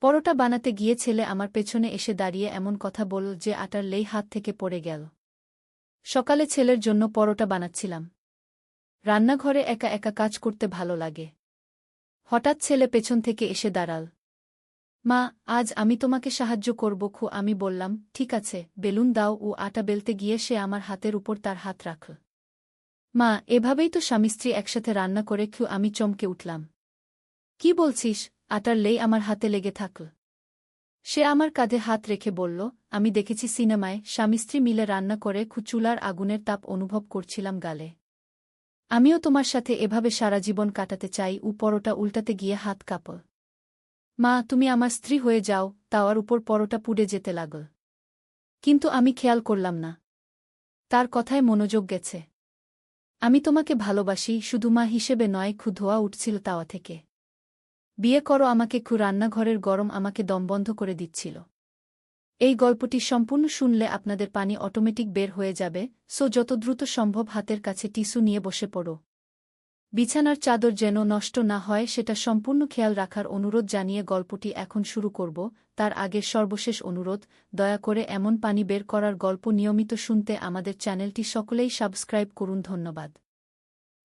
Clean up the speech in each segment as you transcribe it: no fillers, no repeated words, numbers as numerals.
পরোটা বানাতে গিয়ে ছেলে আমার পেছনে এসে দাঁড়িয়ে এমন কথা বলল যে আটার লেই হাত থেকে পড়ে গেল। সকালে ছেলের জন্য পরোটা বানাচ্ছিলাম। রান্নাঘরে একা একা কাজ করতে ভালো লাগে। হঠাৎ ছেলে পেছন থেকে এসে দাঁড়াল। মা, আজ আমি তোমাকে সাহায্য করব। আমি বললাম, ঠিক আছে, বেলুন দাও। ও আটা বেলতে গিয়ে সে আমার হাতের উপর তার হাত রাখল। মা, এভাবেই তো স্বামী স্ত্রী একসাথে রান্না করে। আমি চমকে উঠলাম। কি বলছিস? আটার লেই আমার হাতে লেগে থাকল। সে আমার কাঁধে হাত রেখে বলল, আমি দেখেছি সিনেমায় স্বামী স্ত্রী মিলে রান্না করে চুলার আগুনের তাপ অনুভব করছিলাম গালে। আমিও তোমার সাথে এভাবে সারা জীবন কাটাতে চাই। পরোটা উল্টাতে গিয়ে হাত কাঁপল। মা, তুমি আমার স্ত্রী হয়ে যাও। তাওয়ার উপর পরোটা পুড়ে যেতে লাগল। কিন্তু আমি খেয়াল করলাম না। তার কথায় মনোযোগ গেছে। আমি তোমাকে ভালোবাসি, শুধু মা হিসেবে নয়। ধোয়া উঠছিল তাওয়া থেকে। বিয়ে করো আমাকে। রান্নাঘরের গরম আমাকে দমবন্ধ করে দিচ্ছিল। এই গল্পটি সম্পূর্ণ শুনলে আপনাদের পানি অটোমেটিক বের হয়ে যাবে। যত দ্রুত সম্ভব হাতের কাছে টিস্যু নিয়ে বসে পড়ো। বিছানার চাদর যেন নষ্ট না হয় সেটা সম্পূর্ণ খেয়াল রাখার অনুরোধ জানিয়ে গল্পটি এখন শুরু করব। তার আগের সর্বশেষ অনুরোধ, দয়া করে এমন পানি বের করার গল্প নিয়মিত শুনতে আমাদের চ্যানেলটি সকলেই সাবস্ক্রাইব করুন। ধন্যবাদ।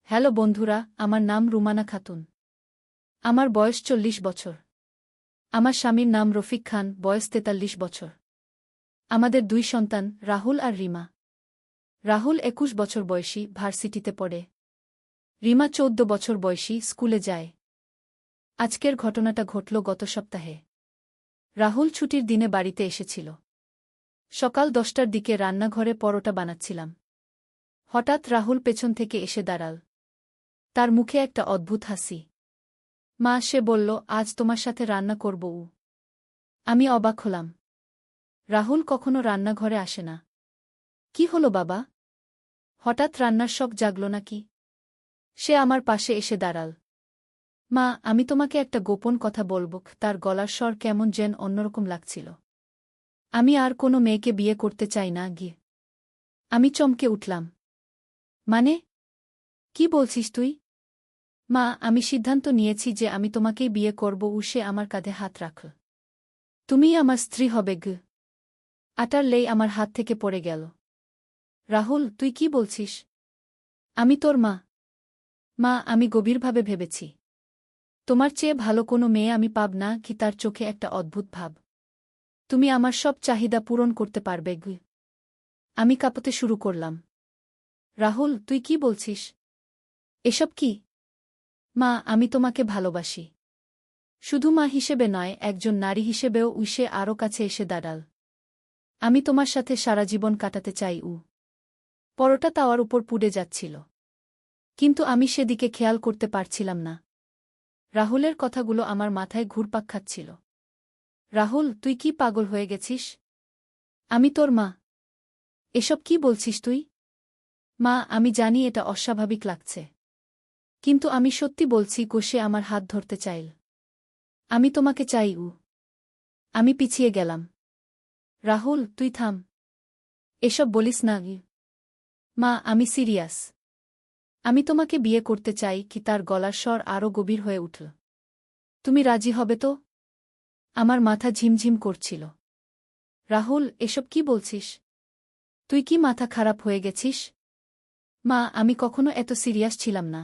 হ্যালো বন্ধুরা, আমার নাম রুমানা খাতুন। আমার বয়স 40 বছর। আমার স্বামীর নাম রফিক খান, বয়স 43 বছর। আমাদের 2 সন্তান, রাহুল আর রিমা। রাহুল 21 বছর বয়সী, ভার্সিটিতে পড়ে। রিমা 14 বছর বয়সী, স্কুলে যায়। আজকের ঘটনাটা ঘটল গত সপ্তাহে। রাহুল ছুটির দিনে বাড়িতে এসেছিল। সকাল 10টার দিকে রান্নাঘরে পরোটা বানাচ্ছিলাম। হঠাৎ রাহুল পেছন থেকে এসে দাঁড়াল। তার মুখে একটা অদ্ভুত হাসি। মা, সে বলল, আজ তোমার সাথে রান্না করব। আমি অবাক হলাম। রাহুল কখনো রান্নাঘরে আসে না। কি হলো বাবা? হঠাৎ রান্নার শখ জাগল নাকি? সে আমার পাশে এসে দাঁড়াল। মা, আমি তোমাকে একটা গোপন কথা বলব। তার গলার স্বর কেমন যেন অন্যরকম লাগছিল। আমি আর কোনো মেয়েকে বিয়ে করতে চাই না। আমি চমকে উঠলাম। মানে? কি বলছিস তুই? মা, আমি সিদ্ধান্ত নিয়েছি যে আমি তোমাকেই বিয়ে করব। সে আমার কাঁধে হাত রাখল। তুমিই আমার স্ত্রী হবে। আটার লেই আমার হাত থেকে পড়ে গেল। রাহুল, তুই কি বলছিস? আমি তোর মা। মা, আমি গভীরভাবে ভেবেছি। তোমার চেয়ে ভালো কোনো মেয়ে আমি পাব না। তার চোখে একটা অদ্ভুত ভাব। তুমি আমার সব চাহিদা পূরণ করতে পারবে। আমি কাঁপতে শুরু করলাম। রাহুল, তুই কি বলছিস? এসব কি? মা, আমি তোমাকে ভালোবাসি। শুধু মা হিসেবে নয়, একজন নারী হিসেবেও। সে আরও কাছে এসে দাঁড়াল। আমি তোমার সাথে সারা জীবন কাটাতে চাই। পরোটা তাওয়ার উপর পুড়ে যাচ্ছিল। কিন্তু আমি সেদিকে খেয়াল করতে পারছিলাম না। রাহুলের কথাগুলো আমার মাথায় ঘুরপাক খাচ্ছিল। রাহুল, তুই কি পাগল হয়ে গেছিস? আমি তোর মা। এসব কি বলছিস তুই? মা, আমি জানি এটা অস্বাভাবিক লাগছে। কিন্তু আমি সত্যি বলছি। সে আমার হাত ধরতে চাইল। আমি তোমাকে চাই। আমি পিছিয়ে গেলাম। রাহুল, তুই থাম। এসব বলিস না। মা, আমি সিরিয়াস। আমি তোমাকে বিয়ে করতে চাই। তার গলার স্বর আরও গভীর হয়ে উঠল। তুমি রাজি হবে তো? আমার মাথা ঝিমঝিম করছিল। রাহুল, এসব কি বলছিস? তুই কি মাথা খারাপ হয়ে গেছিস? মা, আমি কখনো এত সিরিয়াস ছিলাম না।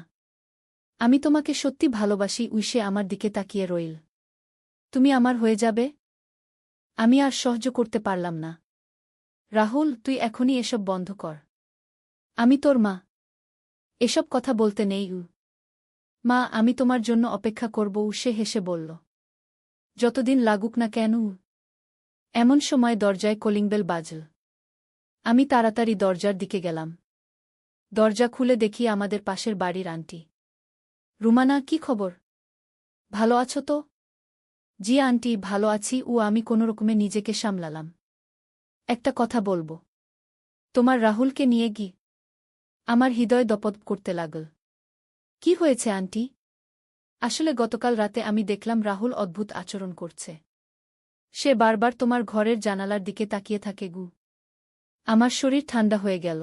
আমি তোমাকে সত্যি ভালোবাসি। সে আমার দিকে তাকিয়ে রইল। তুমি আমার হয়ে যাবে? আমি আর সহ্য করতে পারলাম না। রাহুল, তুই এখনই এসব বন্ধ কর। আমি তোর মা। এসব কথা বলতে নেই। মা, আমি তোমার জন্য অপেক্ষা করব। সে হেসে বলল। যতদিন লাগুক না কেন। এমন সময় দরজায় কলিংবেল বাজল। আমি তাড়াতাড়ি দরজার দিকে গেলাম। দরজা খুলে দেখি আমাদের পাশের বাড়ির আন্টি। রুমানা, কি খবর? ভালো আছো তো? জি আন্টি, ভালো আছি। আমি কোনোরকমে নিজেকে সামলালাম। একটা কথা বলবো। তোমার রাহুলকে নিয়ে আমার হৃদয় দপদপ করতে লাগল। কি হয়েছে আন্টি? আসলে গতকাল রাতে আমি দেখলাম রাহুল অদ্ভুত আচরণ করছে। সে বারবার তোমার ঘরের জানালার দিকে তাকিয়ে থাকে। আমার শরীর ঠান্ডা হয়ে গেল।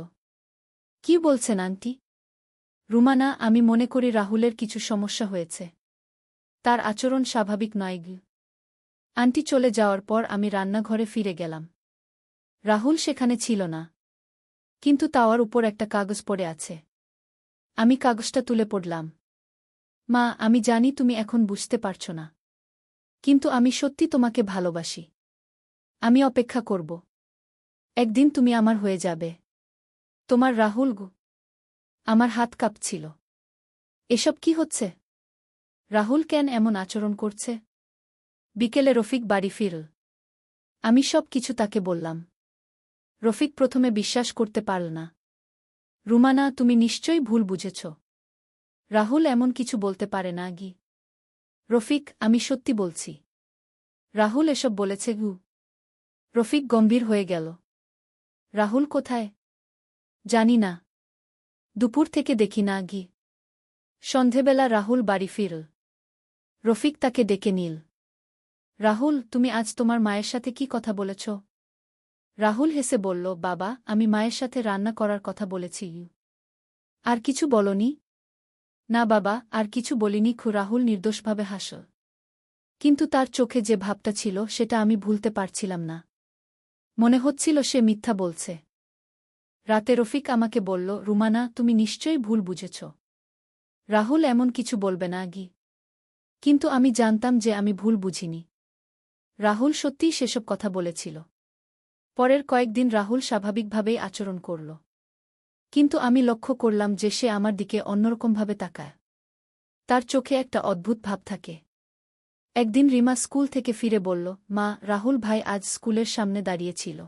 কি বলছেন আন্টি? রুমানা, আমি মনে করি রাহুলের কিছু সমস্যা হয়েছে। তার আচরণ স্বাভাবিক নয়। আন্টি চলে যাওয়ার পর আমি রান্নাঘরে ফিরে গেলাম। রাহুল সেখানে ছিল না, কিন্তু তাওয়ার উপর একটা কাগজ পড়ে আছে। আমি কাগজটা তুলে পড়লাম। মা, আমি জানি তুমি এখন বুঝতে পারছ না, কিন্তু আমি সত্যি তোমাকে ভালোবাসি। আমি অপেক্ষা করব, একদিন তুমি আমার হয়ে যাবে। তোমার রাহুল গো। আমার হাত কাঁপছিল। এসব কি হচ্ছে? রাহুল কেন এমন আচরণ করছে? বিকেলে রফিক বাড়ি ফিরল। আমি সব কিছু তাকে বললাম। রফিক প্রথমে বিশ্বাস করতে পারল না। রুমানা, তুমি নিশ্চয়ই ভুল বুঝেছ। রাহুল এমন কিছু বলতে পারে না গি। রফিক, আমি সত্যি বলছি। রাহুল এসব বলেছে গু। রফিক গম্ভীর হয়ে গেল। রাহুল কোথায়? জানি না। দুপুর থেকে দেখি না গি। সন্ধেবেলা রাহুল বাড়ি ফিরল। রফিক তাকে ডেকে নিল। রাহুল, তুমি আজ তোমার মায়ের সাথে কি কথা বলেছ? রাহুল হেসে বলল, বাবা, আমি মায়ের সাথে রান্না করার কথা বলেছি। আর কিছু বলনি? না বাবা, আর কিছু বলিনি। রাহুল নির্দোষভাবে হাসল। কিন্তু তার চোখে যে ভাবটা ছিল সেটা আমি ভুলতে পারছিলাম না। মনে হচ্ছিল সে মিথ্যা বলছে। রাতে রফিক আমাকে বলল, রুমানা, তুমি নিশ্চয়ই ভুল বুঝেছ। রাহুল এমন কিছু বলবে না গি। কিন্তু আমি জানতাম যে আমি ভুল বুঝিনি। রাহুল সত্যিই সেসব কথা বলেছিল। পরের কয়েকদিন রাহুল স্বাভাবিকভাবেই আচরণ করল। কিন্তু আমি লক্ষ্য করলাম যে সে আমার দিকে অন্যরকমভাবে তাকায়। তার চোখে একটা অদ্ভুত ভাব থাকে। একদিন রিমা স্কুল থেকে ফিরে বলল, মা, রাহুল ভাই আজ স্কুলের সামনে দাঁড়িয়েছিল।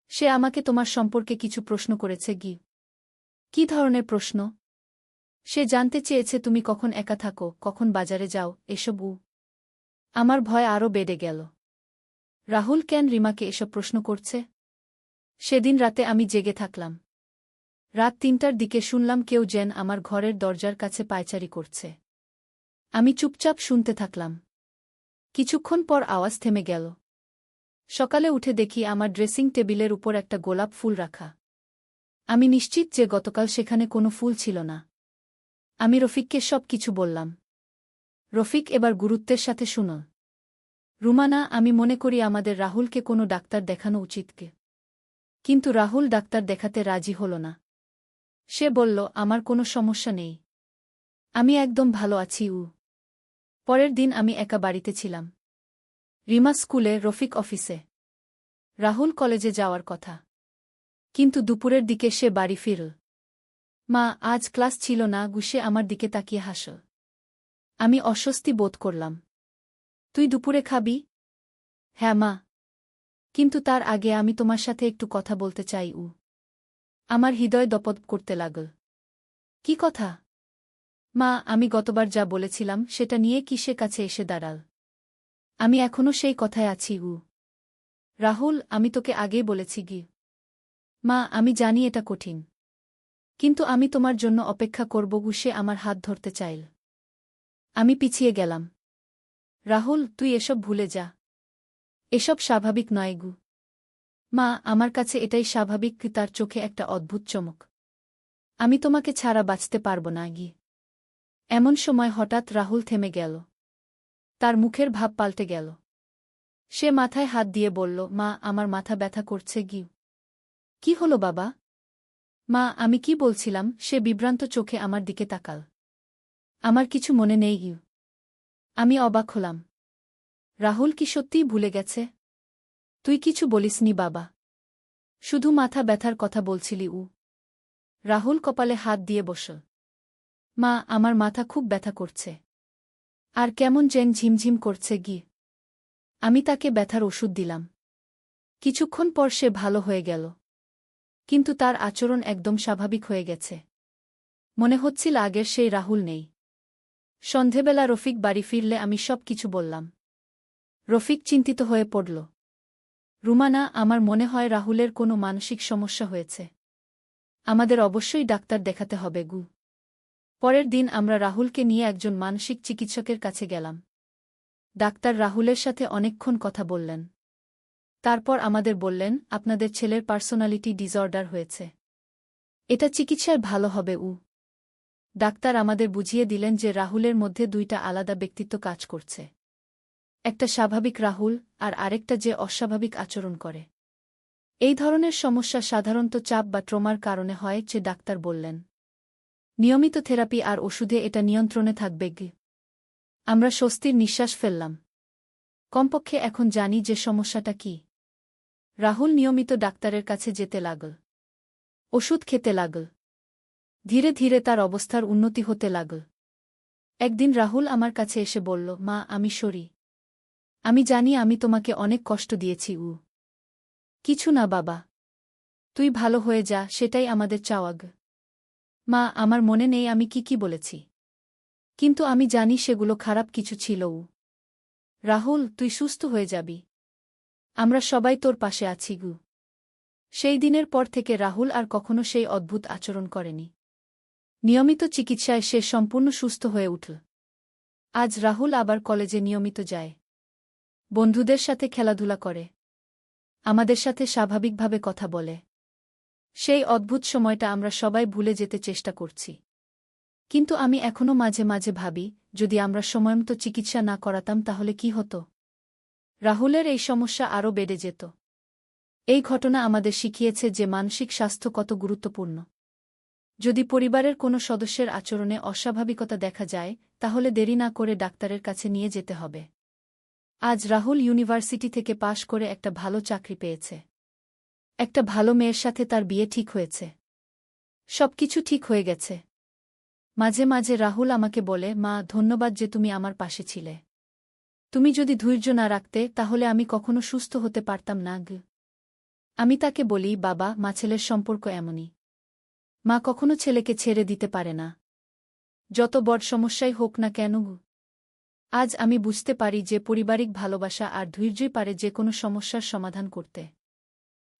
সে আমাকে তোমার সম্পর্কে কিছু প্রশ্ন করেছে গি। কি ধরনের প্রশ্ন? সে জানতে চেয়েছে তুমি কখন একা থাকো, কখন বাজারে যাও, এসব। আমার ভয় আরও বেড়ে গেল। রাহুল কেন রিমাকে এসব প্রশ্ন করছে? সেদিন রাতে আমি জেগে থাকলাম। রাত ৩টার দিকে শুনলাম কেউ যেন আমার ঘরের দরজার কাছে পায়চারি করছে। আমি চুপচাপ শুনতে থাকলাম। কিছুক্ষণ পর আওয়াজ থেমে গেল। সকালে উঠে দেখি আমার ড্রেসিং টেবিলের উপর একটা গোলাপ ফুল রাখা। আমি নিশ্চিত যে গতকাল সেখানে কোনো ফুল ছিল না। আমি রফিককে সব কিছু বললাম। রফিক এবার গুরুত্বের সাথে শুনল। রুমানা, আমি মনে করি আমাদের রাহুলকে কোনো ডাক্তার দেখানো উচিতকে। কিন্তু রাহুল ডাক্তার দেখাতে রাজি হল না। সে বলল, আমার কোনো সমস্যা নেই। আমি একদম ভালো আছি। পরের দিন আমি একা বাড়িতে ছিলাম। রিমা স্কুলে, রফিক অফিসে। রাহুল কলেজে যাওয়ার কথা। কিন্তু দুপুরের দিকে সে বাড়ি ফিরল। মা, আজ ক্লাস ছিল না। গুসে আমার দিকে তাকিয়ে হাসল। আমি অস্বস্তি বোধ করলাম। তুই দুপুরে খাবি? হ্যাঁ মা। কিন্তু তার আগে আমি তোমার সাথে একটু কথা বলতে চাই। আমার হৃদয় দপদ করতে লাগল। কি কথা? মা, আমি গতবার যা বলেছিলাম সেটা নিয়ে কি সে কাছে এসে দাঁড়াল? আমি এখনও সেই কথায় আছি। রাহুল, আমি তোকে আগেই বলেছি গি। মা, আমি জানি এটা কঠিন। কিন্তু আমি তোমার জন্য অপেক্ষা করব। সে আমার হাত ধরতে চাইল। আমি পিছিয়ে গেলাম। রাহুল, তুই এসব ভুলে যা। এসব স্বাভাবিক নয় গু। মা, আমার কাছে এটাই স্বাভাবিক। তার চোখে একটা অদ্ভুত চমক। আমি তোমাকে ছাড়া বাঁচতে পারব না গি। এমন সময় হঠাৎ রাহুল থেমে গেল। তার মুখের ভাব পাল্টে গেল। সে মাথায় হাত দিয়ে বলল, মা, আমার মাথা ব্যথা করছে গি। কি হলো বাবা? মা, আমি কি বলছিলাম? সে বিভ্রান্ত চোখে আমার দিকে তাকাল। আমার কিছু মনে নেই গি। আমি অবাক হলাম। রাহুল কি সত্যিই ভুলে গেছে? তুই কিছু বলিসনি বাবা? শুধু মাথা ব্যথার কথা বলছিলি। রাহুল কপালে হাত দিয়ে বসল। মা, আমার মাথা খুব ব্যথা করছে। আর কেমন যেন ঝিমঝিম করছে গি। আমি তাকে ব্যথার ওষুধ দিলাম। কিছুক্ষণ পর সে ভালো হয়ে গেল। কিন্তু তার আচরণ একদম স্বাভাবিক হয়ে গেছে। মনে হচ্ছিল আগের সেই রাহুল নেই। সন্ধেবেলা রফিক বাড়ি ফিরলে আমি সব কিছু বললাম। রফিক চিন্তিত হয়ে পড়ল। রুমানা, আমার মনে হয় রাহুলের কোনো মানসিক সমস্যা হয়েছে। আমাদের অবশ্যই ডাক্তার দেখাতে হবে গু। পরের দিন আমরা রাহুলকে নিয়ে একজন মানসিক চিকিৎসকের কাছে গেলাম। ডাক্তার রাহুলের সাথে অনেকক্ষণ কথা বললেন। তারপর আমাদের বললেন, আপনাদের ছেলের পার্সোনালিটি ডিসঅর্ডার হয়েছে। এটা চিকিৎসায় ভালো হবে। ডাক্তার আমাদের বুঝিয়ে দিলেন যে রাহুলের মধ্যে দুইটা আলাদা ব্যক্তিত্ব কাজ করছে। একটা স্বাভাবিক রাহুল আর আরেকটা যে অস্বাভাবিক আচরণ করে। এই ধরনের সমস্যা সাধারণত চাপ বা ট্রমার কারণে হয়, যে ডাক্তার বললেন। নিয়মিত থেরাপি আর ওষুধে এটা নিয়ন্ত্রণে থাকবে। আমরা স্বস্তির নিঃশ্বাস ফেললাম। কমপক্ষে এখন জানি যে সমস্যাটা কি। রাহুল নিয়মিত ডাক্তারের কাছে যেতে লাগল। ওষুধ খেতে লাগল। ধীরে ধীরে তার অবস্থার উন্নতি হতে লাগল। একদিন রাহুল আমার কাছে এসে বলল, মা, আমি সরি। আমি জানি আমি তোমাকে অনেক কষ্ট দিয়েছি। কিছু না বাবা। তুই ভালো হয়ে যা, সেটাই আমাদের চাওয়াগ। মা, আমার মনে নেই আমি কি বলেছি। কিন্তু আমি জানি সেগুলো খারাপ কিছু ছিল। রাহুল, তুই সুস্থ হয়ে যাবি। আমরা সবাই তোর পাশে আছি। সেই দিনের পর থেকে রাহুল আর কখনো সেই অদ্ভুত আচরণ করেনি। নিয়মিত চিকিৎসায় সে সম্পূর্ণ সুস্থ হয়ে উঠল। আজ রাহুল আবার কলেজে নিয়মিত যায়। বন্ধুদের সাথে খেলাধুলা করে। আমাদের সাথে স্বাভাবিকভাবে কথা বলে। সেই অদ্ভুত সময়টা আমরা সবাই ভুলে যেতে চেষ্টা করছি। কিন্তু আমি এখনো মাঝে মাঝে ভাবি, যদি আমরা সময়মতো চিকিৎসা না করাতাম তাহলে কি হতো। রাহুলের এই সমস্যা আরও বেড়ে যেত। এই ঘটনা আমাদের শিখিয়েছে যে মানসিক স্বাস্থ্য কত গুরুত্বপূর্ণ। যদি পরিবারের কোনো সদস্যের আচরণে অস্বাভাবিকতা দেখা যায়, তাহলে দেরি না করে ডাক্তারের কাছে নিয়ে যেতে হবে। আজ রাহুল ইউনিভার্সিটি থেকে পাশ করে একটা ভালো চাকরি পেয়েছে। একটা ভালো মেয়ের সাথে তার বিয়ে ঠিক হয়েছে। সবকিছু ঠিক হয়ে গেছে। মাঝে মাঝে রাহুল আমাকে বলে, মা, ধন্যবাদ যে তুমি আমার পাশে ছিলে। তুমি যদি ধৈর্য না রাখতে তাহলে আমি কখনো সুস্থ হতে পারতাম না। আমি তাকে বলি, বাবা, মা ছেলের সম্পর্ক এমনই। মা কখনো ছেলেকে ছেড়ে দিতে পারে না, যত বড় সমস্যাই হোক না কেন। আজ আমি বুঝতে পারি যে পারিবারিক ভালোবাসা আর ধৈর্যই পারে যে কোনো সমস্যার সমাধান করতে।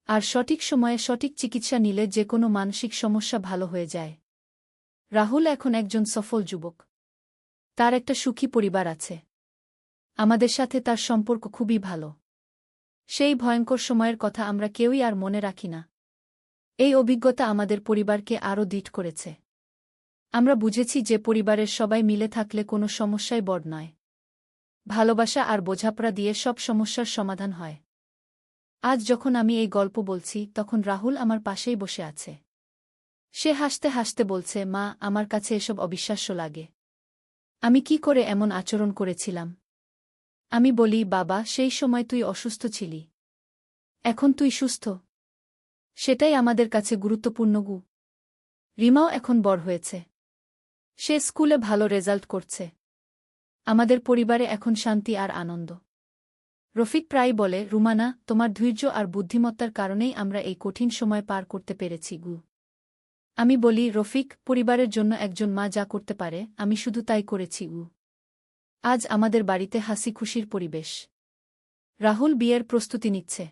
আর সঠিক সময়ে সঠিক চিকিৎসা নিলে যে কোনো মানসিক সমস্যা ভালো হয়ে যায়। রাহুল এখন একজন সফল যুবক। তার একটা সুখী পরিবার আছে। আমাদের সাথে তার সম্পর্ক খুবই ভালো। সেই ভয়ঙ্কর সময়ের কথা আমরা কেউই আর মনে রাখি না। এই অভিজ্ঞতা আমাদের পরিবারকে আরও দৃঢ় করেছে। আমরা বুঝেছি যে পরিবারের সবাই মিলে থাকলে কোনো সমস্যাই বড় নয়। ভালোবাসা আর বোঝাপড়া দিয়ে সব সমস্যার সমাধান হয়। আজ যখন আমি এই গল্প বলছি, তখন রাহুল আমার পাশেই বসে আছে। সে হাসতে হাসতে বলছে, মা, আমার কাছে এসব অবিশ্বাস্য লাগে। আমি কি করে এমন আচরণ করেছিলাম? আমি বলি, বাবা, সেই সময় তুই অসুস্থ ছিলি। এখন তুই সুস্থ। সেটাই আমাদের কাছে গুরুত্বপূর্ণ। রিমাও এখন বড় হয়েছে। সে স্কুলে ভালো রেজাল্ট করছে। আমাদের পরিবারে এখন শান্তি আর আনন্দ। রফিক প্রায় বলে, রুমানা, তোমার ধৈর্য আর বুদ্ধিমত্তার কারণেই আমরা এই কঠিন সময় পার করতে পেরেছি। আমি বলি, রফিক, পরিবারের জন্য একজন মা যা করতে পারে আমি শুধু তাই করেছি। আজ আমাদের বাড়িতে হাসি খুশির পরিবেশ। রাহুল বিয়ের প্রস্তুতি নিচ্ছে।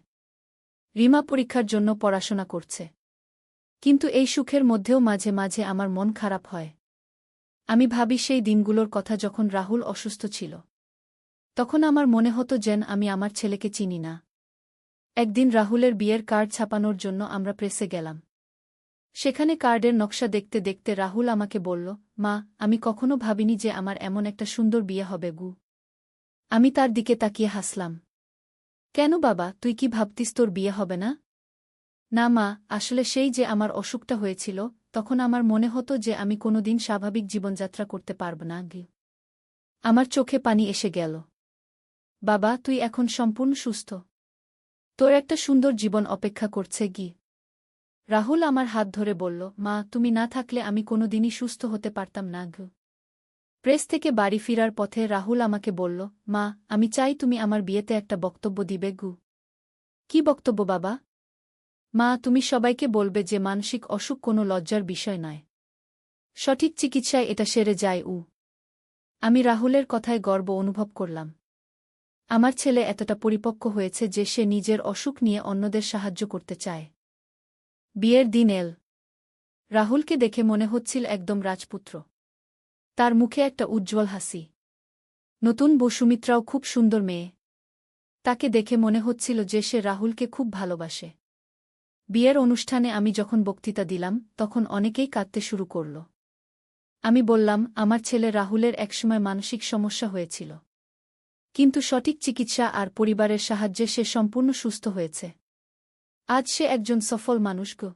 রিমা পরীক্ষার জন্য পড়াশোনা করছে। কিন্তু এই সুখের মধ্যেও মাঝে মাঝে আমার মন খারাপ হয়। আমি ভাবি সেই দিনগুলোর কথা যখন রাহুল অসুস্থ ছিল। তখন আমার মনে হতো যেন আমি আমার ছেলেকে চিনি না। একদিন রাহুলের বিয়ের কার্ড ছাপানোর জন্য আমরা প্রেসে গেলাম। সেখানে কার্ডের নকশা দেখতে দেখতে রাহুল আমাকে বলল, মা, আমি কখনো ভাবিনি যে আমার এমন একটা সুন্দর বিয়ে হবে। আমি তার দিকে তাকিয়ে হাসলাম। কেন বাবা, তুই কি ভাবতিস তোর বিয়ে হবে না? না মা, আসলে সেই যে আমার অসুখটা হয়েছিল, তখন আমার মনে হতো যে আমি কোনোদিন স্বাভাবিক জীবনযাত্রা করতে পারব না। আমার চোখে পানি এসে গেল। বাবা, তুই এখন সম্পূর্ণ সুস্থ। তোর একটা সুন্দর জীবন অপেক্ষা করছে। রাহুল আমার হাত ধরে বলল, মা, তুমি না থাকলে আমি কোনোদিনই সুস্থ হতে পারতাম না। প্রেস থেকে বাড়ি ফিরার পথে রাহুল আমাকে বলল, মা, আমি চাই তুমি আমার বিয়েতে একটা বক্তব্য দিবে। কি বক্তব্য বাবা? মা, তুমি সবাইকে বলবে যে মানসিক অসুখ কোনো লজ্জার বিষয় নয়। সঠিক চিকিৎসায় এটা সেরে যায়। আমি রাহুলের কথায় গর্ব অনুভব করলাম। আমার ছেলে এতটা পরিপক্ক হয়েছে যে সে নিজের অসুখ নিয়ে অন্যদের সাহায্য করতে চায়। বিয়ের দিন এল। রাহুলকে দেখে মনে হচ্ছিল একদম রাজপুত্র। তার মুখে একটা উজ্জ্বল হাসি। নতুন বউ সুমিত্রাও খুব সুন্দর মেয়ে। তাকে দেখে মনে হচ্ছিল যে সে রাহুলকে খুব ভালোবাসে। বিয়ের অনুষ্ঠানে আমি যখন বক্তৃতা দিলাম, তখন অনেকেই কাঁদতে শুরু করল। আমি বললাম, আমার ছেলে রাহুলের একসময় মানসিক সমস্যা হয়েছিল। কিন্তু সঠিক চিকিৎসা আর পরিবারের সাহায্যে সে সম্পূর্ণ সুস্থ হয়েছে। আজ সে একজন সফল মানুষ গো।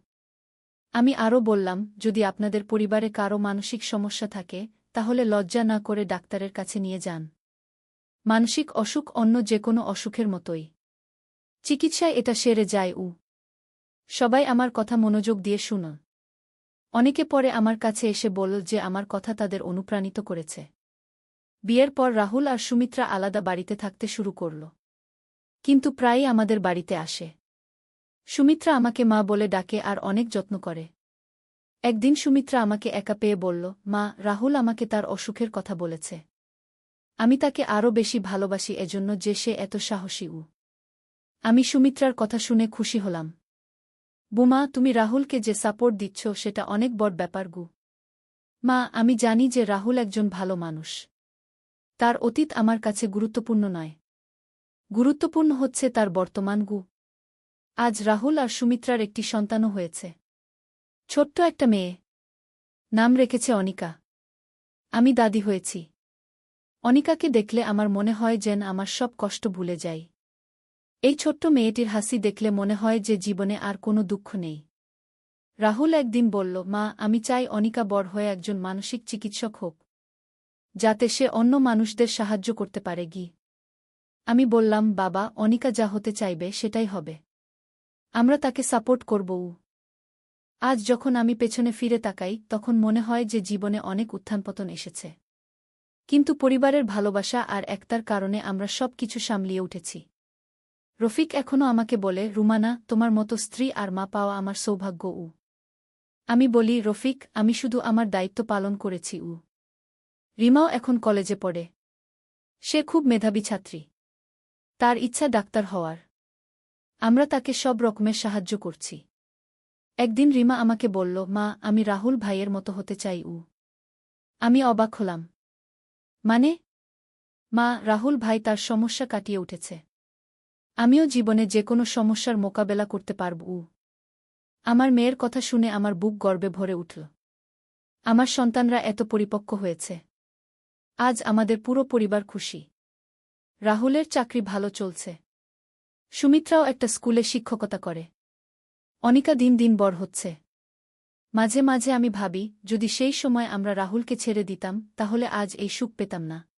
আমি আরও বললাম, যদি আপনাদের পরিবারে কারও মানসিক সমস্যা থাকে, তাহলে লজ্জা না করে ডাক্তারের কাছে নিয়ে যান। মানসিক অসুখ অন্য যে কোনো অসুখের মতোই। চিকিৎসায় এটা সেরে যায়। সবাই আমার কথা মনোযোগ দিয়ে শুনুন। অনেকে পরে আমার কাছে এসে বলল যে আমার কথা তাদের অনুপ্রাণিত করেছে। বিয়ের পর রাহুল আর সুমিত্রা আলাদা বাড়িতে থাকতে শুরু করল। কিন্তু প্রায়ই আমাদের বাড়িতে আসে। সুমিত্রা আমাকে মা বলে ডাকে আর অনেক যত্ন করে। একদিন সুমিত্রা আমাকে একা পেয়ে বলল, মা, রাহুল আমাকে তার অসুখের কথা বলেছে। আমি তাকে আরও বেশি ভালোবাসি এজন্য যে সে এত সাহসী। আমি সুমিত্রার কথা শুনে খুশি হলাম। বুমা, তুমি রাহুলকে যে সাপোর্ট দিচ্ছ সেটা অনেক বড় ব্যাপার গু। মা, আমি জানি যে রাহুল একজন ভালো মানুষ। তার অতীত আমার কাছে গুরুত্বপূর্ণ নয়। গুরুত্বপূর্ণ হচ্ছে তার বর্তমান গু। আজ রাহুল আর সুমিত্রার একটি সন্তানও হয়েছে। ছোট্ট একটা মেয়ে। নাম রেখেছে অনিকা। আমি দাদি হয়েছি। অনিকাকে দেখলে আমার মনে হয় যেন আমার সব কষ্ট ভুলে যাই। এই ছোট্ট মেয়েটির হাসি দেখলে মনে হয় যে জীবনে আর কোনো দুঃখ নেই। রাহুল একদিন বলল, মা, আমি চাই অনিকা বড় হয়ে একজন মানসিক চিকিৎসক হোক, যাতে সে অন্য মানুষদের সাহায্য করতে পারে গি। আমি বললাম, বাবা, অনিকা যা হতে চাইবে সেটাই হবে। আমরা তাকে সাপোর্ট করব। আজ যখন আমি পেছনে ফিরে তাকাই তখন মনে হয় যে জীবনে অনেক উত্থানপতন এসেছে। কিন্তু পরিবারের ভালোবাসা আর একতার কারণে আমরা সব কিছু সামলিয়ে উঠেছি। রফিক এখনও আমাকে বলে, রুমানা, তোমার মতো স্ত্রী আর মা পাওয়া আমার সৌভাগ্য। আমি বলি, রফিক, আমি শুধু আমার দায়িত্ব পালন করেছি। রিমাও এখন কলেজে পড়ে। সে খুব মেধাবী ছাত্রী। তার ইচ্ছা ডাক্তার হওয়ার। আমরা তাকে সব রকমের সাহায্য করছি। একদিন রিমা আমাকে বলল, মা, আমি রাহুল ভাইয়ের মতো হতে চাই। আমি অবাক হলাম। মানে? মা, রাহুল ভাই তার সমস্যা কাটিয়ে উঠেছে। আমিও জীবনে যে কোনো সমস্যার মোকাবেলা করতে পারব। আমার মেয়ের কথা শুনে আমার বুক গর্বে ভরে উঠল। আমার সন্তানরা এত পরিপক্ক হয়েছে। আজ আমাদের পুরো পরিবার খুশি। রাহুলের চাকরি ভালো চলছে। সুমিত্রাও একটা স্কুলে শিক্ষকতা করে। অনিকা দিন দিন বড় হচ্ছে। মাঝে মাঝে আমি ভাবি, যদি সেই সময় আমরা রাহুলকে ছেড়ে দিতাম তাহলে আজ এই সুখ পেতাম না।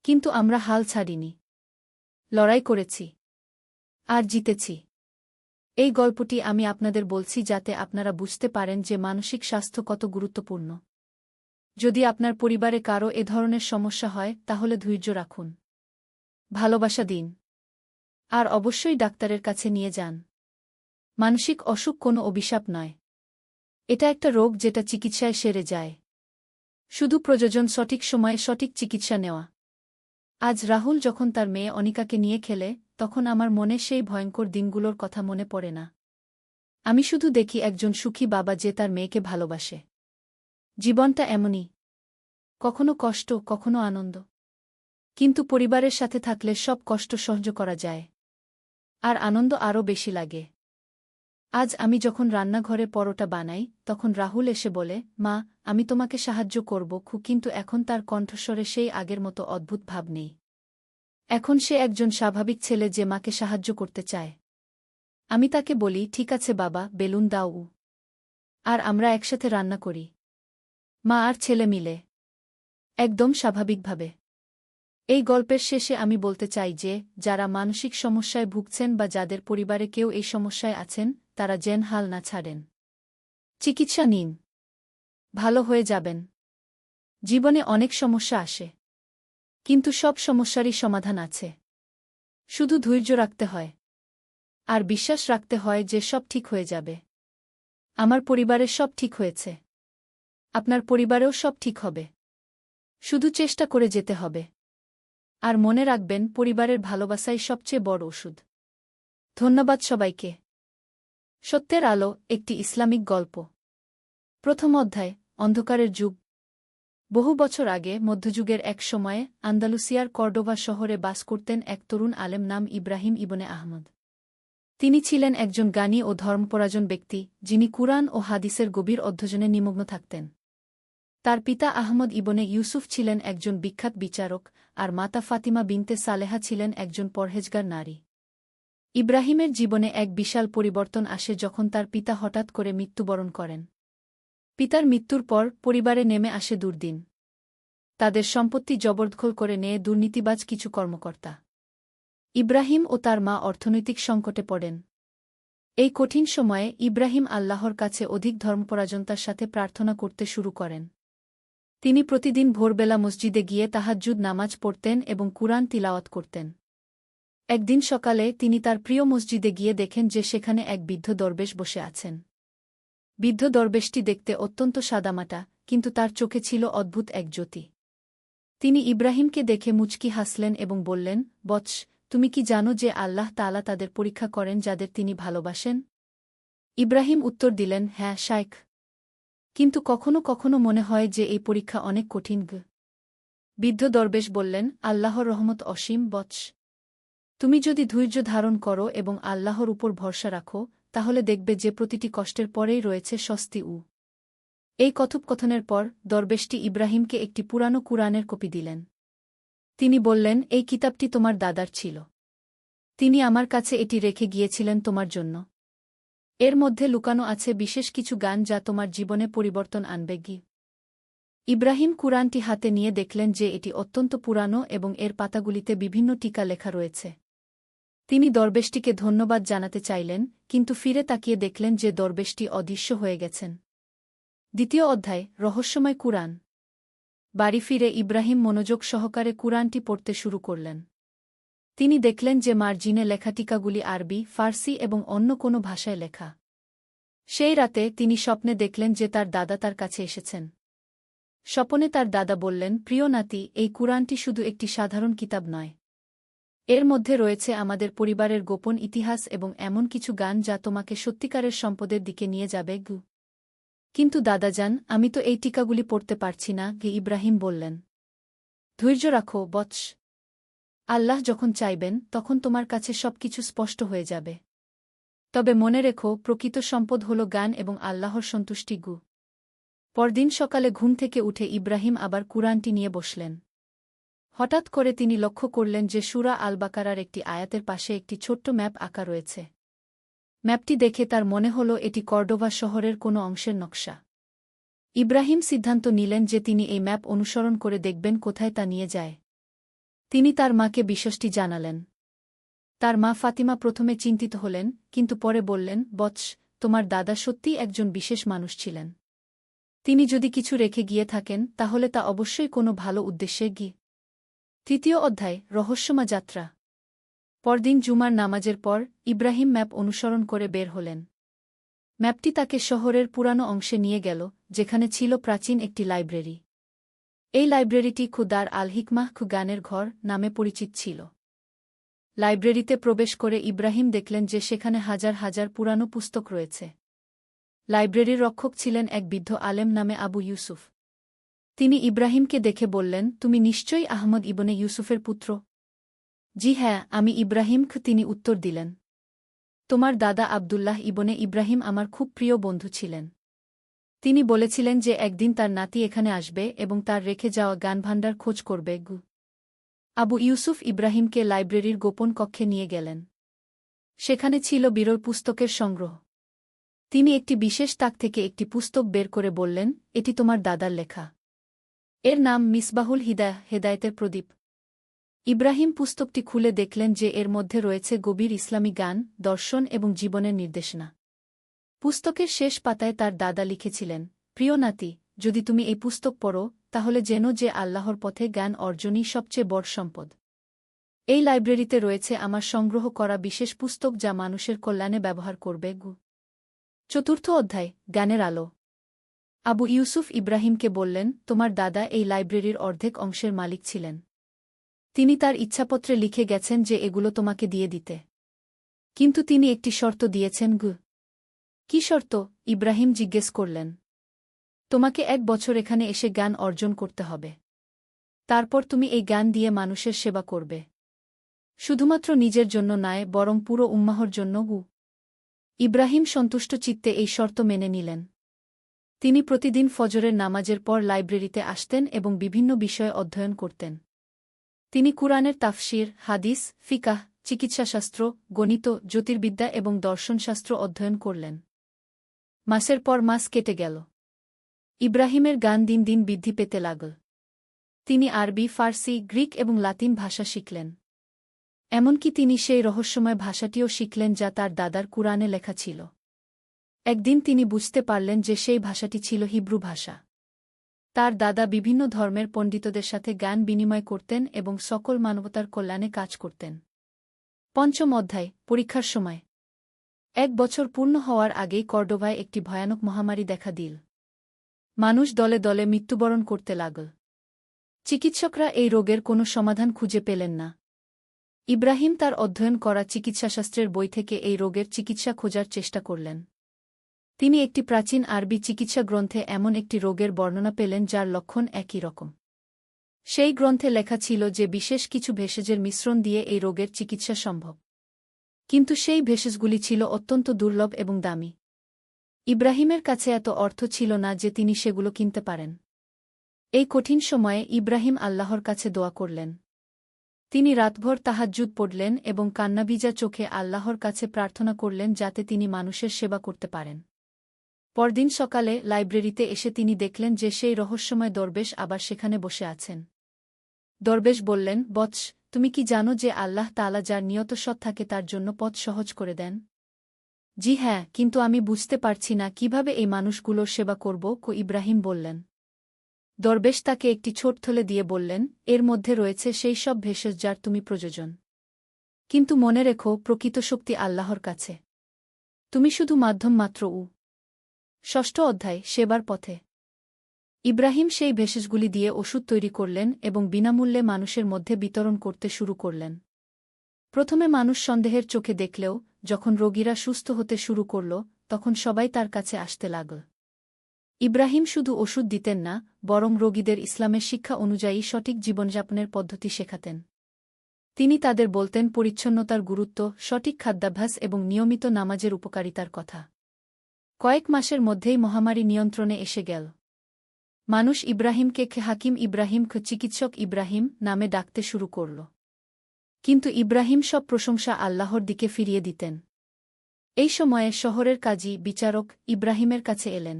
কিন্তু আমরা হাল ছাড়িনি। লড়াই করেছি। আর জিতেছি। এই গল্পটি আমি আপনাদের বলছি যাতে আপনারা বুঝতে পারেন যে মানসিক স্বাস্থ্য কত গুরুত্বপূর্ণ। যদি আপনার পরিবারে কারও এ ধরনের সমস্যা হয় তাহলে ধৈর্য রাখুন। ভালোবাসা দিন। আর অবশ্যই ডাক্তারের কাছে নিয়ে যান। মানসিক অসুখ কোনো অভিশাপ নয়। এটা একটা রোগ যেটা চিকিৎসায় সেরে যায়। শুধু প্রয়োজন সঠিক সময়ে সঠিক চিকিৎসা নেওয়া। আজ রাহুল যখন তার মেয়ে অনিকাকে নিয়ে খেলে তখন আমার মনে সেই ভয়ঙ্কর দিনগুলোর কথা মনে পড়ে না। আমি শুধু দেখি একজন সুখী বাবা যে তার মেয়েকে ভালোবাসে। জীবনটা এমনই। কখনো কষ্ট, কখনো আনন্দ। কিন্তু পরিবারের সাথে থাকলে সব কষ্ট সহ্য করা যায়। আর আনন্দ আরও বেশি লাগে। আজ আমি যখন রান্নাঘরে পরোটা বানাই তখন রাহুল এসে বলে, মা, আমি তোমাকে সাহায্য করব, কিন্তু এখন তার কণ্ঠস্বরে সেই আগের মতো অদ্ভুত ভাব নেই। এখন সে একজন স্বাভাবিক ছেলে যে মাকে সাহায্য করতে চায়। আমি তাকে বলি, ঠিক আছে বাবা, বেলুন দাও। আর আমরা একসাথে রান্না করি। মা আর ছেলে মিলে। একদম স্বাভাবিকভাবে। এই গল্পের শেষে আমি বলতে চাই যে, যারা মানসিক সমস্যায় ভুগছেন বা যাদের পরিবারে কেউ এই সমস্যায় আছেন, তারা যেন হাল না ছাড়েন। চিকিৎসা নিন। ভালো হয়ে যাবেন। জীবনে অনেক সমস্যা আসে। কিন্তু সব সমস্যারই সমাধান আছে। শুধু ধৈর্য রাখতে হয়। আর বিশ্বাস রাখতে হয় যে সব ঠিক হয়ে যাবে। আমার পরিবারের সব ঠিক হয়েছে। আপনার পরিবারেও সব ঠিক হবে। শুধু চেষ্টা করে যেতে হবে। আর মনে রাখবেন, পরিবারের ভালোবাসাই সবচেয়ে বড় ওষুধ। ধন্যবাদ সবাইকে। সত্যের আলো, একটি ইসলামিক গল্প। প্রথম অধ্যায়, অন্ধকারের যুগ। বহু বছর আগে মধ্যযুগের এক সময়ে আন্দালুসিয়ার কর্ডোভা শহরে বাস করতেন এক তরুণ আলেম নাম ইব্রাহিম ইবনে আহমদ। তিনি ছিলেন একজন জ্ঞানী ও ধর্মপরায়ণ ব্যক্তি, যিনি কুরআন ও হাদিসের গভীর অধ্যয়নে নিমগ্ন থাকতেন। তার পিতা আহমদ ইবনে ইউসুফ ছিলেন একজন বিখ্যাত বিচারক, আর মাতা ফাতিমা বিনতে সালেহা ছিলেন একজন পরহেজগার নারী। ইব্রাহিমের জীবনে এক বিশাল পরিবর্তন আসে যখন তার পিতা হঠাৎ করে মৃত্যুবরণ করেন। পিতার মৃত্যুর পর পরিবারে নেমে আসে দুর্দিন। তাদের সম্পত্তি জবরদখল করে নিয়ে দুর্নীতিবাজ কিছু কর্মকর্তা। ইব্রাহিম ও তার মা অর্থনৈতিক সংকটে পড়েন। এই কঠিন সময়ে ইব্রাহিম আল্লাহর কাছে অধিক ধর্মপরায়ণতার সাথে প্রার্থনা করতে শুরু করেন। তিনি প্রতিদিন ভোরবেলা মসজিদে গিয়ে তাহাজ্জুদ নামাজ পড়তেন এবং কুরআন তিলাওয়াত করতেন। একদিন সকালে তিনি তার প্রিয় মসজিদে গিয়ে দেখেন যে সেখানে এক বৃদ্ধ দরবেশ বসে আছেন। বৃদ্ধ দরবেশটি দেখতে অত্যন্ত সাদামাটা, কিন্তু তার চোখে ছিল অদ্ভুত এক জ্যোতি। তিনি ইব্রাহিমকে দেখে মুচকি হাসলেন এবং বললেন, বৎস, তুমি কি জানো যে আল্লাহ তাআলা তাদের পরীক্ষা করেন যাদের তিনি ভালোবাসেন? ইব্রাহিম উত্তর দিলেন, হ্যাঁ শায়খ। কিন্তু কখনো কখনো মনে হয় যে এই পরীক্ষা অনেক কঠিন। বৃদ্ধ দরবেশ বললেন, আল্লাহর রহমত অসীম বৎস। তুমি যদি ধৈর্য ধারণ করো এবং আল্লাহর উপর ভরসা রাখো, তাহলে দেখবে যে প্রতিটি কষ্টের পরেই রয়েছে স্বস্তি। এই কথোপকথনের পর দরবেশটি ইব্রাহিমকে একটি পুরানো কুরআনের কপি দিলেন। তিনি বললেন, এই কিতাবটি তোমার দাদার ছিল। তিনি আমার কাছে এটি রেখে গিয়েছিলেন তোমার জন্য। এর মধ্যে লুকানো আছে বিশেষ কিছু গান যা তোমার জীবনে পরিবর্তন আনবে। ইব্রাহিম কুরআনটি হাতে নিয়ে দেখলেন যে এটি অত্যন্ত পুরানো এবং এর পাতাগুলিতে বিভিন্ন টিকা লেখা রয়েছে। তিনি দরবেশটিকে ধন্যবাদ জানাতে চাইলেন, কিন্তু ফিরে তাকিয়ে দেখলেন যে দরবেশটি অদৃশ্য হয়ে গেছেন। দ্বিতীয় অধ্যায়, রহস্যময় কুরআন। বাড়ি ফিরে ইব্রাহিম মনোযোগ সহকারে কুরআনটি পড়তে শুরু করলেন। তিনি দেখলেন যে মার্জিনে লেখা টিকাগুলি আরবি, ফার্সি এবং অন্য কোনো ভাষায় লেখা। সেই রাতে তিনি স্বপ্নে দেখলেন যে তার দাদা তার কাছে এসেছেন। স্বপনে তার দাদা বললেন, প্রিয় নাতি, এই কুরআনটি শুধু একটি সাধারণ কিতাব নয়। এর মধ্যে রয়েছে আমাদের পরিবারের গোপন ইতিহাস এবং এমন কিছু গান যা তোমাকে সত্যিকারের সম্পদের দিকে নিয়ে যাবে। কিন্তু দাদাজান, আমি তো এই টিকাগুলি পড়তে পারছি না। ইব্রাহিম বললেন, ধৈর্য রাখো বৎস। আল্লাহ যখন চাইবেন তখন তোমার কাছে সবকিছু স্পষ্ট হয়ে যাবে। তবে মনে রেখো, প্রকৃত সম্পদ হল গান এবং আল্লাহর সন্তুষ্টি। পরদিন সকালে ঘুম থেকে উঠে ইব্রাহিম আবার কুরআনটি নিয়ে বসলেন। হঠাৎ করে তিনি লক্ষ্য করলেন যে সূরা আল বাকারার একটি আয়াতের পাশে একটি ছোট্ট ম্যাপ আঁকা রয়েছে। ম্যাপটি দেখে তার মনে হল এটি কর্ডোভা শহরের কোনো অংশের নকশা। ইব্রাহিম সিদ্ধান্ত নিলেন যে তিনি এই ম্যাপ অনুসরণ করে দেখবেন কোথায় তা নিয়ে যায়। তিনি তার মাকে বিষয়টি জানালেন। তার মা ফাতিমা প্রথমে চিন্তিত হলেন, কিন্তু পরে বললেন, বৎস, তোমার দাদা সত্যিই একজন বিশেষ মানুষ ছিলেন। তিনি যদি কিছু রেখে গিয়ে থাকেন তাহলে তা অবশ্যই কোনো ভালো উদ্দেশ্যে গিয়ে। তৃতীয় অধ্যায়, রহস্যময় যাত্রা। পরদিন জুমার নামাজের পর ইব্রাহিম ম্যাপ অনুসরণ করে বের হলেন। ম্যাপটি তাকে শহরের পুরানো অংশে নিয়ে গেল, যেখানে ছিল প্রাচীন একটি লাইব্রেরি। এই লাইব্রেরিটি খুদার আল হিকমাহ গানের ঘর নামে পরিচিত ছিল। লাইব্রেরিতে প্রবেশ করে ইব্রাহিম দেখলেন যে সেখানে হাজার হাজার পুরানো পুস্তক রয়েছে। লাইব্রেরির রক্ষক ছিলেন এক বৃদ্ধ আলেম নামে আবু ইউসুফ। তিনি ইব্রাহিমকে দেখে বললেন, তুমি নিশ্চয়ই আহমদ ইবনে ইউসুফের পুত্র? জি হ্যাঁ, আমি ইব্রাহিম। তিনি উত্তর দিলেন, তোমার দাদা আবদুল্লাহ ইবনে ইব্রাহিম আমার খুব প্রিয় বন্ধু ছিলেন। তিনি বলেছিলেন যে একদিন তার নাতি এখানে আসবে এবং তার রেখে যাওয়া গানভাণ্ডার খোঁজ করবে। আবু ইউসুফ ইব্রাহিমকে লাইব্রেরির গোপন কক্ষে নিয়ে গেলেন। সেখানে ছিল বিরল পুস্তকের সংগ্রহ। তিনি একটি বিশেষ তাক থেকে একটি পুস্তক বের করে বললেন, এটি তোমার দাদার লেখা। এর নাম মিসবাহুল হিদায়াহ, হেদায়েতের প্রদীপ। ইব্রাহিম পুস্তকটি খুলে দেখলেন যে এর মধ্যে রয়েছে গভীর ইসলামী গান, দর্শন এবং জীবনের নির্দেশনা। পুস্তকের শেষ পাতায় তার দাদা লিখেছিলেন, প্রিয় নাতি, যদি তুমি এই পুস্তক পড়ো তাহলে জেনো যে আল্লাহর পথে জ্ঞান অর্জনই সবচেয়ে বড় সম্পদ। এই লাইব্রেরিতে রয়েছে আমার সংগ্রহ করা বিশেষ পুস্তক যা মানুষের কল্যাণে ব্যবহার করবে। চতুর্থ অধ্যায়, জ্ঞানের আলো। আবু ইউসুফ ইব্রাহিমকে বললেন, তোমার দাদা এই লাইব্রেরির অর্ধেক অংশের মালিক ছিলেন। তিনি তার ইচ্ছাপত্রে লিখে গেছেন যে এগুলো তোমাকে দিয়ে দিতে। কিন্তু তিনি একটি শর্ত দিয়েছেন। কি শর্ত? ইব্রাহিম জিজ্ঞেস করলেন। তোমাকে 1 বছর এখানে এসে জ্ঞান অর্জন করতে হবে। তারপর তুমি এই জ্ঞান দিয়ে মানুষের সেবা করবে। শুধুমাত্র নিজের জন্য নয়, বরং পুরো উম্মাহর জন্য। ইব্রাহিম সন্তুষ্ট চিত্তে এই শর্ত মেনে নিলেন। তিনি প্রতিদিন ফজরের নামাজের পর লাইব্রেরিতে আসতেন এবং বিভিন্ন বিষয়ে অধ্যয়ন করতেন। তিনি কুরআনের তাফসির, হাদিস, ফিকাহ, চিকিৎসাশাস্ত্র, গণিত, জ্যোতির্বিদ্যা এবং দর্শনশাস্ত্র অধ্যয়ন করলেন। মাসের পর মাস কেটে গেল। ইব্রাহিমের জ্ঞান দিন দিন বৃদ্ধি পেতে লাগল। তিনি আরবি, ফার্সি, গ্রিক এবং লাতিন ভাষা শিখলেন। এমনকি তিনি সেই রহস্যময় ভাষাটিও শিখলেন যা তার দাদার কুরআনে লেখা ছিল। একদিন তিনি বুঝতে পারলেন যে সেই ভাষাটি ছিল হিব্রু ভাষা। তার দাদা বিভিন্ন ধর্মের পণ্ডিতদের সাথে জ্ঞান বিনিময় করতেন এবং সকল মানবতার কল্যাণে কাজ করতেন। পঞ্চম অধ্যায়, পরীক্ষার সময়। 1 বছর পূর্ণ হওয়ার আগেই কর্ডোভায় একটি ভয়ানক মহামারী দেখা দিল। মানুষ দলে দলে মৃত্যুবরণ করতে লাগল। চিকিৎসকরা এই রোগের কোনো সমাধান খুঁজে পেলেন না। ইব্রাহিম তার অধ্যয়ন করা চিকিৎসাশাস্ত্রের বই থেকে এই রোগের চিকিৎসা খোঁজার চেষ্টা করলেন। তিনি একটি প্রাচীন আরবি চিকিৎসা গ্রন্থে এমন একটি রোগের বর্ণনা পেলেন যার লক্ষণ একই রকম। সেই গ্রন্থে লেখা ছিল যে বিশেষ কিছু ভেষজের মিশ্রণ দিয়ে এই রোগের চিকিৎসা সম্ভব। কিন্তু সেই ভেষজগুলি ছিল অত্যন্ত দুর্লভ এবং দামি। ইব্রাহিমের কাছে এত অর্থ ছিল না যে তিনি সেগুলো কিনতে পারেন। এই কঠিন সময়ে ইব্রাহিম আল্লাহর কাছে দোয়া করলেন। তিনি রাতভর তাহাজ্জুদ পড়লেন এবং কান্নাভিজা চোখে আল্লাহর কাছে প্রার্থনা করলেন যাতে তিনি মানুষের সেবা করতে পারেন। পরদিন সকালে লাইব্রেরিতে এসে তিনি দেখলেন যে সেই রহস্যময় দরবেশ আবার সেখানে বসে আছেন। দরবেশ বললেন, বৎস, তুমি কি জানো যে আল্লাহ তাআলা যার নিয়ত সৎ থাকে তার জন্য পথ সহজ করে দেন? জি হ্যাঁ, কিন্তু আমি বুঝতে পারছি না কিভাবে এই মানুষগুলোর সেবা করব। ইব্রাহিম বললেন। দরবেশ তাকে একটি ছোট থলে দিয়ে বললেন, এর মধ্যে রয়েছে সেই সব ভেষজ যার তুমি প্রয়োজন। কিন্তু মনে রেখো, প্রকৃত শক্তি আল্লাহর কাছে। তুমি শুধু মাধ্যম মাত্র। ষষ্ঠ অধ্যায়, সেবার পথে। ইব্রাহিম সেই ভেষজগুলি দিয়ে ওষুধ তৈরি করলেন এবং বিনামূল্যে মানুষের মধ্যে বিতরণ করতে শুরু করলেন। প্রথমে মানুষ সন্দেহের চোখে দেখলেও যখন রোগীরা সুস্থ হতে শুরু করল তখন সবাই তার কাছে আসতে লাগল। ইব্রাহিম শুধু ওষুধ দিতেন না, বরং রোগীদের ইসলামের শিক্ষা অনুযায়ী সঠিক জীবনযাপনের পদ্ধতি শেখাতেন। তিনি তাদের বলতেন পরিচ্ছন্নতার গুরুত্ব, সঠিক খাদ্যাভ্যাস এবং নিয়মিত নামাজের উপকারিতার কথা। কয়েক মাসের মধ্যেই মহামারী নিয়ন্ত্রণে এসে গেল। মানুষ ইব্রাহিমকে হাকিম ইব্রাহিম, চিকিৎসক ইব্রাহিম নামে ডাকতে শুরু করল। কিন্তু ইব্রাহিম সব প্রশংসা আল্লাহর দিকে ফিরিয়ে দিতেন। এই সময়ে শহরের কাজী, বিচারক ইব্রাহিমের কাছে এলেন।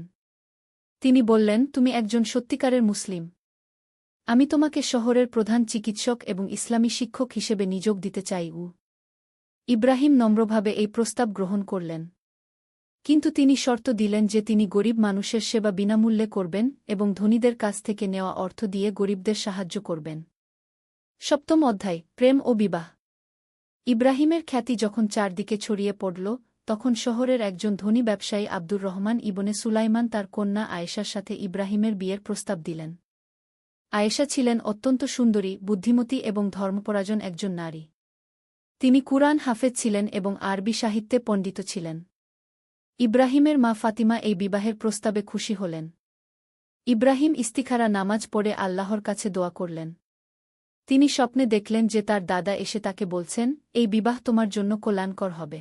তিনি বললেন, তুমি একজন সত্যিকারের মুসলিম। আমি তোমাকে শহরের প্রধান চিকিৎসক এবং ইসলামী শিক্ষক হিসেবে নিযোগ দিতে চাই। ইব্রাহিম নম্রভাবে এই প্রস্তাব গ্রহণ করলেন। কিন্তু তিনি শর্ত দিলেন যে তিনি গরিব মানুষের সেবা বিনামূল্যে করবেন এবং ধনীদের কাছ থেকে নেওয়া অর্থ দিয়ে গরিবদের সাহায্য করবেন। সপ্তম অধ্যায়, প্রেম ও বিবাহ। ইব্রাহিমের খ্যাতি যখন চারদিকে ছড়িয়ে পড়ল তখন শহরের একজন ধনী ব্যবসায়ী আব্দুর রহমান ইবনে সুলাইমান তার কন্যা আয়েশার সাথে ইব্রাহিমের বিয়ের প্রস্তাব দিলেন। আয়েশা ছিলেন অত্যন্ত সুন্দরী, বুদ্ধিমতী এবং ধর্মপরায়ণ একজন নারী। তিনি কুরআন হাফেজ ছিলেন এবং আরবি সাহিত্যে পণ্ডিত ছিলেন। ইব্রাহিমের মা ফাতিমা এই বিবাহের প্রস্তাবে খুশি হলেন। ইব্রাহিম ইস্তিখারা নামাজ পড়ে আল্লাহর কাছে দোয়া করলেন। তিনি স্বপ্নে দেখলেন যে তার দাদা এসে তাকে বলছেন, এই বিবাহ তোমার জন্য কল্যাণকর হবে।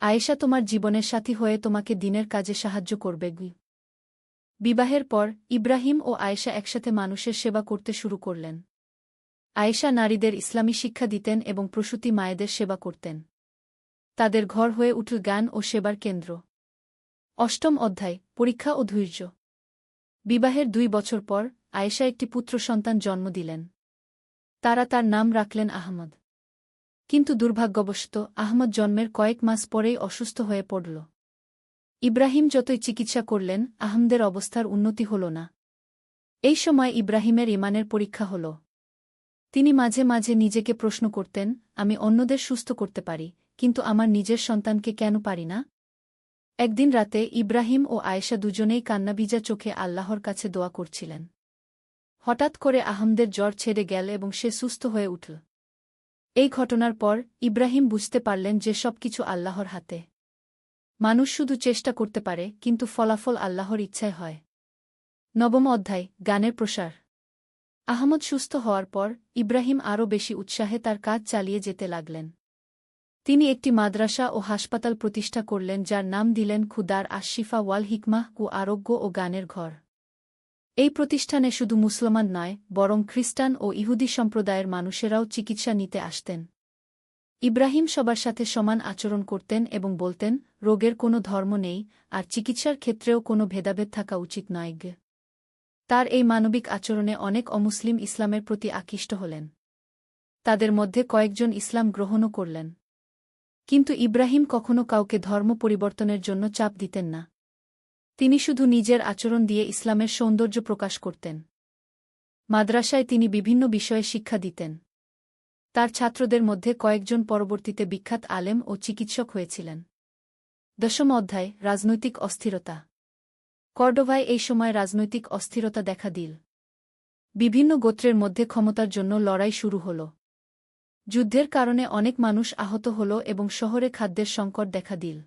আয়েশা তোমার জীবনের সাথী হয়ে তোমাকে দিনের কাজে সাহায্য করবে। বিবাহের পর ইব্রাহিম ও আয়েশা একসাথে মানুষের সেবা করতে শুরু করলেন। আয়েশা নারীদের ইসলামী শিক্ষা দিতেন এবং প্রসূতি মায়েদের সেবা করতেন। তাদের ঘর হয়ে উঠল জ্ঞান ও সেবার কেন্দ্র। অষ্টম অধ্যায়, পরীক্ষা ও ধৈর্য। বিবাহের 2 বছর পর আয়েশা একটি পুত্র সন্তান জন্ম দিলেন। তারা তার নাম রাখলেন আহমদ। কিন্তু দুর্ভাগ্যবশত আহমদ জন্মের কয়েক মাস পরেই অসুস্থ হয়ে পড়ল। ইব্রাহিম যতই চিকিৎসা করলেন আহমদের অবস্থার উন্নতি হল না। এই সময় ইব্রাহিমের ঈমানের পরীক্ষা হল। তিনি মাঝে মাঝে নিজেকে প্রশ্ন করতেন, আমি অন্যদের সুস্থ করতে পারি, কিন্তু আমার নিজের সন্তানকে কেন পারি না? একদিন রাতে ইব্রাহিম ও আয়েশা দুজনেই কান্নাভিজা চোখে আল্লাহর কাছে দোয়া করছিলেন। হঠাৎ করে আহমদের জ্বর ছেড়ে গেল এবং সে সুস্থ হয়ে উঠল। এই ঘটনার পর ইব্রাহিম বুঝতে পারলেন যে সবকিছু আল্লাহর হাতে। মানুষ শুধু চেষ্টা করতে পারে, কিন্তু ফলাফল আল্লাহর ইচ্ছায় হয়। নবম অধ্যায়, জ্ঞানের প্রসার। আহমদ সুস্থ হওয়ার পর ইব্রাহিম আরও বেশি উৎসাহে তার কাজ চালিয়ে যেতে লাগলেন। তিনি একটি মাদ্রাসা ও হাসপাতাল প্রতিষ্ঠা করলেন যার নাম দিলেন খুদার আশিফা ওয়াল হিকমাহ ও আরোগ্য ও গানের ঘর। এই প্রতিষ্ঠানে শুধু মুসলমান নয় বরং খ্রিস্টান ও ইহুদি সম্প্রদায়ের মানুষেরাও চিকিৎসা নিতে আসতেন। ইব্রাহিম সবার সাথে সমান আচরণ করতেন এবং বলতেন, রোগের কোনো ধর্ম নেই, আর চিকিৎসার ক্ষেত্রেও কোনো ভেদাভেদ থাকা উচিত নয়। তার এই মানবিক আচরণে অনেক অমুসলিম ইসলামের প্রতি আকৃষ্ট হলেন। তাদের মধ্যে কয়েকজন ইসলাম গ্রহণও করলেন। কিন্তু ইব্রাহিম কখনো কাউকে ধর্ম পরিবর্তনের জন্য চাপ দিতেন না। তিনি শুধু নিজের আচরণ দিয়ে ইসলামের সৌন্দর্য প্রকাশ করতেন। মাদ্রাসায় তিনি বিভিন্ন বিষয়ে শিক্ষা দিতেন। তার ছাত্রদের মধ্যে কয়েকজন পরবর্তীতে বিখ্যাত আলেম ও চিকিৎসক হয়েছিলেন। 10ম অধ্যায়, রাজনৈতিক অস্থিরতা। কর্ডোভায় এই সময় রাজনৈতিক অস্থিরতা দেখা দিল। বিভিন্ন গোত্রের মধ্যে ক্ষমতার জন্য লড়াই শুরু হল। যুদ্ধের কারণে অনেক মানুষ আহত হল এবং শহরে খাদ্যের সংকট দেখা দিল।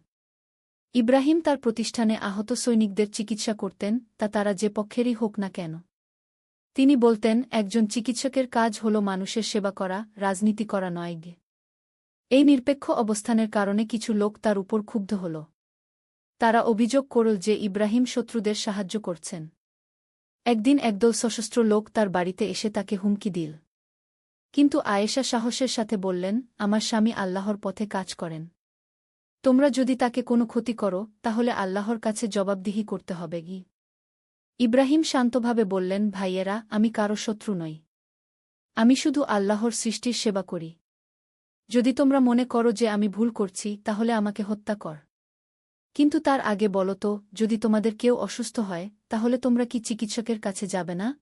ইব্রাহিম তার প্রতিষ্ঠানে আহত সৈনিকদের চিকিৎসা করতেন, তা তারা যে পক্ষেরই হোক না কেন। তিনি বলতেন, একজন চিকিৎসকের কাজ হল মানুষের সেবা করা, রাজনীতি করা নয়। এই নিরপেক্ষ অবস্থানের কারণে কিছু লোক তার উপর ক্ষুব্ধ হল। তারা অভিযোগ করল যে ইব্রাহিম শত্রুদের সাহায্য করছেন। একদিন একদল সশস্ত্র লোক তার বাড়িতে এসে তাকে হুমকি দিল। কিন্তু আয়েশা সাহসের সাথে বললেন, আমার স্বামী আল্লাহর পথে কাজ করেন। তোমরা যদি তাকে কোনো ক্ষতি করো তাহলে আল্লাহর কাছে জবাবদিহি করতে হবে। ইব্রাহিম শান্তভাবে বললেন, ভাইয়েরা, আমি কারো শত্রু নই। আমি শুধু আল্লাহর সৃষ্টির সেবা করি। যদি তোমরা মনে করো যে আমি ভুল করছি তাহলে আমাকে হত্যা কর। কিন্তু তার আগে বলো তো, যদি তোমাদের কেউ অসুস্থ হয় তাহলে তোমরা কি চিকিৎসকের কাছে যাবে না?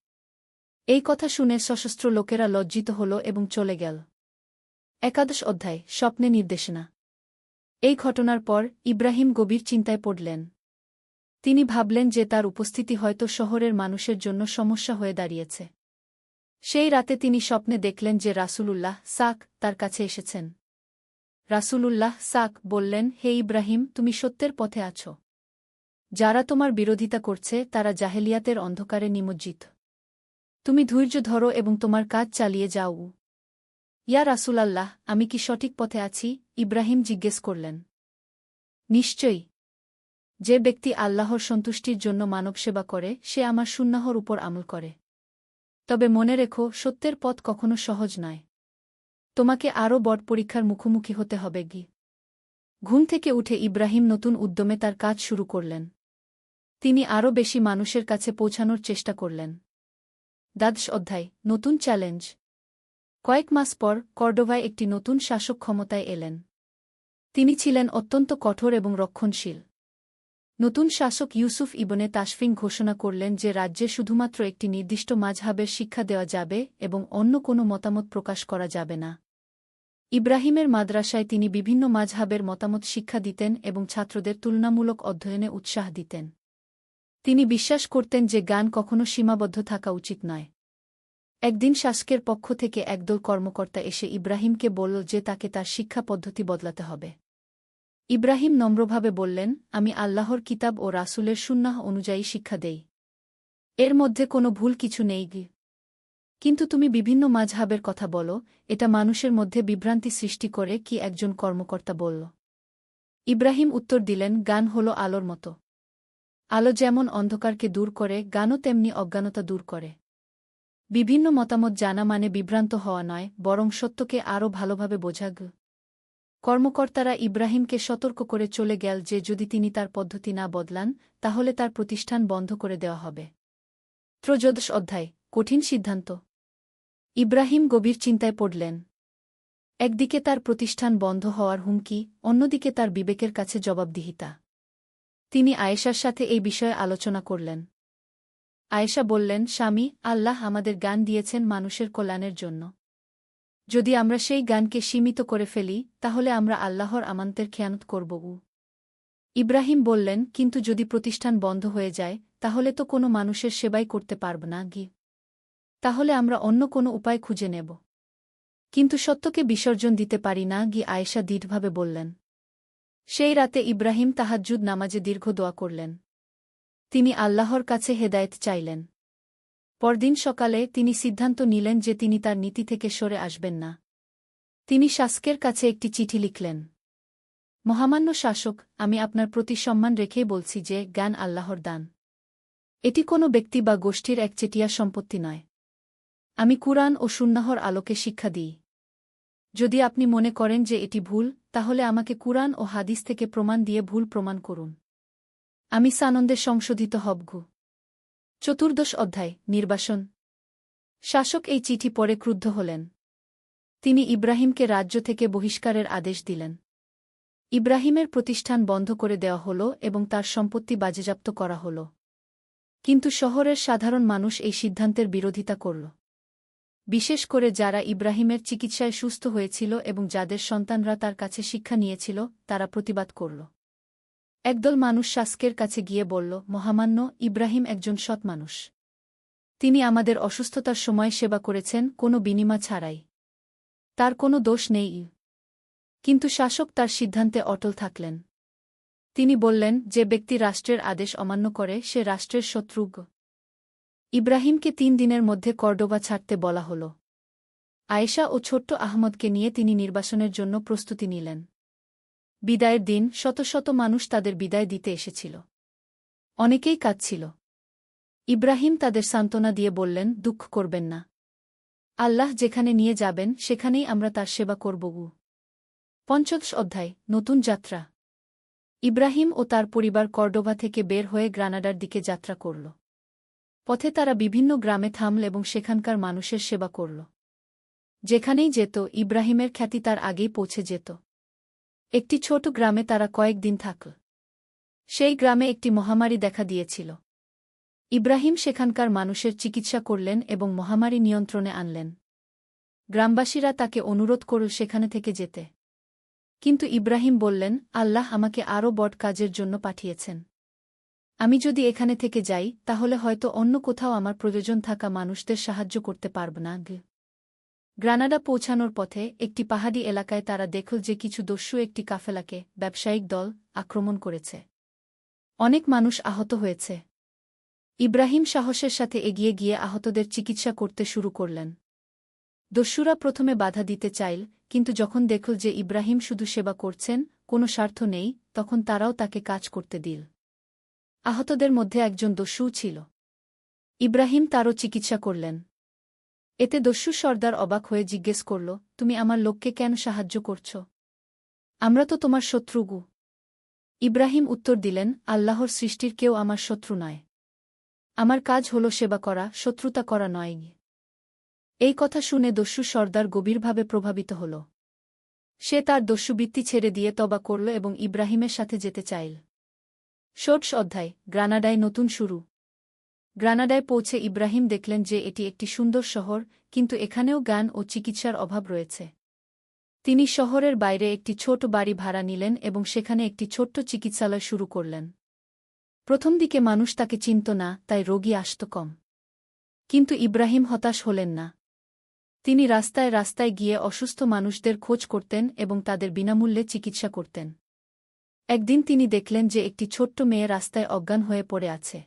এই কথা শুনে সশস্ত্র লোকেরা লজ্জিত হল এবং চলে গেল। 11ম অধ্যায়, স্বপ্নে নির্দেশনা। এই ঘটনার পর ইব্রাহিম গভীর চিন্তায় পড়লেন। তিনি ভাবলেন যে তার উপস্থিতি হয়তো শহরের মানুষের জন্য সমস্যা হয়ে দাঁড়িয়েছে। সেই রাতে তিনি স্বপ্নে দেখলেন যে রাসূলুল্লাহ সাক তার কাছে এসেছেন। রাসূলুল্লাহ সাক বললেন, হে ইব্রাহিম, তুমি সত্যের পথে আছো। যারা তোমার বিরোধিতা করছে তারা জাহেলিয়াতের অন্ধকারে নিমজ্জিত। তুমি ধৈর্য ধরো এবং তোমার কাজ চালিয়ে যাও। ইয়া রাসূলাল্লাহ, আমি কি সঠিক পথে আছি? ইব্রাহিম জিজ্ঞেস করলেন। নিশ্চয়ই। যে ব্যক্তি আল্লাহর সন্তুষ্টির জন্য মানবসেবা করে সে আমার সুন্নাহর উপর আমল করে। তবে মনে রেখো, সত্যের পথ কখনো সহজ নয়। তোমাকে আরও বড় পরীক্ষার মুখোমুখি হতে হবে। ঘুম থেকে উঠে ইব্রাহিম নতুন উদ্যমে তার কাজ শুরু করলেন। তিনি আরও বেশি মানুষের কাছে পৌঁছানোর চেষ্টা করলেন। 12ম অধ্যায়, নতুন চ্যালেঞ্জ। কয়েক মাস পর কর্ডোভায় একটি নতুন শাসক ক্ষমতায় এলেন। তিনি ছিলেন অত্যন্ত কঠোর এবং রক্ষণশীল। নতুন শাসক ইউসুফ ইবনে তাশফিন ঘোষণা করলেন যে রাজ্যে শুধুমাত্র একটি নির্দিষ্ট মাযহাবের শিক্ষা দেওয়া যাবে এবং অন্য কোনো মতামত প্রকাশ করা যাবে না। ইব্রাহিমের মাদ্রাসায় তিনি বিভিন্ন মাযহাবের মতামত শিক্ষা দিতেন এবং ছাত্রদের তুলনামূলক অধ্যয়নে উৎসাহ দিতেন। তিনি বিশ্বাস করতেন যে জ্ঞান কখনো সীমাবদ্ধ থাকা উচিত নয়। একদিন শাসকের পক্ষ থেকে একদল কর্মকর্তা এসে ইব্রাহিমকে বলল যে তাকে তার শিক্ষা পদ্ধতি বদলাতে হবে। ইব্রাহিম নম্রভাবে বললেন, আমি আল্লাহর কিতাব ও রাসূলের সুন্নাহ অনুযায়ী শিক্ষা দেই। এর মধ্যে কোনো ভুল কিছু নেই। কিন্তু তুমি বিভিন্ন মাযহাবের কথা বলো, এটা মানুষের মধ্যে বিভ্রান্তি সৃষ্টি করে, কি একজন কর্মকর্তা বলল। ইব্রাহিম উত্তর দিলেন, জ্ঞান হল আলোর মতো। আলো যেমন অন্ধকারকে দূর করে, জ্ঞানও তেমনি অজ্ঞানতা দূর করে। বিভিন্ন মতামত জানা মানে বিভ্রান্ত হওয়া নয়, বরং সত্যকে আরও ভালোভাবে বোঝা। কর্মকর্তারা ইব্রাহিমকে সতর্ক করে চলে গেল যে যদি তিনি তার পদ্ধতি না বদলান তাহলে তার প্রতিষ্ঠান বন্ধ করে দেওয়া হবে। 13ম অধ্যায়, কঠিন সিদ্ধান্ত। ইব্রাহিম গভীর চিন্তায় পড়লেন। একদিকে তার প্রতিষ্ঠান বন্ধ হওয়ার হুমকি, অন্যদিকে তার বিবেকের কাছে জবাবদিহিতা। তিনি আয়েশার সাথে এই বিষয়ে আলোচনা করলেন। আয়েশা বললেন, স্বামী, আল্লাহ আমাদের জ্ঞান দিয়েছেন মানুষের কল্যাণের জন্য। যদি আমরা সেই জ্ঞানকে সীমিত করে ফেলি তাহলে আমরা আল্লাহর আমানতের খেয়ানত করব। ইব্রাহিম বললেন, কিন্তু যদি প্রতিষ্ঠান বন্ধ হয়ে যায় তাহলে তো কোনো মানুষের সেবাই করতে পারব না। তাহলে আমরা অন্য কোনো উপায় খুঁজে নেব। কিন্তু সত্যকে বিসর্জন দিতে পারি না। আয়েশা দৃঢ়ভাবে বললেন। সেই রাতে ইব্রাহিম তাহাজ্জুদ নামাজে দীর্ঘ দোয়া করলেন। তিনি আল্লাহর কাছে হেদায়েত চাইলেন। পরদিন সকালে তিনি সিদ্ধান্ত নিলেন যে তিনি তার নীতি থেকে সরে আসবেন না। তিনি শাসকের কাছে একটি চিঠি লিখলেন। মহামান্য শাসক, আমি আপনার প্রতি সম্মান রেখেই বলছি যে জ্ঞান আল্লাহর দান। এটি কোনো ব্যক্তি বা গোষ্ঠীর একচেটিয়া সম্পত্তি নয়। আমি কুরআন ও সুন্নাহর আলোকে শিক্ষা দিই। যদি আপনি মনে করেন যে এটি ভুল, তাহলে আমাকে কুরআন ও হাদিস থেকে প্রমাণ দিয়ে ভুল প্রমাণ করুন। আমি সানন্দে সংশোধিত হবগু। 14 অধ্যায় নির্বাসন। শাসক এই চিঠি পড়ে ক্রুদ্ধ হলেন। তিনি ইব্রাহিমকে রাজ্য থেকে বহিষ্কারের আদেশ দিলেন। ইব্রাহিমের প্রতিষ্ঠান বন্ধ করে দেওয়া হল এবং তার সম্পত্তি বাজেয়াপ্ত করা হল। কিন্তু শহরের সাধারণ মানুষ এই সিদ্ধান্তের বিরোধিতা করল। বিশেষ করে যারা ইব্রাহিমের চিকিৎসায় সুস্থ হয়েছিল এবং যাদের সন্তানরা তার কাছে শিক্ষা নিয়েছিল, তারা প্রতিবাদ করল। একদল মানুষ শাসকের কাছে গিয়ে বলল, মহামান্য, ইব্রাহিম একজন সৎ মানুষ। তিনি আমাদের অসুস্থতার সময় সেবা করেছেন কোনো বিনিময় ছাড়াই। তার কোনো দোষ নেই। কিন্তু শাসক তার সিদ্ধান্তে অটল থাকলেন। তিনি বললেন, যে ব্যক্তি রাষ্ট্রের আদেশ অমান্য করে সে রাষ্ট্রের শত্রু। ইব্রাহিমকে 3 দিনের মধ্যে কর্ডোবা ছাড়তে বলা হল। আয়েশা ও ছোট্ট আহমদকে নিয়ে তিনি নির্বাসনের জন্য প্রস্তুতি নিলেন। বিদায়ের দিন শত শত মানুষ তাদের বিদায় দিতে এসেছিল। অনেকেই কাঁদছিল। ইব্রাহিম তাদের সান্ত্বনা দিয়ে বললেন, দুঃখ করবেন না। আল্লাহ যেখানে নিয়ে যাবেন সেখানেই আমরা তার সেবা করব। 15 অধ্যায় নতুন যাত্রা। ইব্রাহিম ও তার পরিবার কর্ডোবা থেকে বের হয়ে গ্রানাডার দিকে যাত্রা করল। পথে তারা বিভিন্ন গ্রামে থামল এবং সেখানকার মানুষের সেবা করল। যেখানেই যেত, ইব্রাহিমের খ্যাতি তার আগেই পৌঁছে যেত। একটি ছোট গ্রামে তারা কয়েকদিন থাকল। সেই গ্রামে একটি মহামারী দেখা দিয়েছিল। ইব্রাহিম সেখানকার মানুষের চিকিৎসা করলেন এবং মহামারী নিয়ন্ত্রণে আনলেন। গ্রামবাসীরা তাকে অনুরোধ করল সেখানে থেকে যেতে। কিন্তু ইব্রাহিম বললেন, আল্লাহ আমাকে আরও বড় কাজের জন্য পাঠিয়েছেন। আমি যদি এখানে থেকে যাই, তাহলে হয়তো অন্য কোথাও আমার প্রয়োজন থাকা মানুষদের সাহায্য করতে পারব না। গ্রানাডা পৌঁছানোর পথে একটি পাহাড়ি এলাকায় তারা দেখল যে কিছু দস্যু একটি কাফেলাকে, ব্যবসায়িক দল, আক্রমণ করেছে। অনেক মানুষ আহত হয়েছে। ইব্রাহিম সাহসের সাথে এগিয়ে গিয়ে আহতদের চিকিৎসা করতে শুরু করলেন। দস্যুরা প্রথমে বাধা দিতে চাইল, কিন্তু যখন দেখল যে ইব্রাহিম শুধু সেবা করছেন, কোনো স্বার্থ নেই, তখন তারাও তাকে কাজ করতে দিল। আহতদের মধ্যে একজন দস্যুও ছিল। ইব্রাহিম তারও চিকিৎসা করলেন। এতে দস্যু সর্দার অবাক হয়ে জিজ্ঞেস করল, তুমি আমার লোককে কেন সাহায্য করছ? আমরা তো তোমার শত্রুগু। ইব্রাহিম উত্তর দিলেন, আল্লাহর সৃষ্টির কেউ আমার শত্রু নয়। আমার কাজ হল সেবা করা, শত্রুতা করা নয়। এই কথা শুনে দস্যু সর্দার গভীরভাবে প্রভাবিত হল। সে তার দস্যুবৃত্তি ছেড়ে দিয়ে তওবা করল এবং ইব্রাহিমের সাথে যেতে চাইল। 16 অধ্যায় গ্রানাডায় নতুন শুরু। গ্রানাডায় পৌঁছে ইব্রাহিম দেখলেন যে এটি একটি সুন্দর শহর, কিন্তু এখানেও জ্ঞান ও চিকিৎসার অভাব রয়েছে। তিনি শহরের বাইরে একটি ছোট বাড়ি ভাড়া নিলেন এবং সেখানে একটি ছোট্ট চিকিৎসালয় শুরু করলেন। প্রথম দিকে মানুষ তাকে চিনত না, তাই রোগী আসত কম। কিন্তু ইব্রাহিম হতাশ হলেন না। তিনি রাস্তায় রাস্তায় গিয়ে অসুস্থ মানুষদের খোঁজ করতেন এবং তাদের বিনামূল্যে চিকিৎসা করতেন। একদিন তিনি দেখলেন যে একটি ছোট্ট মেয়ে রাস্তায় অজ্ঞান হয়ে পড়ে আছে।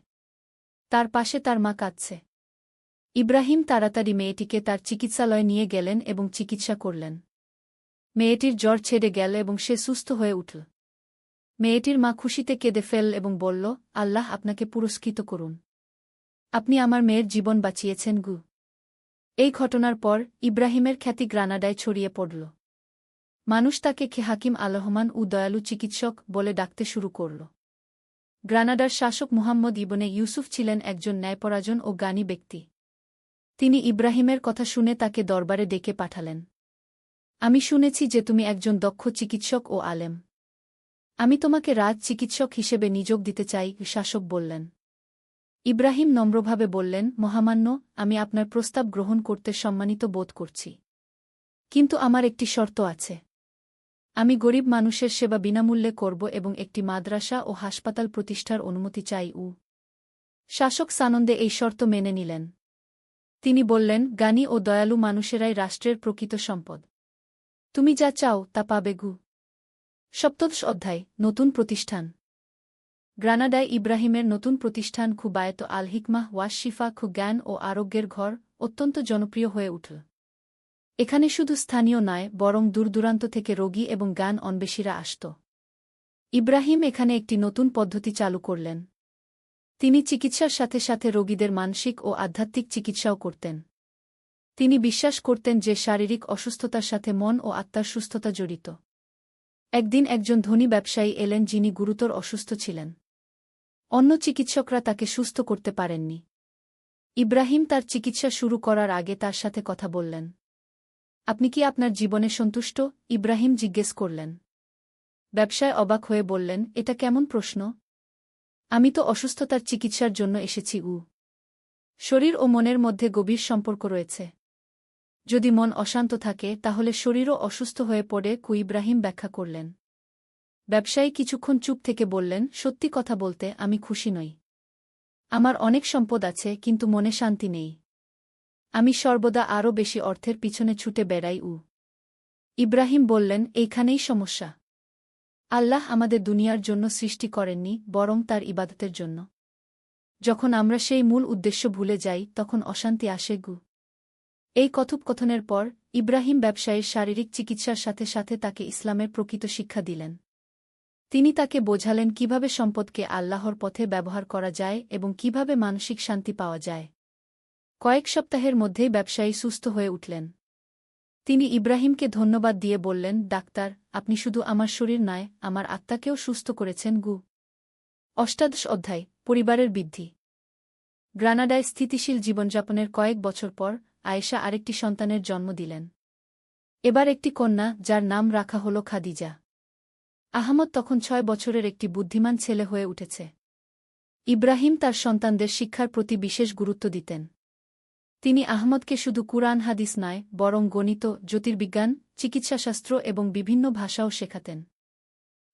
তার পাশে তার মা কাঁদছে। ইব্রাহিম তাড়াতাড়ি মেয়েটিকে তার চিকিৎসালয়ে নিয়ে গেলেন এবং চিকিৎসা করলেন। মেয়েটির জ্বর ছেড়ে গেল এবং সে সুস্থ হয়ে উঠল। মেয়েটির মা খুশিতে কেঁদে ফেলল এবং বলল, আল্লাহ আপনাকে পুরস্কৃত করুন। আপনি আমার মেয়ের জীবন বাঁচিয়েছেন গু। এই ঘটনার পর ইব্রাহিমের খ্যাতি গ্রানাডায় ছড়িয়ে পড়ল। মানুষ তাকে হাকিম আল-রহমান ও দয়ালু চিকিৎসক বলে ডাকতে শুরু করল। গ্রানাডার শাসক মুহাম্মদ ইবনে ইউসুফ ছিলেন একজন ন্যায়পরায়ণ ও জ্ঞানী ব্যক্তি। তিনি ইব্রাহিমের কথা শুনে তাকে দরবারে ডেকে পাঠালেন। আমি শুনেছি যে তুমি একজন দক্ষ চিকিৎসক ও আলেম। আমি তোমাকে রাজ চিকিৎসক হিসেবে নিযোগ দিতে চাই, শাসক বললেন। ইব্রাহিম নম্রভাবে বললেন, মহামান্য, আমি আপনার প্রস্তাব গ্রহণ করতে সম্মানিত বোধ করছি। কিন্তু আমার একটি শর্ত আছে। আমি গরিব মানুষের সেবা বিনামূল্যে করব এবং একটি মাদ্রাসা ও হাসপাতাল প্রতিষ্ঠার অনুমতি চাই। শাসক সানন্দে এই শর্ত মেনে নিলেন। তিনি বললেন, জ্ঞানী ও দয়ালু মানুষেরাই রাষ্ট্রের প্রকৃত সম্পদ। তুমি যা চাও তা পাবে গু। 17 অধ্যায় নতুন প্রতিষ্ঠান। গ্রানাডায় ইব্রাহিমের নতুন প্রতিষ্ঠান খুবায়েত আল হিকমাহ ওয়াশ শিফা জ্ঞান ও আরোগ্যের ঘর অত্যন্ত জনপ্রিয় হয়ে উঠল। এখানে শুধু স্থানীয় নয় বরং দূরদূরান্ত থেকে রোগী এবং জ্ঞান অন্বেষীরা আসত। ইব্রাহিম এখানে একটি নতুন পদ্ধতি চালু করলেন। তিনি চিকিৎসার সাথে সাথে রোগীদের মানসিক ও আধ্যাত্মিক চিকিৎসাও করতেন। তিনি বিশ্বাস করতেন যে শারীরিক অসুস্থতার সাথে মন ও আত্মার সুস্থতা জড়িত। একদিন একজন ধনী ব্যবসায়ী এলেন যিনি গুরুতর অসুস্থ ছিলেন। অন্য চিকিৎসকরা তাকে সুস্থ করতে পারেননি। ইব্রাহিম তার চিকিৎসা শুরু করার আগে তার সাথে কথা বললেন। আপনি কি আপনার জীবনে সন্তুষ্ট? ইব্রাহিম জিজ্ঞেস করলেন। ব্যবসায় অবাক হয়ে বললেন, এটা কেমন প্রশ্ন? আমি তো অসুস্থতার চিকিৎসার জন্য এসেছি। শরীর ও মনের মধ্যে গভীর সম্পর্ক রয়েছে। যদি মন অশান্ত থাকে তাহলে শরীরও অসুস্থ হয়ে পড়ে। ইব্রাহিম ব্যাখ্যা করলেন। ব্যবসায়ী কিছুক্ষণ চুপ থেকে বললেন, সত্যি কথা বলতে আমি খুশি নই। আমার অনেক সম্পদ আছে কিন্তু মনে শান্তি নেই। আমি সর্বদা আরও বেশি অর্থের পিছনে ছুটে বেড়াই। ইব্রাহিম বললেন, এইখানেই সমস্যা। আল্লাহ আমাদের দুনিয়ার জন্য সৃষ্টি করেননি, বরং তার ইবাদতের জন্য। যখন আমরা সেই মূল উদ্দেশ্য ভুলে যাই তখন অশান্তি আসে। এই কথোপকথনের পর ইব্রাহিম ব্যবসায়ীর শারীরিক চিকিৎসার সাথে সাথে তাকে ইসলামের প্রকৃত শিক্ষা দিলেন। তিনি তাকে বোঝালেন কিভাবে সম্পদকে আল্লাহর পথে ব্যবহার করা যায় এবং কিভাবে মানসিক শান্তি পাওয়া যায়। কয়েক সপ্তাহের মধ্যেই ব্যবসায়ী সুস্থ হয়ে উঠলেন। তিনি ইব্রাহিমকে ধন্যবাদ দিয়ে বললেন, ডাক্তার, আপনি শুধু আমার শরীর নয়, আমার আত্মাকেও সুস্থ করেছেন। অষ্টাদশ অধ্যায়, পরিবারের বৃদ্ধি। গ্রানাডায় স্থিতিশীল জীবনযাপনের কয়েক বছর পর আয়েশা আরেকটি সন্তানের জন্ম দিলেন। এবার একটি কন্যা, যার নাম রাখা হল খাদিজা। আহমদ তখন 6 বছরের একটি বুদ্ধিমান ছেলে হয়ে উঠেছে। ইব্রাহিম তার সন্তানদের শিক্ষার প্রতি বিশেষ গুরুত্ব দিতেন। তিনি আহমদকে শুধু কুরআন হাদিস নয়, বরং গণিত, জ্যোতির্বিজ্ঞান, চিকিৎসাশাস্ত্র এবং বিভিন্ন ভাষাও শেখাতেন।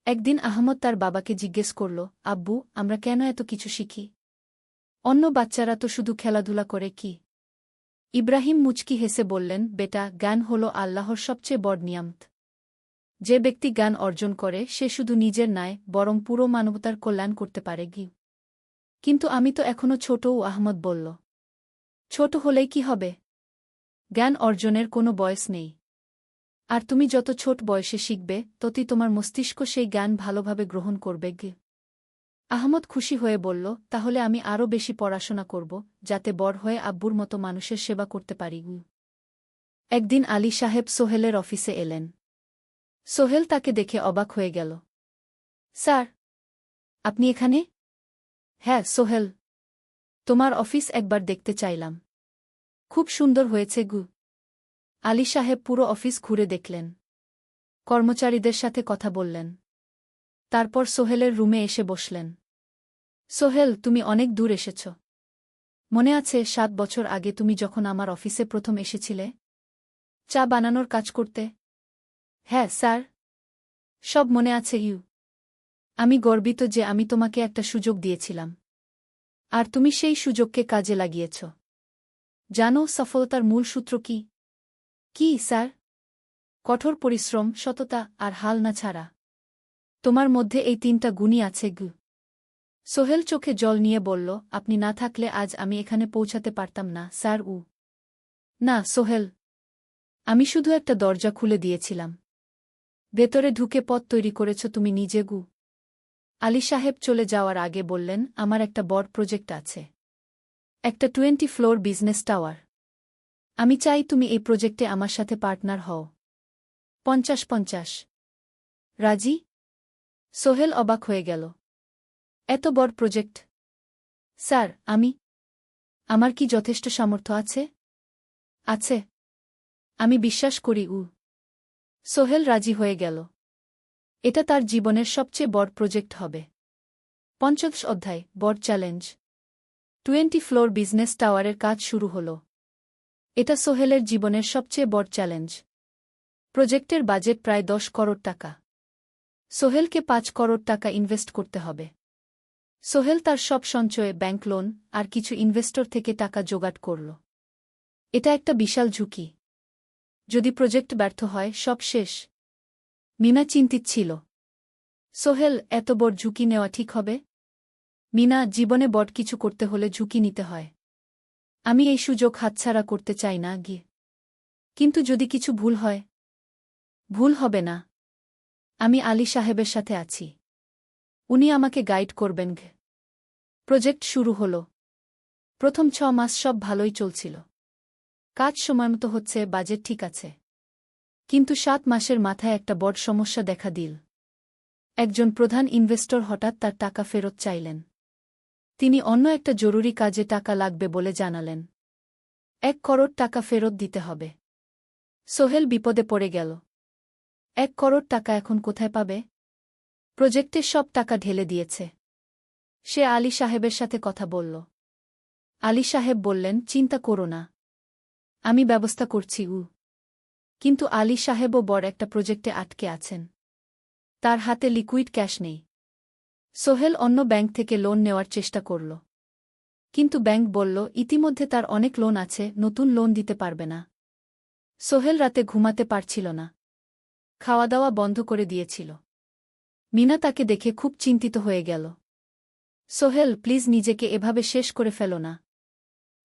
একদিন আহমদ তার বাবাকে জিজ্ঞেস করল, আব্বু, আমরা কেন এত কিছু শিখি? অন্য বাচ্চারা তো শুধু খেলাধুলা করে। কি? ইব্রাহিম মুচকি হেসে বললেন, বেটা, জ্ঞান হল আল্লাহর সবচেয়ে বড় নিয়ামত। যে ব্যক্তি জ্ঞান অর্জন করে সে শুধু নিজের নয়, বরং পুরো মানবতার কল্যাণ করতে পারে। কিন্তু আমি তো এখনো ছোট। আহমদ বলল, ছোট হলেই কি হবে? জ্ঞান অর্জনের কোনো বয়স নেই। আর তুমি যত ছোট বয়সে শিখবে ততই তোমার মস্তিষ্ক সেই জ্ঞান ভালোভাবে গ্রহণ করবে। আহমদ খুশি হয়ে বলল, তাহলে আমি আরও বেশি পড়াশোনা করব, যাতে বড় হয়ে আব্বুর মতো মানুষের সেবা করতে পারি। একদিন আলী সাহেব সোহেলের অফিসে এলেন। সোহেল তাকে দেখে অবাক হয়ে গেল। স্যার, আপনি এখানে? হ্যাঁ সোহেল, তোমার অফিস একবার দেখতে চাইলাম। খুব সুন্দর হয়েছে। আলী সাহেব পুরো অফিস ঘুরে দেখলেন। কর্মচারীদের সাথে কথা বললেন। তারপর সোহেলের রুমে এসে বসলেন। সোহেল, তুমি অনেক দূর এসেছ। মনে আছে 7 বছর আগে তুমি যখন আমার অফিসে প্রথম এসেছিলে চা বানানোর কাজ করতে? হ্যাঁ স্যার, সব মনে আছে। আমি গর্বিত যে আমি তোমাকে একটা সুযোগ দিয়েছিলাম, আর তুমি সেই সুযোগকে কাজে লাগিয়েছ। জানো সফলতার মূল সূত্র কি? কি স্যার? কঠোর পরিশ্রম, সততা আর হাল না ছাড়া। তোমার মধ্যে এই 3টা গুণই আছে। সোহেল চোখে জল নিয়ে বলল, আপনি না থাকলে আজ আমি এখানে পৌঁছাতে পারতাম না স্যার। না সোহেল, আমি শুধু একটা দরজা খুলে দিয়েছিলাম। ভেতরে ঢুকে পথ তৈরি করেছ তুমি নিজে। আলী সাহেব চলে যাওয়ার আগে বললেন, আমার একটা বড় প্রজেক্ট আছে, একটা 20 ফ্লোর বিজনেস টাওয়ার। আমি চাই তুমি এই প্রজেক্টে আমার সাথে পার্টনার হও। 50-50 রাজি? সোহেল অবাক হয়ে গেল। এত বড় প্রজেক্ট? স্যার, আমার কি যথেষ্ট সামর্থ্য আছে? আছে, আমি বিশ্বাস করি। সোহেল রাজি হয়ে গেল। এটা তার জীবনের সবচেয়ে বড় প্রজেক্ট হবে। 50 অধ্যায়, বড় চ্যালেঞ্জ। 20 ফ্লোর বিজনেস টাওয়ারের কাজ শুরু হল। এটা সোহেলের জীবনের সবচেয়ে বড় চ্যালেঞ্জ। প্রজেক্টের বাজেট প্রায় 10 করোড় টাকা। সোহেলকে 5 করোড় টাকা ইনভেস্ট করতে হবে। সোহেল তার সব সঞ্চয়ে, ব্যাংক লোন আর কিছু ইনভেস্টর থেকে টাকা জোগাড় করল। এটা একটা বিশাল ঝুঁকি। যদি প্রজেক্ট ব্যর্থ হয় সব শেষ। মিনা চিন্তিত ছিল। সোহেল, এত বড় ঝুঁকি নেওয়া ঠিক হবে? মিনা, জীবনে বড় কিছু করতে হলে ঝুঁকি নিতে হয়। আমি এই সুযোগ হাতছাড়া করতে চাই না। কিন্তু যদি কিছু ভুল হয়? ভুল হবে না। আমি আলী সাহেবের সাথে আছি। উনি আমাকে গাইড করবেন। প্রজেক্ট শুরু হল। প্রথম 6 মাস সব ভালোই চলছিল। কাজ সময়মতো হচ্ছে, বাজেট ঠিক আছে। কিন্তু 7 মাসের মাথায় একটা বড় সমস্যা দেখা দিল। একজন প্রধান ইনভেস্টর হঠাৎ তার টাকা ফেরত চাইলেন। তিনি অন্য একটা জরুরি কাজে টাকা লাগবে বলে জানালেন। 1 করোড় টাকা ফেরত দিতে হবে। সোহেল বিপদে পড়ে গেল। 1 করোড় টাকা এখন কোথায় পাবে? প্রজেক্টের সব টাকা ঢেলে দিয়েছে। সে আলী সাহেবের সাথে কথা বলল। আলী সাহেব বললেন, চিন্তা করো না, আমি ব্যবস্থা করছি। কিন্তু আলী সাহেবও বড় একটা প্রজেক্টে আটকে আছেন। তার হাতে লিকুইড ক্যাশ নেই। সোহেল অন্য ব্যাংক থেকে লোন নেওয়ার চেষ্টা করল। কিন্তু ব্যাংক বলল, ইতিমধ্যে তার অনেক লোন আছে, নতুন লোন দিতে পারবে না। সোহেল রাতে ঘুমাতে পারছিল না। খাওয়া দাওয়া বন্ধ করে দিয়েছিল। মিনা তাকে দেখে খুব চিন্তিত হয়ে গেল। সোহেল, প্লিজ নিজেকে এভাবে শেষ করে ফেলো না।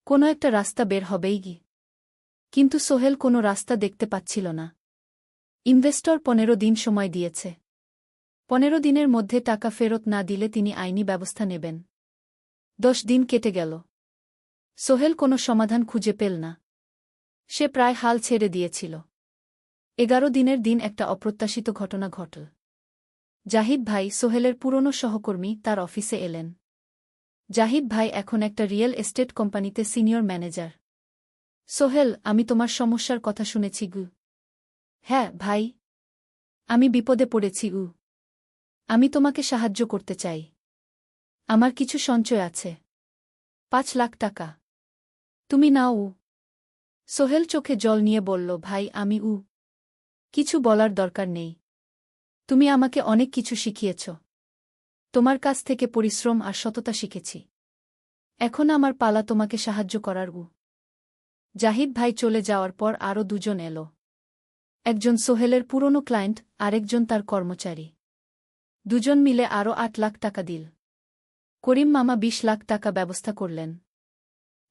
কোনো একটা রাস্তা বের হবেই কি। কিন্তু সোহেল কোনো রাস্তা দেখতে পাচ্ছিল না। ইনভেস্টর 15 দিন সময় দিয়েছে। 15 দিনের মধ্যে টাকা ফেরত না দিলে তিনি আইনি ব্যবস্থা নেবেন। 10 দিন কেটে গেল। সোহেল কোনো সমাধান খুঁজে পেল না। সে প্রায় হাল ছেড়ে দিয়েছিল। 11 দিনের দিন একটা অপ্রত্যাশিত ঘটনা ঘটল। জাহিদ ভাই, সোহেলের পুরনো সহকর্মী, তার অফিসে এলেন। জাহিদ ভাই এখন একটা রিয়েল এস্টেট কোম্পানিতে সিনিয়র ম্যানেজার। সোহেল, আমি তোমার সমস্যার কথা শুনেছি গু। হ্যাঁ ভাই, আমি বিপদে পড়েছি গু। আমি তোমাকে সাহায্য করতে চাই। আমার কিছু সঞ্চয় আছে। 5 লাখ টাকা। তুমি নাও। সোহেল চোখে জল নিয়ে বলল, ভাই আমি কিছু বলার দরকার নেই। তুমি আমাকে অনেক কিছু শিখিয়েছ। তোমার কাছ থেকে পরিশ্রম আর সততা শিখেছি। এখন আমার পালা তোমাকে সাহায্য করার। জাহিদ ভাই চলে যাওয়ার পর আরও 2 জন এলো। একজন সোহেলের পুরনো ক্লায়েন্ট, আরেকজন তার কর্মচারী। 2 জন মিলে আরও 8 লাখ টাকা দিল। করিম মামা 20 লাখ টাকা ব্যবস্থা করলেন।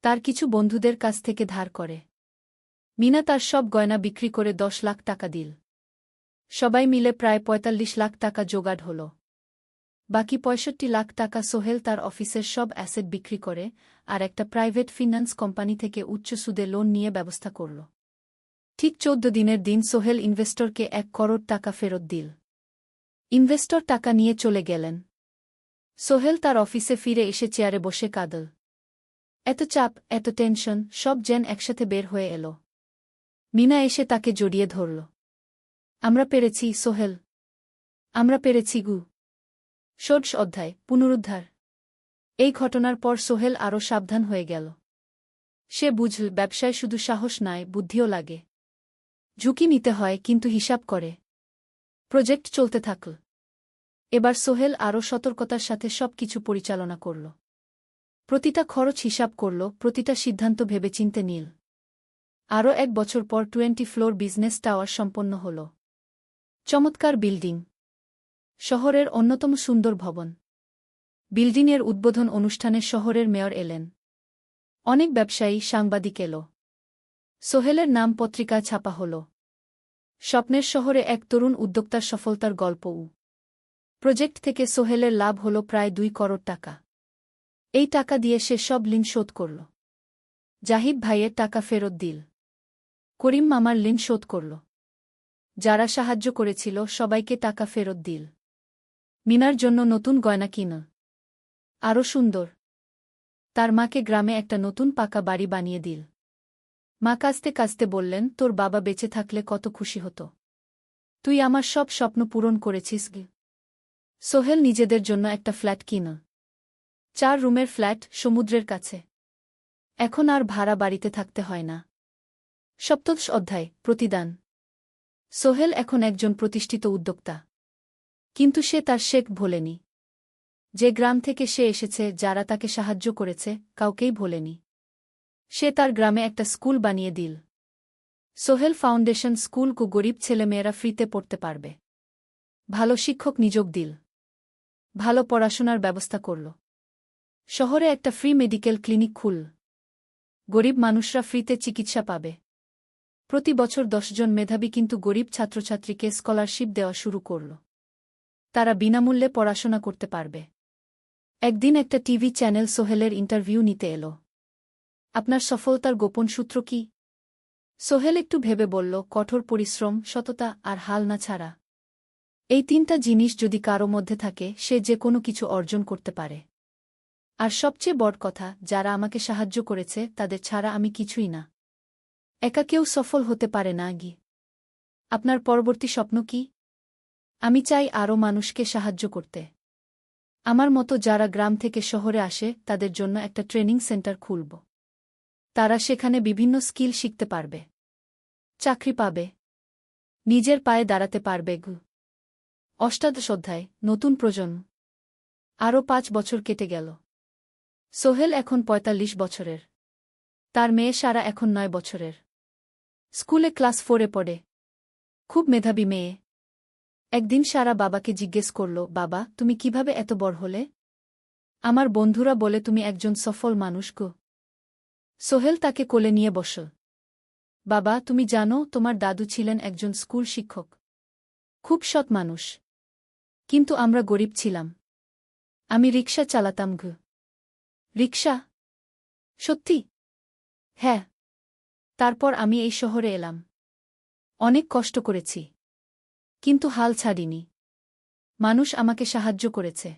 তার কিছু বন্ধুদের কাছ থেকে ধার করে। মিনা তার সব গয়না বিক্রি করে 10 লাখ টাকা দিল। সবাই মিলে প্রায় 45 লাখ টাকা জোগাড় হল। বাকি 65 লাখ টাকা সোহেল তার অফিসের সব অ্যাসেট বিক্রি করে আর একটা প্রাইভেট ফিন্যান্স কোম্পানি থেকে উচ্চ সুদে লোন নিয়ে ব্যবস্থা করল। ঠিক 14 দিনের দিন সোহেল ইনভেস্টরকে 1 করোড় টাকা ফেরত দিল। ইনভেস্টর টাকা নিয়ে চলে গেলেন। সোহেল তার অফিসে ফিরে এসে চেয়ারে বসে কাঁদল। এত চাপ, এত টেনশন, সব যেন একসাথে বের হয়ে এলো। মিনা এসে তাকে জড়িয়ে ধরল। আমরা পেরেছি সোহেল, আমরা পেরেছি গু। ষোড়শ অধ্যায়, পুনরুদ্ধার। এই ঘটনার পর সোহেল আরও সাবধান হয়ে গেল। সে বুঝল, ব্যবসায় শুধু সাহস নয়, বুদ্ধিও লাগে। ঝুঁকি নিতে হয়, কিন্তু হিসাব করে। প্রজেক্ট চলতে থাকল। এবার সোহেল আরও সতর্কতার সাথে সবকিছু পরিচালনা করল। প্রতিটা খরচ হিসাব করল, প্রতিটা সিদ্ধান্ত ভেবেচিন্তে নিল। আরও 1 বছর পর 20 ফ্লোর বিজনেস টাওয়ার সম্পন্ন হল। চমৎকার বিল্ডিং। শহরের অন্যতম সুন্দর ভবন। বিল্ডিংয়ের উদ্বোধন অনুষ্ঠানে শহরের মেয়র এলেন। অনেক ব্যবসায়ী, সাংবাদিক এলো। সোহেলের নাম পত্রিকায় ছাপা হল। স্বপ্নের শহরে এক তরুণ উদ্যোক্তার সফলতার গল্প। প্রজেক্ট থেকে সোহেলের লাভ হল প্রায় 2 করোড় টাকা। এই টাকা দিয়ে সে সব ঋণ শোধ করল। জাহিদ ভাইয়ের টাকা ফেরত দিল। করিম মামার ঋণ শোধ করল। যারা সাহায্য করেছিল সবাইকে টাকা ফেরত দিল। মিনার জন্য নতুন গয়না কিনল। আরও সুন্দর। তার মাকে গ্রামে একটা নতুন পাকা বাড়ি বানিয়ে দিল। মা কাঁদতে কাঁদতে বললেন, তোর বাবা বেঁচে থাকলে কত খুশি হতো। তুই আমার সব স্বপ্ন পূরণ করেছিস গে। সোহেল নিজেদের জন্য একটা ফ্ল্যাট কিনল। 4 রুমের ফ্ল্যাট, সমুদ্রের কাছে। এখন আর ভাড়া বাড়িতে থাকতে হয় না। সপ্তদশ অধ্যায়, প্রতিদান। সোহেল এখন একজন প্রতিষ্ঠিত উদ্যোক্তা। কিন্তু সে তার শেখ ভোলেনি। যে গ্রাম থেকে সে এসেছে, যারা তাকে সাহায্য করেছে, কাউকেই ভোলেনি। সে তার গ্রামে একটা স্কুল বানিয়ে দিল। সোহেল ফাউন্ডেশন স্কুল কো গরিব ছেলেমেয়েরা ফ্রিতে পড়তে পারবে। ভালো শিক্ষক নিযোগ দিল। ভালো পড়াশোনার ব্যবস্থা করল। শহরে একটা ফ্রি মেডিকেল ক্লিনিক খুলল। গরিব মানুষরা ফ্রিতে চিকিৎসা পাবে। প্রতি বছর 10 জন মেধাবী কিন্তু গরিব ছাত্রছাত্রীকে স্কলারশিপ দেওয়া শুরু করল। তারা বিনামূল্যে পড়াশোনা করতে পারবে। একদিন একটা টিভি চ্যানেল সোহেলের ইন্টারভিউ নিতে এলো। আপনার সফলতার গোপন সূত্র কি? সোহেল একটু ভেবে বলল, কঠোর পরিশ্রম, সততা আর হাল না ছাড়া। এই 3টা জিনিস যদি কারো মধ্যে থাকে, সে যে কোনো কিছু অর্জন করতে পারে। আর সবচেয়ে বড় কথা, যারা আমাকে সাহায্য করেছে তাদের ছাড়া আমি কিছুই না। একা কেউ সফল হতে পারে না। আপনার পরবর্তী স্বপ্ন কি? আমি চাই আরও মানুষকে সাহায্য করতে। আমার মতো যারা গ্রাম থেকে শহরে আসে তাদের জন্য একটা ট্রেনিং সেন্টার খুলব। তারা সেখানে বিভিন্ন স্কিল শিখতে পারবে, চাকরি পাবে, নিজের পায়ে দাঁড়াতে পারবে। অষ্টাদশ অধ্যায়, নতুন প্রজন্ম। আরও 5 বছর কেটে গেল। সোহেল এখন 45 বছরের। তার মেয়ে সারা এখন 9 বছরের। স্কুলে ক্লাস 4-এ পড়ে। খুব মেধাবী মেয়ে। একদিন সারা বাবাকে জিজ্ঞেস করল, বাবা, তুমি কিভাবে এত বড় হলে? আমার বন্ধুরা বলে তুমি একজন সফল মানুষ গো। সোহেল তাকে কোলে নিয়ে বসল। বাবা, তুমি জানো তোমার দাদু ছিলেন একজন স্কুল শিক্ষক। খুব সৎ মানুষ। কিন্তু আমরা গরিব ছিলাম। আমি রিকশা চালাতাম। রিকশা? সত্যি? হ্যাঁ। তারপর আমি এই শহরে এলাম। অনেক কষ্ট করেছি। কিন্তু হাল ছাড়িনি। মানুষ আমাকে সাহায্য করেছে।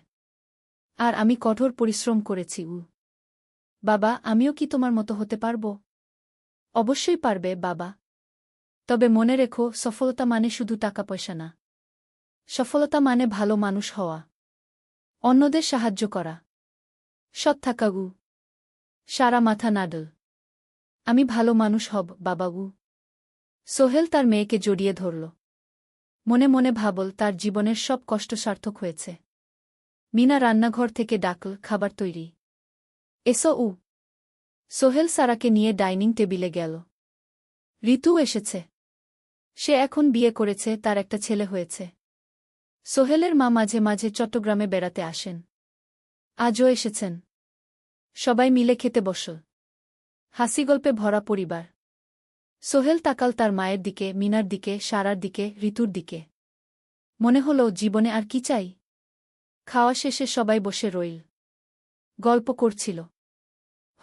আর আমি কঠোর পরিশ্রম করেছি। বাবা, আমিও কি তোমার মতো হতে পারব? অবশ্যই পারবে বাবা। তবে মনে রেখো, সফলতা মানে শুধু টাকা পয়সা না। সফলতা মানে ভালো মানুষ হওয়া, অন্যদের সাহায্য করা, সৎ থাকা। সারা মাথা নাড়ল। আমি ভালো মানুষ হব বাবা। সোহেল তার মেয়েকে জড়িয়ে ধরল। মনে মনে ভাবল, তার জীবনের সব কষ্ট সার্থক হয়েছে। মিনা রান্নাঘর থেকে ডাকল, খাবার তৈরি। এসো। সোহেল সারাকে নিয়ে ডাইনিং টেবিলে গেল। ঋতু এসেছে। সে এখন বিয়ে করেছে, তার একটা ছেলে হয়েছে। সোহেলের মা মাঝে মাঝে চট্টগ্রামে বেড়াতে আসেন। আজও এসেছেন। সবাই মিলে খেতে বসল। হাসিগল্পে ভরা পরিবার। সোহেল তাকাল তার মায়ের দিকে, মিনার দিকে, সারার দিকে, ঋতুর দিকে। মনে হল, জীবনে আর কি চাই? খাওয়া শেষে সবাই বসে রইল। গল্প করছিল।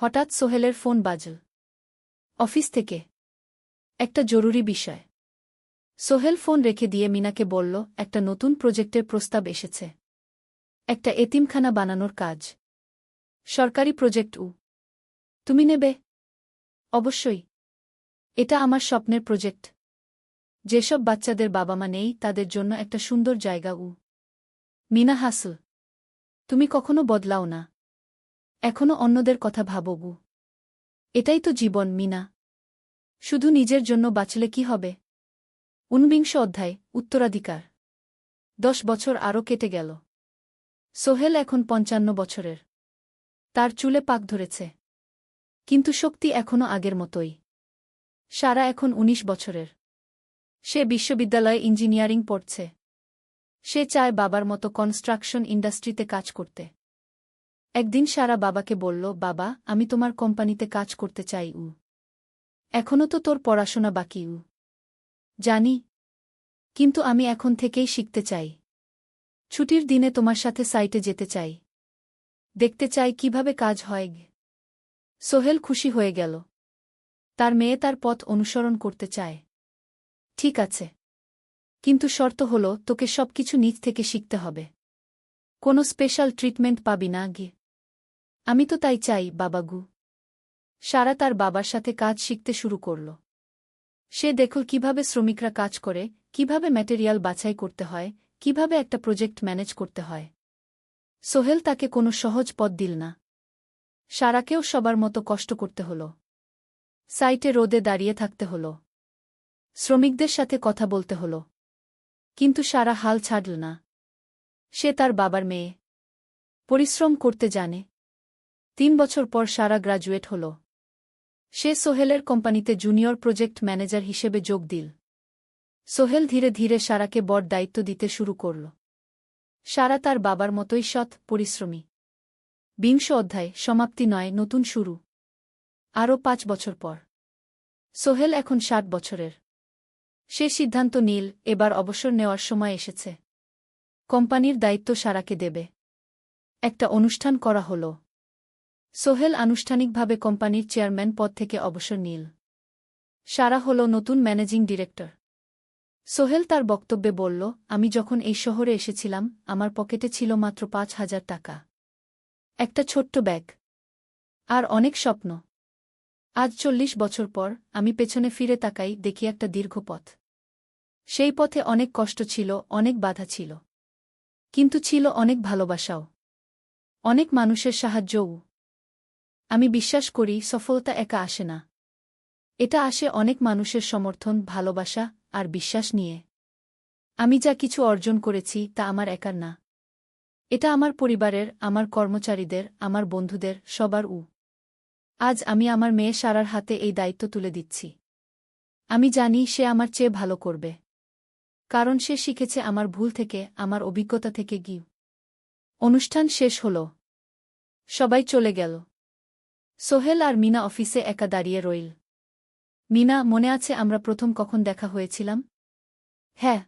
হঠাৎ সোহেলের ফোন বাজল। অফিস থেকে। একটা জরুরি বিষয়। সোহেল ফোন রেখে দিয়ে মিনাকে বলল, একটা নতুন প্রজেক্টের প্রস্তাব এসেছে। একটা এতিমখানা বানানোর কাজ। সরকারি প্রজেক্ট। তুমি নেবে? অবশ্যই। এটা আমার স্বপ্নের প্রজেক্ট। যেসব বাচ্চাদের বাবা মা নেই তাদের জন্য একটা সুন্দর জায়গা। মিনা হাসল। তুমি কখনো বদলাও না। এখনো অন্যদের কথা ভাবো। এটাই তো জীবন মিনা। শুধু নিজের জন্য বাঁচলে কি হবে? 49 অধ্যায়, উত্তরাধিকার। 10 বছর আরও কেটে গেল। সোহেল এখন 55 বছরের। তার চুলে পাক ধরেছে। কিন্তু শক্তি এখনো আগের মতোই। সারা এখন 19 বছরের। সে বিশ্ববিদ্যালয়ে ইঞ্জিনিয়ারিং পড়ছে। সে চায় বাবার মতো কনস্ট্রাকশন ইন্ডাস্ট্রিতে কাজ করতে। একদিন সারা বাবাকে বলল, বাবা, আমি তোমার কোম্পানিতে কাজ করতে চাই। এখনো তো তোর পড়াশোনা বাকি। জানি। কিন্তু আমি এখন থেকেই শিখতে চাই। ছুটির দিনে তোমার সাথে সাইটে যেতে চাই। দেখতে চাই কিভাবে কাজ হয়। সোহেল খুশি হয়ে গেল। তার মেয়ে তার পথ অনুসরণ করতে চায়। ঠিক আছে। কিন্তু শর্ত হলো, তোকে সবকিছু নিজ থেকে শিখতে হবে। কোনো স্পেশাল ট্রিটমেন্ট পাবি না। আমি তো তাই চাই বাবাগু। সারা তার বাবার সাথে কাজ শিখতে শুরু করল। সে দেখল কিভাবে শ্রমিকরা কাজ করে, কিভাবে ম্যাটেরিয়াল বাছাই করতে হয়, কিভাবে একটা প্রজেক্ট ম্যানেজ করতে হয়। সোহেল তাকে কোনো সহজ পথ দিল না। সারাকেও সবার মতো কষ্ট করতে হল। সাইটে রোদে দাঁড়িয়ে থাকতে হল। শ্রমিকদের সাথে কথা বলতে হল। কিন্তু সারা হাল ছাড়ল না। সে তার বাবার মেয়ে। পরিশ্রম করতে জানে। 3 বছর পর সারা গ্রাজুয়েট হল। সে সোহেলের কোম্পানিতে জুনিয়র প্রজেক্ট ম্যানেজার হিসেবে যোগ দিল। সোহেল ধীরে ধীরে সারাকে বড় দায়িত্ব দিতে শুরু করল। সারা তার বাবার মতোই সৎ, পরিশ্রমী। 20 অধ্যায়, সমাপ্তি নয়, নতুন শুরু। আরও 5 বছর পর সোহেল এখন ৬০ বছরের। সে সিদ্ধান্ত নিল এবার অবসর নেওয়ার সময় এসেছে। কোম্পানির দায়িত্ব সারাকে দেবে। একটা অনুষ্ঠান করা হল। সোহেল আনুষ্ঠানিকভাবে কোম্পানির চেয়ারম্যান পদ থেকে অবসর নিল। সারা হল নতুন ম্যানেজিং ডিরেক্টর। সোহেল তার বক্তব্যে বলল, আমি যখন এই শহরে এসেছিলাম আমার পকেটে ছিল মাত্র ৫,০০০ টাকা। একটা ছোট্ট ব্যাগ। আর অনেক স্বপ্ন। আজ ৪০ বছর পর আমি পেছনে ফিরে তাকাই, দেখি একটা দীর্ঘ পথ। সেই পথে অনেক কষ্ট ছিল, অনেক বাধা ছিল। কিন্তু ছিল অনেক ভালোবাসাও। অনেক মানুষের সাহায্যও। আমি বিশ্বাস করি সফলতা একা আসে না। এটা আসে অনেক মানুষের সমর্থন, ভালোবাসা আর বিশ্বাস নিয়ে। আমি যা কিছু অর্জন করেছি তা আমার একার না। এটা আমার পরিবারের, আমার কর্মচারীদের, আমার বন্ধুদের, সবার। আজ আমি আমার মেয়ে সারার হাতে এই দায়িত্ব তুলে দিচ্ছি। আমি জানি সে আমার চেয়ে ভালো করবে। কারণ সে শিখেছে আমার ভুল থেকে, আমার অভিজ্ঞতা থেকে। অনুষ্ঠান শেষ হল। সবাই চলে গেল। সোহেল আর মিনা অফিসে একা দাঁড়িয়ে রইল। মিনা, মনে আছে আমরা প্রথম কখন দেখা হয়েছিলাম? হ্যাঁ,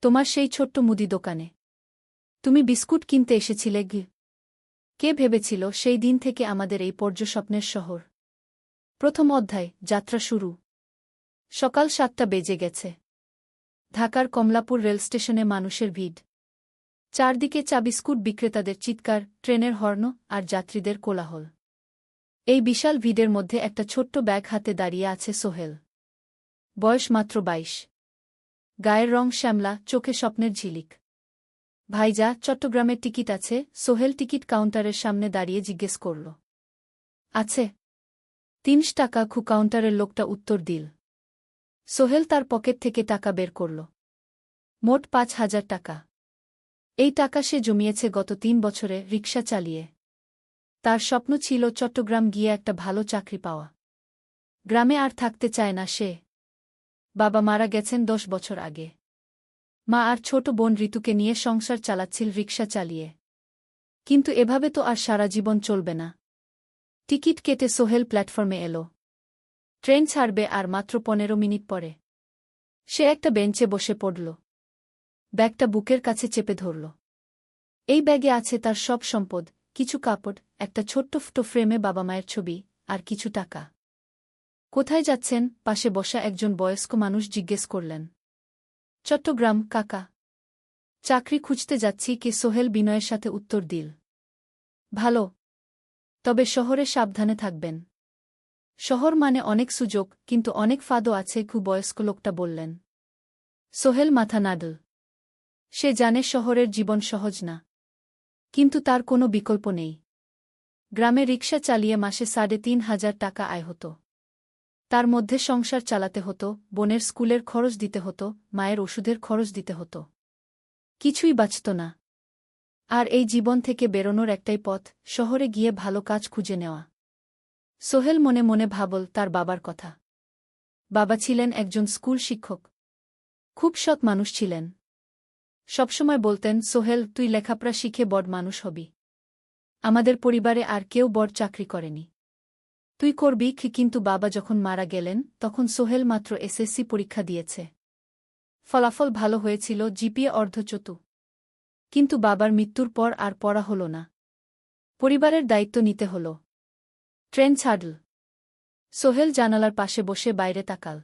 তোমার সেই ছোট্ট মুদি দোকানে। তুমি বিস্কুট কিনতে এসেছিলে। কে ভেবেছিল সেই দিন থেকে আমাদের এই পর্যস্বপ্নের শহর। প্রথম অধ্যায়, যাত্রা শুরু। সকাল ৭টা বেজে গেছে। ঢাকার কমলাপুর রেলস্টেশনে মানুষের ভিড়। চারদিকে চা বিস্কুট বিক্রেতাদের চিৎকার, ট্রেনের হর্ন আর যাত্রীদের কোলাহল। এই বিশাল ভিড়ের মধ্যে একটা ছোট্ট ব্যাগ হাতে দাঁড়িয়ে আছে সোহেল। বয়স মাত্র ২২। গায়ের রং শ্যামলা, চোখে স্বপ্নের ঝিলিক। ভাইজা, চট্টগ্রামের টিকিট আছে? সোহেল টিকিট কাউন্টারের সামনে দাঁড়িয়ে জিজ্ঞেস করল। আছে। ৩০ টাকা। কাউন্টারের লোকটা উত্তর দিল। সোহেল তার পকেট থেকে টাকা বের করল। মোট ৫,০০০ টাকা। এই টাকা সে জমিয়েছে গত ৩ বছরে রিকশা চালিয়ে। তার স্বপ্ন ছিল চট্টগ্রাম গিয়ে একটা ভালো চাকরি পাওয়া। গ্রামে আর থাকতে চায় না সে। বাবা মারা গেছেন ১০ বছর আগে। মা আর ছোট বোন ঋতুকে নিয়ে সংসার চালাচ্ছিল রিকশা চালিয়ে। কিন্তু এভাবে তো আর সারা জীবন চলবে না। টিকিট কেটে সোহেল প্ল্যাটফর্মে এল। ট্রেন ছাড়বে আর মাত্র ১৫ মিনিট পরে। সে একটা বেঞ্চে বসে পড়ল। ব্যাগটা বুকের কাছে চেপে ধরল। এই ব্যাগে আছে তার সব সম্পদ, কিছু কাপড়, একটা ছোট্ট ফটো ফ্রেমে বাবা মায়ের ছবি, আর কিছু টাকা। কোথায় যাচ্ছেন? পাশে বসা একজন বয়স্ক মানুষ জিজ্ঞেস করলেন। চট্টগ্রাম কাকা। চাকরি খুঁজতে যাচ্ছি। কে? সোহেল বিনয়ের সাথে উত্তর দিল। ভালো। তবে শহরে সাবধানে থাকবেন। শহর মানে অনেক সুযোগ, কিন্তু অনেক ফাঁদও আছে। বয়স্ক লোকটা বললেন। সোহেল মাথা নাড়ল। সে জানে শহরের জীবন সহজ না। কিন্তু তার কোনো বিকল্প নেই। গ্রামে রিকশা চালিয়ে মাসে ৩,৫০০ টাকা আয় হতো। তার মধ্যে সংসার চালাতে হতো, বোনের স্কুলের খরচ দিতে হতো, মায়ের ওষুধের খরচ দিতে হতো। কিছুই বাঁচত না। আর এই জীবন থেকে বেরোনোর একটাই পথ, শহরে গিয়ে ভালো কাজ খুঁজে নেওয়া। সোহেল মনে মনে ভাবল তার বাবার কথা। বাবা ছিলেন একজন স্কুল শিক্ষক। খুব সৎ মানুষ ছিলেন। সবসময় বলতেন, সোহেল, তুই লেখাপড়া শিখে বড় মানুষ হবি। আমাদের পরিবারে আর কেউ বড় চাকরি করেনি। তুই করবি। কিন্তু বাবা যখন মারা গেলেন তখন সোহেল মাত্র এসএসসি পরীক্ষা দিয়েছে। ফলাফল ভালো হয়েছিল, জিপিএ অর্ধচতু। কিন্তু বাবার মৃত্যুর পর আর পড়া হল না। পরিবারের দায়িত্ব নিতে হল। ট্রেন ছাড়ল। সোহেল জানালার পাশে বসে বাইরে তাকাল।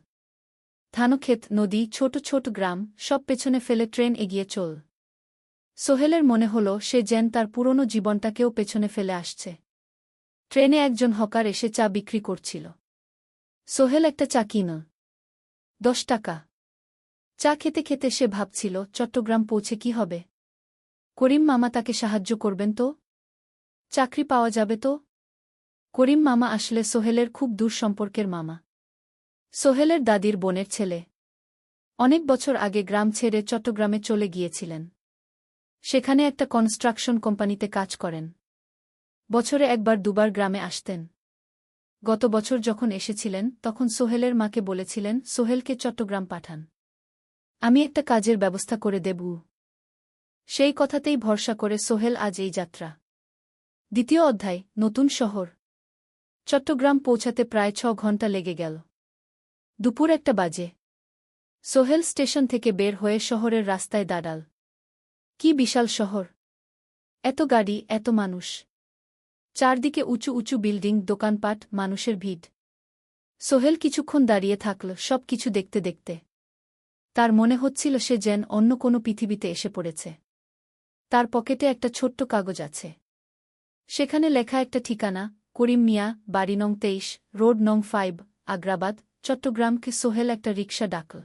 ধানক্ষেত, নদী, ছোট ছোট গ্রাম, সব পেছনে ফেলে ট্রেন এগিয়ে চল। সোহেলের মনে হল সে যেন তার পুরনো জীবনটাকেও পেছনে ফেলে আসছে। ট্রেনে একজন হকার এসে চা বিক্রি করছিল। সোহেল একটা চা কিনল। ১০ টাকা। চা খেতে খেতে সে ভাবছিল, চট্টগ্রাম পৌঁছে কি হবে? করিম মামা তাকে সাহায্য করবেন তো? চাকরি পাওয়া যাবে তো? করিম মামা আসলে সোহেলের খুব দূর সম্পর্কের মামা। সোহেলের দাদির বোনের ছেলে। অনেক বছর আগে গ্রাম ছেড়ে চট্টগ্রামে চলে গিয়েছিলেন। সেখানে একটা কনস্ট্রাকশন কোম্পানিতে কাজ করেন। বছরে একবার দুবার গ্রামে আসতেন। গত বছর যখন এসেছিলেন তখন সোহেলের মাকে বলেছিলেন, সোহেলকে চট্টগ্রাম পাঠান। আমি একটা কাজের ব্যবস্থা করে দেব। সেই কথাতেই ভরসা করে সোহেল আজ এই যাত্রা। দ্বিতীয় অধ্যায়, নতুন শহর। চট্টগ্রাম পৌঁছাতে প্রায় ৬ ঘণ্টা লেগে গেল। দুপুর 1টা বাজে। সোহেল স্টেশন থেকে বের হয়ে শহরের রাস্তায় দাঁড়াল। কি বিশাল শহর! এত গাড়ি, এত মানুষ। চারদিকে উঁচু উঁচু বিল্ডিং, দোকানপাট, মানুষের ভিড়। সোহেল কিছুক্ষণ দাঁড়িয়ে থাকল সব কিছু দেখতে দেখতে। তার মনে হচ্ছিল সে যেন অন্য কোনো পৃথিবীতে এসে পড়েছে। তার পকেটে একটা ছোট্ট কাগজ আছে। সেখানে লেখা একটা ঠিকানা, করিম মিয়া, বাড়ি নং 23, রোড নং 5, আগ্রাবাদ, চট্টগ্রামকে। সোহেল একটা রিকশা ডাকল।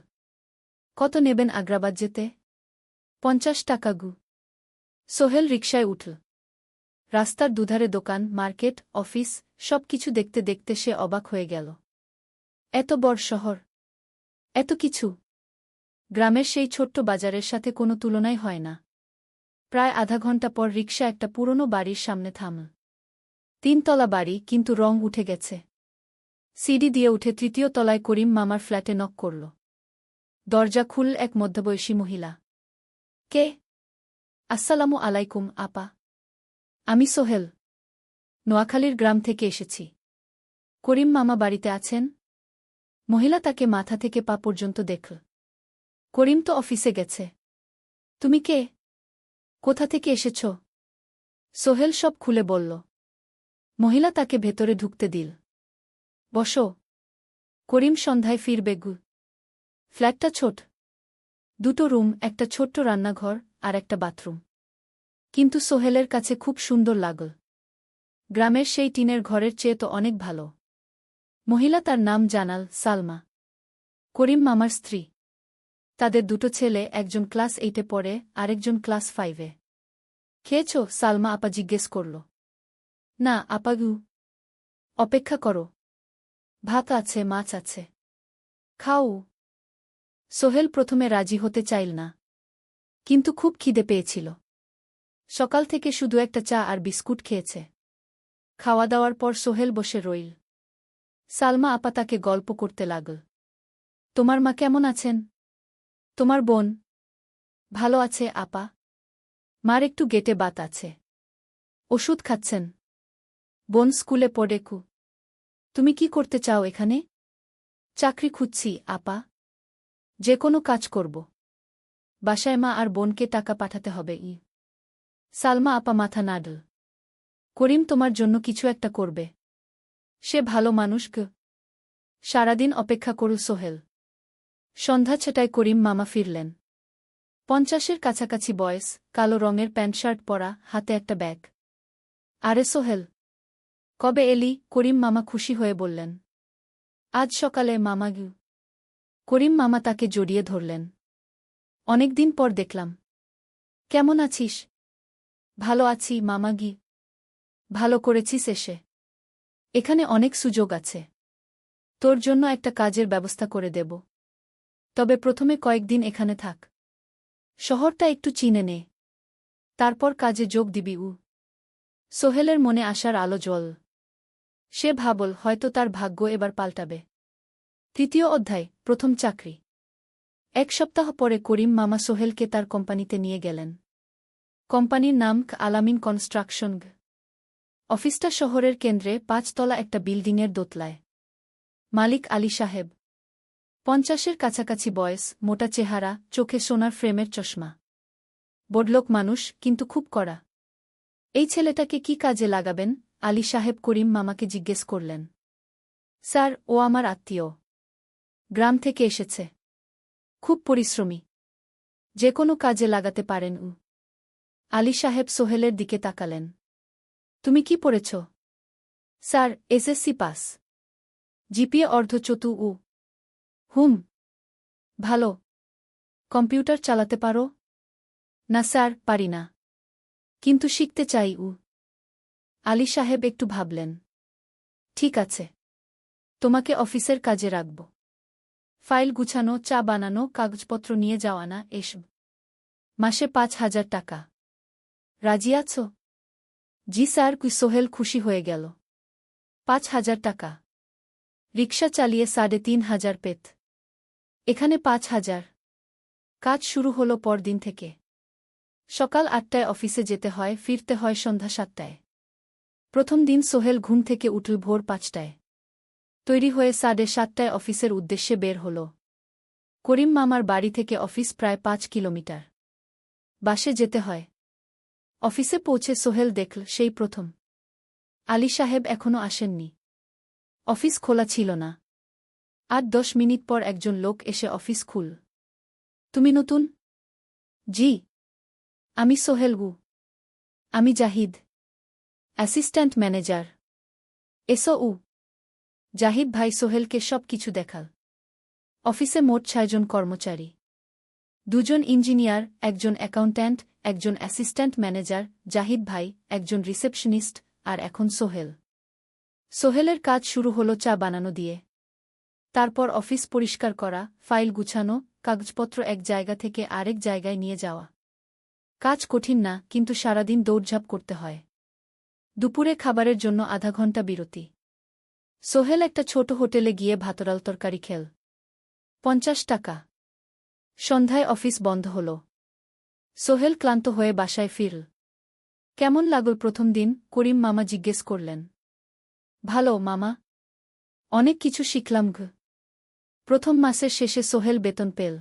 কত নেবেন আগ্রাবাদ যেতে? 50 টাকা গু। সোহেল রিকশায় উঠল। রাস্তার দুধারে দোকান, মার্কেট, অফিস, সব কিছু দেখতে দেখতে সে অবাক হয়ে গেল। এত বড় শহর, এত কিছু! গ্রামের সেই ছোট্ট বাজারের সাথে কোনো তুলনাই হয় না। প্রায় আধা ঘন্টা পর রিকশা একটা পুরনো বাড়ির সামনে থামল। 3 তলা বাড়ি, কিন্তু রং উঠে গেছে। সিঁড়ি দিয়ে উঠে 3য় তলায় করিম মামার ফ্ল্যাটে নক করল। দরজা খুলল এক মধ্যবয়সী মহিলা। কে? আসসালামু আলাইকুম আপা। আমি সোহেল। নোয়াখালীর গ্রাম থেকে এসেছি। করিম মামা বাড়িতে আছেন? মহিলা তাকে মাথা থেকে পা পর্যন্ত দেখল। করিম তো অফিসে গেছে। তুমি কে? কোথা থেকে এসেছ? সোহেল সব খুলে বলল। মহিলা তাকে ভেতরে ঢুকতে দিল। বসো। করিম সন্ধ্যায় ফিরবে গু। ফ্ল্যাটটা ছোট। 2টো রুম, একটা ছোট্ট রান্নাঘর আর একটা বাথরুম। কিন্তু সোহেলের কাছে খুব সুন্দর লাগল। গ্রামের সেই টিনের ঘরের চেয়ে তো অনেক ভালো। মহিলা তার নাম জানাল, সালমা। করিম মামার স্ত্রী। তাদের 2টো ছেলে, একজন ক্লাস 8-এ পড়ে, আরেকজন ক্লাস 5-এ। খেয়েছ? সালমা আপা জিজ্ঞেস করল। না আপা গু। অপেক্ষা করো। ভাত আছে, মাছ আছে। খাও। সোহেল প্রথমে রাজি হতে চাইল না। কিন্তু খুব খিদে পেয়েছিল। সকাল থেকে শুধু একটা চা আর বিস্কুট খেয়েছে। খাওয়া দাওয়ার পর সোহেল বসে রইল। সালমা আপা তাকে গল্প করতে লাগল। তোমার মা কেমন আছেন? তোমার বোন? ভালো আছে আপা। মার একটু গেটে বাত আছে। ওষুধ খাচ্ছেন। বোন স্কুলে পড়ে কু। তুমি কি করতে চাও এখানে? চাকরি খুঁজছি আপা। যে কোনো কাজ করব। বাসায় মা আর বোনকে টাকা পাঠাতে হবে। সালমা আপা মাথা নাড়ল। করিম তোমার জন্য কিছু একটা করবে। সে ভালো মানুষ গ। সারাদিন অপেক্ষা করল সোহেল। সন্ধ্যা 6টায় করিম মামা ফিরলেন। 50-এর কাছাকাছি বয়স, কালো রঙের প্যান্ট শার্ট পরা, হাতে একটা ব্যাগ। আরে সোহেল, কবে এলি? করিম মামা খুশি হয়ে বললেন। আজ সকালে মামা গু। করিম মামা তাকে জড়িয়ে ধরলেন। অনেকদিন পর দেখলাম। কেমন আছিস? ভালো আছি মামা গি। ভালো করেছিস এসে। এখানে অনেক সুযোগ আছে। তোর জন্য একটা কাজের ব্যবস্থা করে দেব। তবে প্রথমে কয়েকদিন এখানে থাক। শহরটা একটু চিনে নে। তারপর কাজে যোগ দিবি। সোহেলের মনে আসার আলো জ্বল। সে ভাবল হয়তো তার ভাগ্য এবার পাল্টাবে। 3য় অধ্যায়, প্রথম চাকরি। 1 সপ্তাহ পরে করিম মামা সোহেলকে তার কোম্পানিতে নিয়ে গেলেন। কোম্পানির নাম আলামিন কনস্ট্রাকশন। অফিসটা শহরের কেন্দ্রে, 5 তলা একটা বিল্ডিংয়ের দোতলায়। মালিক আলী সাহেব। 50-এর কাছাকাছি বয়স, মোটা চেহারা, চোখে সোনার ফ্রেমের চশমা। বড়লোক মানুষ, কিন্তু খুব কড়া। এই ছেলেটাকে কি কাজে লাগাবেন? আলী সাহেব করিম মামাকে জিজ্ঞেস করলেন। স্যার, ও আমার আত্মীয়। গ্রাম থেকে এসেছে। খুব পরিশ্রমী। যে কোনো কাজে লাগাতে পারেন। আলী সাহেব সোহেলের দিকে তাকালেন। তুমি কি পড়েছ? Sir, SSC pass. জিপিএ অর্ধচতু। হুম। ভালো। কম্পিউটার চালাতে পারো? না স্যার, পারি না। কিন্তু শিখতে চাই। আলী সাহেব একটু ভাবলেন। ঠিক আছে। তোমাকে অফিসের কাজে রাখব। ফাইল গুছানো, চা বানানো, কাগজপত্র নিয়ে যাওয়া, না এসব। মাসে 5,000 টাকা। রাজি আছো? জি স্যার। সোহেল খুশি হয়ে গেল। 5,000 টাকা। রিকশা চালিয়ে 3,500 পেত। এখানে 5,000। কাজ শুরু হলো পরদিন থেকে। সকাল 8টায় অফিসে যেতে হয়, ফিরতে হয় সন্ধ্যা 7টায়। প্রথম দিন সোহেল ঘুম থেকে উঠল ভোর 5টায়। তৈরি হয়ে 7:30টায় অফিসের উদ্দেশ্যে বের হল। করিম মামার বাড়ি থেকে অফিস প্রায় 5 কিলোমিটার। বাসে যেতে হয়। অফিসে পৌঁছে সোহেল দেখল সেই প্রথম আলী সাহেব এখনও আসেননি। অফিস খোলা ছিল না। 8-10 মিনিট পর একজন লোক এসে অফিস খুল। তুমি নতুন? জি। আমি সোহেল গু। আমি জাহিদ, অ্যাসিস্ট্যান্ট ম্যানেজার। এসও। জাহিদ ভাই সোহেলকে সব কিছু দেখাল। অফিসে মোট 6 জন কর্মচারী। 2 জন ইঞ্জিনিয়ার, একজন অ্যাকাউন্ট্যান্ট, একজন অ্যাসিস্ট্যান্ট ম্যানেজার, জাহিদ ভাই, একজন রিসেপশনিস্ট, আর এখন সোহেল। সোহেলের কাজ শুরু হলো চা বানানো দিয়ে। তারপর অফিস পরিষ্কার করা, ফাইল গুছানো, কাগজপত্র এক জায়গা থেকে আরেক জায়গায় নিয়ে যাওয়া। কাজ কঠিন না, কিন্তু সারাদিন দৌড়ঝাঁপ করতে হয়। দুপুরে খাবারের জন্য আধা ঘন্টা বিরতি। সোহেল একটা ছোট হোটেলে গিয়ে ভাতরাল তরকারি খেল। 50 টাকা। সন্ধ্যায় অফিস বন্ধ হল। সোহেল ক্লান্ত হয়ে বাসায় ফিরল। কেমন লাগল প্রথম দিন? করিম মামা জিজ্ঞেস করলেন। ভালো মামা। অনেক কিছু শিখলাম গো। প্রথম মাসের শেষে সোহেল বেতন পেল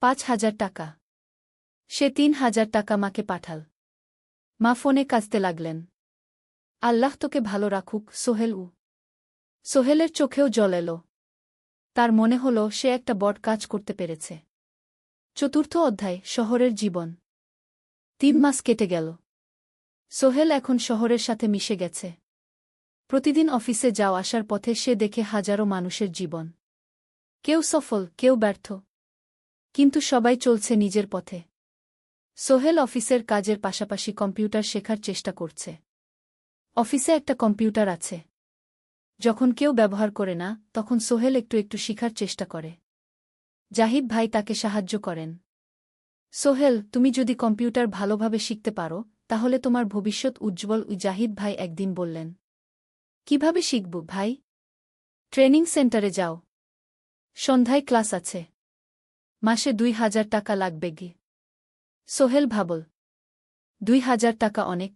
5,000 টাকা। সে 3,000 টাকা মাকে পাঠাল। মা ফোনে কাঁদতে লাগলেন। আল্লাহ তোকে ভালো রাখুক সোহেল। সোহেলের চোখেও জল এলো। তার মনে হল সে একটা বড় কাজ করতে পেরেছে। 4র্থ অধ্যায়, শহরের জীবন। 3 মাস কেটে গেল। সোহেল এখন শহরের সাথে মিশে গেছে। প্রতিদিন অফিসে যাও আসার পথে সে দেখে হাজারো মানুষের জীবন। কেউ সফল, কেউ ব্যর্থ, কিন্তু সবাই চলছে নিজের পথে। সোহেল অফিসের কাজের পাশাপাশি কম্পিউটার শেখার চেষ্টা করছে। অফিসে একটা কম্পিউটার আছে। যখন কেউ ব্যবহার করে না, তখন সোহেল একটু একটু শিখার চেষ্টা করে। জাহিদ ভাই তাকে সাহায্য করেন। সোহেল, তুমি যদি কম্পিউটার ভালোভাবে শিখতে পারো, তাহলে তোমার ভবিষ্যৎ উজ্জ্বল। জাহিদ ভাই একদিন বললেন। কিভাবে শিখব ভাই? ট্রেনিং সেন্টারে যাও। সন্ধ্যায় ক্লাস আছে। মাসে 2,000 টাকা লাগবে গে। সোহেল ভাবল, 2,000 টাকা অনেক,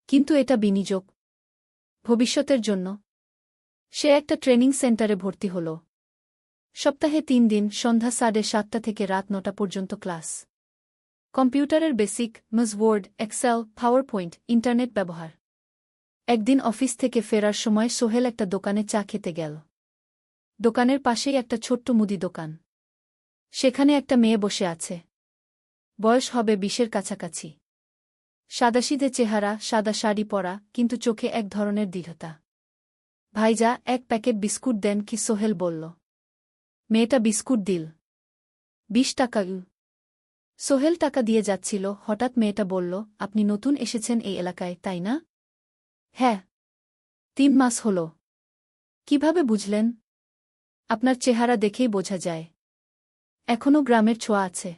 কিন্তু এটা বিনিয়োগ, ভবিষ্যতের জন্য। সে একটা ট্রেনিং সেন্টারে ভর্তি হল। সপ্তাহে 3 দিন, সন্ধ্যা 7:30 থেকে রাত 9টা পর্যন্ত ক্লাস। কম্পিউটারের basic, MS Word, Excel, PowerPoint, internet ব্যবহার। একদিন অফিস থেকে ফেরার সময় সোহেল একটা দোকানে চা খেতে গেল। দোকানের পাশেই একটা ছোট্ট মুদি দোকান। সেখানে একটা মেয়ে বসে আছে। বয়স হবে 20-এর কাছাকাছি। সাদাসিধে চেহারা, সাদা শাড়ি পরা, কিন্তু চোখে এক ধরনের দৃঢ়তা। ভাইজা, 1 প্যাকেট বিস্কুট দেন কি? সোহেল বলল। মেয়েটা বিস্কুট দিল। 20 টাকা। সোহেল টাকা দিয়ে যাচ্ছিল, হঠাৎ মেয়েটা বলল, আপনি নতুন এসেছেন এই এলাকায়, তাই না? হ্যাঁ। 3 মাস হল। কিভাবে বুঝলেন? আপনার চেহারা দেখেই বোঝা যায়। এখনও গ্রামের ছোঁয়া আছে।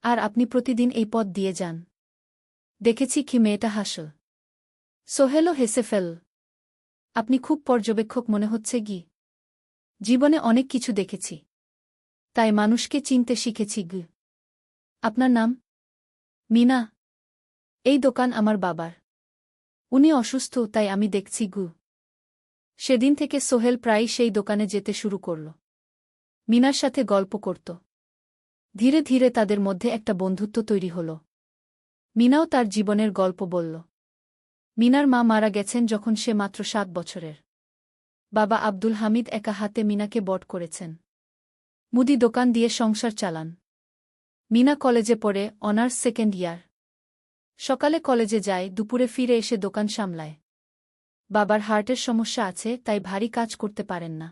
আর আপনি প্রতিদিন এই পথ দিয়ে যান। দেখেছি কি? মেয়েটা হাসল। সোহেলও হেসে ফেল। আপনি খুব পর্যবেক্ষক মনে হচ্ছে গি। জীবনে অনেক কিছু দেখেছি, তাই মানুষকে চিনতে শিখেছি গি। আপনার নাম? মিনা। এই দোকান আমার বাবার। উনি অসুস্থ, তাই আমি দেখছি গু। সেদিন থেকে সোহেল প্রায়ই সেই দোকানে যেতে শুরু করল। মিনার সাথে গল্প করত। ধীরে ধীরে তাদের মধ্যে একটা বন্ধুত্ব তৈরি হল। মিনাও তার জীবনের গল্প বলল। মিনার মা মারা গেছেন যখন সে মাত্র 7 বছরের। বাবা আব্দুল হামিদ একা হাতে মিনাকে বড় করেছেন। মুদি দোকান দিয়ে সংসার চালান। মিনা কলেজে পড়ে, অনার্স 2nd ইয়ার। সকালে কলেজে যায়, দুপুরে ফিরে এসে দোকান সামলায়। বাবার হার্টের সমস্যা আছে, তাই ভারী কাজ করতে পারেন না।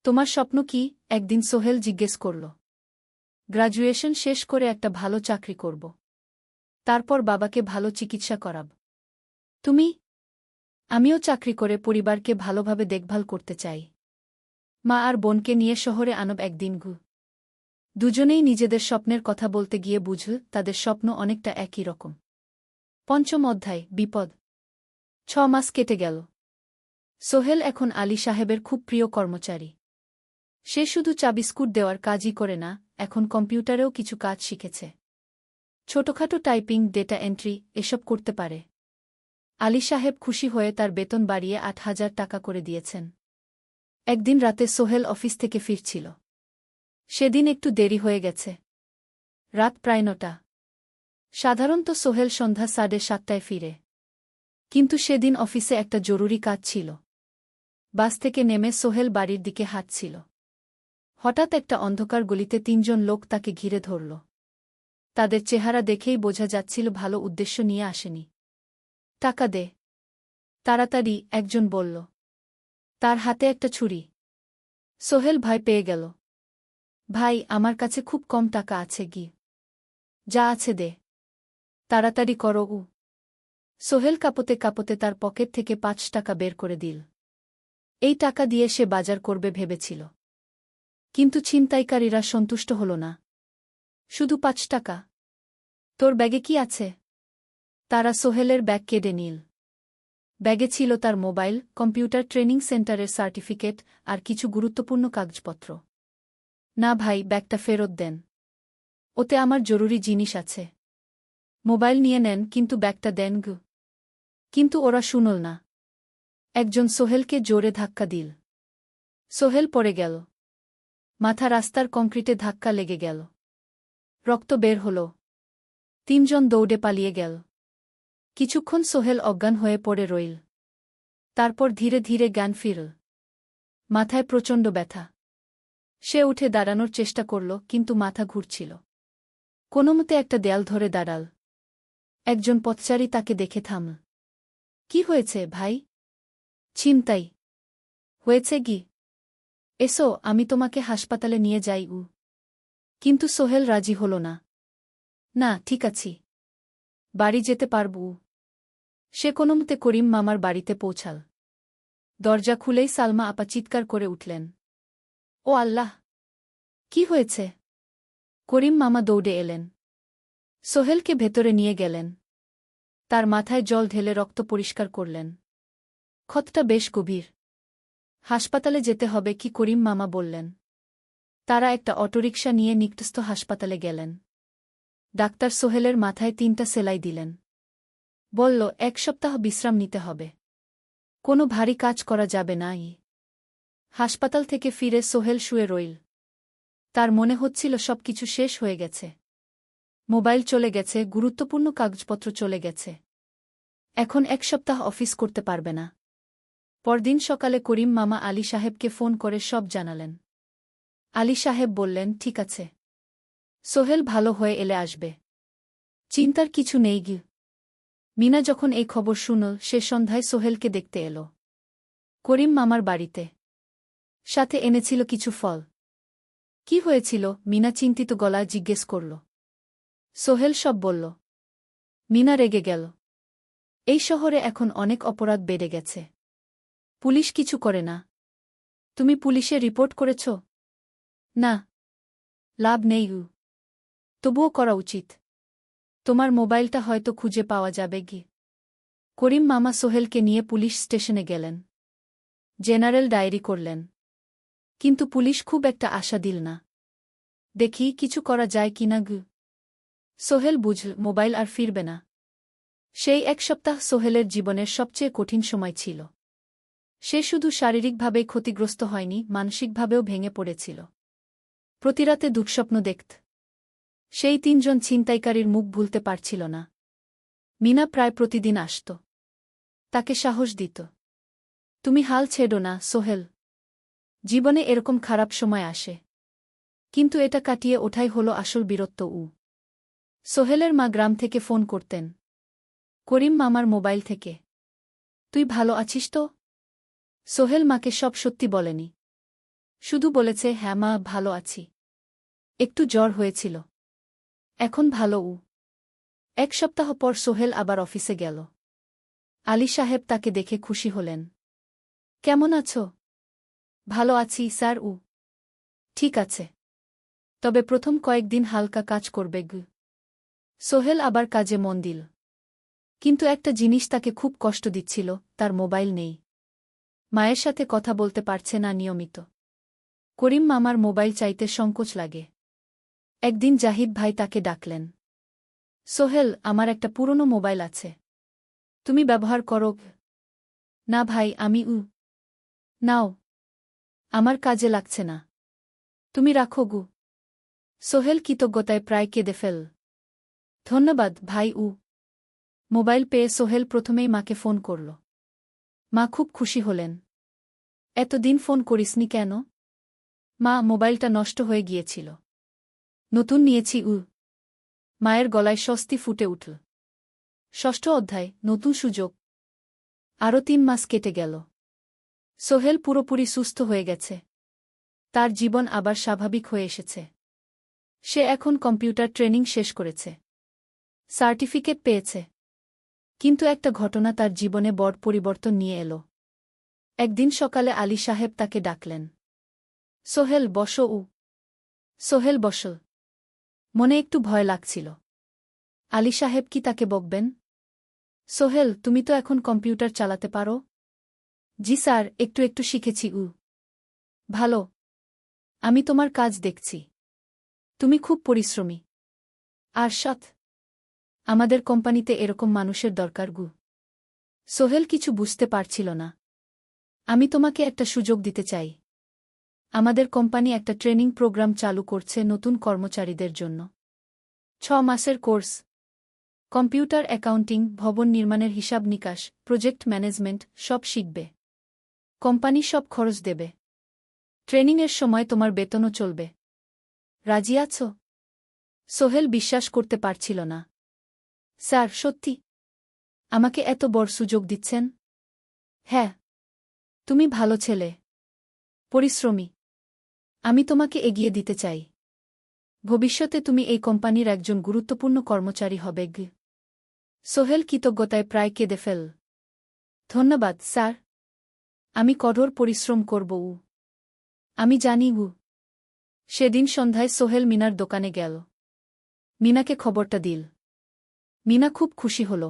তোমার স্বপ্ন কি? একদিন সোহেল জিজ্ঞেস করল। গ্র্যাজুয়েশন শেষ করে একটা ভালো চাকরি করব। তারপর বাবাকে ভালো চিকিৎসা করাব। তুমি? আমিও চাকরি করে পরিবারকে ভালোভাবে দেখভাল করতে চাই। মা আর বোনকে নিয়ে শহরে আনব একদিন গু। দুজনেই নিজেদের স্বপ্নের কথা বলতে গিয়ে বুঝল তাদের স্বপ্ন অনেকটা একই রকম। 5ম অধ্যায়, বিপদ। 6 মাস কেটে গেল। সোহেল এখন আলী সাহেবের খুব প্রিয় কর্মচারী। সে শুধু চা বিস্কুট দেওয়ার কাজই করে না, এখন কম্পিউটারেও কিছু কাজ শিখেছে। ছোটখাটো টাইপিং, ডেটা এন্ট্রি, এসব করতে পারে। আলী সাহেব খুশি হয়ে তার বেতন বাড়িয়ে 8,000 টাকা করে দিয়েছেন। একদিন রাতে সোহেল অফিস থেকে ফিরছিল। সেদিন একটু দেরি হয়ে গেছে। রাত প্রায় ৯টা। সাধারণত সোহেল সন্ধ্যা ৭:৩০টায় ফিরে। কিন্তু সেদিন অফিসে একটা জরুরি কাজ ছিল। বাস থেকে নেমে সোহেল বাড়ির দিকে হাঁটছিল। হঠাৎ একটা অন্ধকার গলিতে ৩জন লোক তাকে ঘিরে ধরল। তাদের চেহারা দেখেই বোঝা যাচ্ছিল ভালো উদ্দেশ্য নিয়ে আসেনি। টাকা দে, তাড়াতাড়ি, একজন বলল। তার হাতে একটা ছুরি। সোহেল ভয় পেয়ে গেল। ভাই, আমার কাছে খুব কম টাকা আছে গি। যা আছে দে, তাড়াতাড়ি করো। সোহেল কাঁপতে কাঁপতে তার পকেট থেকে ৫ টাকা বের করে দিল। এই টাকা দিয়ে সে বাজার করবে ভেবেছিল। কিন্তু ছিনতাইকারীরা সন্তুষ্ট হল না। শুধু ৫ টাকা? তোর ব্যাগে কি আছে? তারা সোহেলের ব্যাগ কেড়ে নিল। ব্যাগে ছিল তার মোবাইল, কম্পিউটার ট্রেনিং সেন্টারের সার্টিফিকেট আর কিছু গুরুত্বপূর্ণ কাগজপত্র। না ভাই, ব্যাগটা ফেরত দেন। ওতে আমার জরুরি জিনিস আছে। মোবাইল নিয়ে নেন, কিন্তু ব্যাগটা দেন গু। কিন্তু ওরা শুনল না। একজন সোহেলকে জোরে ধাক্কা দিল। সোহেল পড়ে গেল। মাথা রাস্তার কংক্রিটে ধাক্কা লেগে গেল। রক্ত বের হল। ৩জন দৌড়ে পালিয়ে গেল। কিছুক্ষণ সোহেল অজ্ঞান হয়ে পড়ে রইল। তারপর ধীরে ধীরে জ্ঞান ফিরল। মাথায় প্রচণ্ড ব্যথা। সে উঠে দাঁড়ানোর চেষ্টা করল, কিন্তু মাথা ঘুরছিল। কোনোমতে একটা দেয়াল ধরে দাঁড়াল। একজন পথচারী তাকে দেখে থামল। কি হয়েছে ভাই? ছিনতাই হয়েছে গি? এসো, আমি তোমাকে হাসপাতালে নিয়ে যাই। কিন্তু সোহেল রাজি হল না। না, ঠিক আছি, বাড়ি যেতে পারব। সে কোনোমতে করিম মামার বাড়িতে পৌঁছাল। দরজা খুলেই সালমা আপা চিৎকার করে উঠলেন। ও আল্লাহ! কি হয়েছে? করিম মামা দৌড়ে এলেন। সোহেলকে ভেতরে নিয়ে গেলেন। তার মাথায় জল ঢেলে রক্ত পরিষ্কার করলেন। ক্ষতটা বেশ গভীর। হাসপাতালে যেতে হবে কি? করিম মামা বললেন। তারা একটা অটোরিকশা নিয়ে নিকটস্থ হাসপাতালে গেলেন। ডাক্তার সোহেলের মাথায় ৩টা সেলাই দিলেন। বলল, ১ সপ্তাহ বিশ্রাম নিতে হবে। কোনো ভারী কাজ করা যাবে না। হাসপাতাল থেকে ফিরে সোহেল শুয়ে রইল। তার মনে হচ্ছিল সবকিছু শেষ হয়ে গেছে। মোবাইল চলে গেছে, গুরুত্বপূর্ণ কাগজপত্র চলে গেছে। এখন ১ সপ্তাহ অফিস করতে পারবে না। পরদিন সকালে করিম মামা আলী সাহেবকে ফোন করে সব জানালেন। আলী সাহেব বললেন, ঠিক আছে, সোহেল ভালো হয়ে এলে আসবে, চিন্তার কিছু নেই গি। মিনা যখন এই খবর শুনল, সে সন্ধ্যায় সোহেলকে দেখতে এল করিম মামার বাড়িতে। সাথে এনেছিল কিছু ফল। কি হয়েছিল? মিনা চিন্তিত গলায় জিজ্ঞেস করল। সোহেল সব বলল। মিনা রেগে গেল। এই শহরে এখন অনেক অপরাধ বেড়ে গেছে। পুলিশ কিছু করে না। তুমি পুলিশে রিপোর্ট করেছ? না। লাভ নেই। তবুও করা উচিত। তোমার মোবাইলটা হয়তো খুঁজে পাওয়া যাবে গি। করিম মামা সোহেলকে নিয়ে পুলিশ স্টেশনে গেলেন। জেনারেল ডায়েরি করলেন। কিন্তু পুলিশ খুব একটা আশা দিল না। দেখি কিছু করা যায় কিনা গু। সোহেল বুঝল মোবাইল আর ফিরবে না। সেই ১ সপ্তাহ সোহেলের জীবনের সবচেয়ে কঠিন সময় ছিল। সে শুধু শারীরিকভাবেই ক্ষতিগ্রস্ত হয়নি, মানসিকভাবেও ভেঙে পড়েছিল। প্রতিরাতে দুঃস্বপ্ন দেখত। সেই ৩জন ছিনতাইকারীর মুখ ভুলতে পারছিল না। মিনা প্রায় প্রতিদিন আসত। তাকে সাহস দিত। তুমি হাল ছেড়ো না সোহেল। জীবনে এরকম খারাপ সময় আসে। কিন্তু এটা কাটিয়ে ওঠাই হলো আসল বীরত্ব। সোহেলের মা গ্রাম থেকে ফোন করতেন। করিম মামার মোবাইল থেকে। তুই ভালো আছিস তো? সোহেল মাকে সব সত্যি বলেনি। শুধু বলেছে, হ্যাঁ মা, ভালো আছি। একটু জ্বর হয়েছিল। এখন ভালো। ১ সপ্তাহ পর সোহেল আবার অফিসে গেল। আলী সাহেব তাকে দেখে খুশি হলেন। কেমন আছো? ভালো আছি স্যার। ঠিক আছে, তবে প্রথম কয়েকদিন হালকা কাজ করবে গু। সোহেল আবার কাজে মন দিল। কিন্তু একটা জিনিস তাকে খুব কষ্ট দিচ্ছিল, তার মোবাইল নেই। মায়ের সাথে কথা বলতে পারছে না নিয়মিত। করিম মামার মোবাইল চাইতে সংকোচ লাগে। একদিন জাহিদ ভাই তাকে ডাকলেন। সোহেল, আমার একটা পুরনো মোবাইল আছে, তুমি ব্যবহার করো? না ভাই, আমি নাও। আমার কাজে লাগছে না। তুমি রাখো গু। সোহেল কৃতজ্ঞতায় প্রায় কেঁদে ফেল। ধন্যবাদ ভাই উ। মোবাইল পেয়ে সোহেল প্রথমেই মাকে ফোন করল। মা খুব খুশি হলেন। এতদিন ফোন করিসনি কেন? মা, মোবাইলটা নষ্ট হয়ে গিয়েছিল। নতুন নিয়েছি উ। মায়ের গলায় স্বস্তি ফুটে উঠল। ষষ্ঠ অধ্যায়, নতুন সুযোগ। আরও 3 মাস কেটে গেল। সোহেল পুরোপুরি সুস্থ হয়ে গেছে। তার জীবন আবার স্বাভাবিক হয়ে এসেছে। সে এখন কম্পিউটার ট্রেনিং শেষ করেছে। সার্টিফিকেট পেয়েছে। কিন্তু একটা ঘটনা তার জীবনে বড় পরিবর্তন নিয়ে এলো। একদিন সকালে আলী সাহেব তাকে ডাকলেন। সোহেল, বসো উ। সোহেল বসল। মনে একটু ভয় লাগছিল। আলী সাহেব কি তাকে বকবেন? সোহেল, তুমি তো এখন কম্পিউটার চালাতে পারো? জি স্যার, একটু একটু শিখেছি উ। ভালো। আমি তোমার কাজ দেখছি। তুমি খুব পরিশ্রমী। আর সৎ। আমাদের কোম্পানিতে এরকম মানুষের দরকার গু। সোহেল কিছু বুঝতে পারছিল না। আমি তোমাকে একটা সুযোগ দিতে চাই। আমাদের কোম্পানি একটা ট্রেনিং প্রোগ্রাম চালু করছে নতুন কর্মচারীদের জন্য। 6 মাসের কোর্স। কম্পিউটার অ্যাকাউন্টিং, ভবন নির্মাণের হিসাব নিকাশ, প্রজেক্ট ম্যানেজমেন্ট সব শিখবে। কোম্পানি সব খরচ দেবে। ট্রেনিংয়ের সময় তোমার বেতনও চলবে। রাজি আছো? সোহেল বিশ্বাস করতে পারছিল না। স্যার, সত্যি? আমাকে এত বড় সুযোগ দিচ্ছেন? হ্যাঁ। তুমি ভালো ছেলে। পরিশ্রমী। আমি তোমাকে এগিয়ে দিতে চাই। ভবিষ্যতে তুমি এই কোম্পানির একজন গুরুত্বপূর্ণ কর্মচারী হবে গ। সোহেল কৃতজ্ঞতায় প্রায় কেঁদে ফেল। ধন্যবাদ স্যার। আমি কঠোর পরিশ্রম করব উ। আমি জানি উ। সেদিন সন্ধ্যায় সোহেল মিনার দোকানে গেল। মিনাকে খবরটা দিল। মিনা খুব খুশি হল।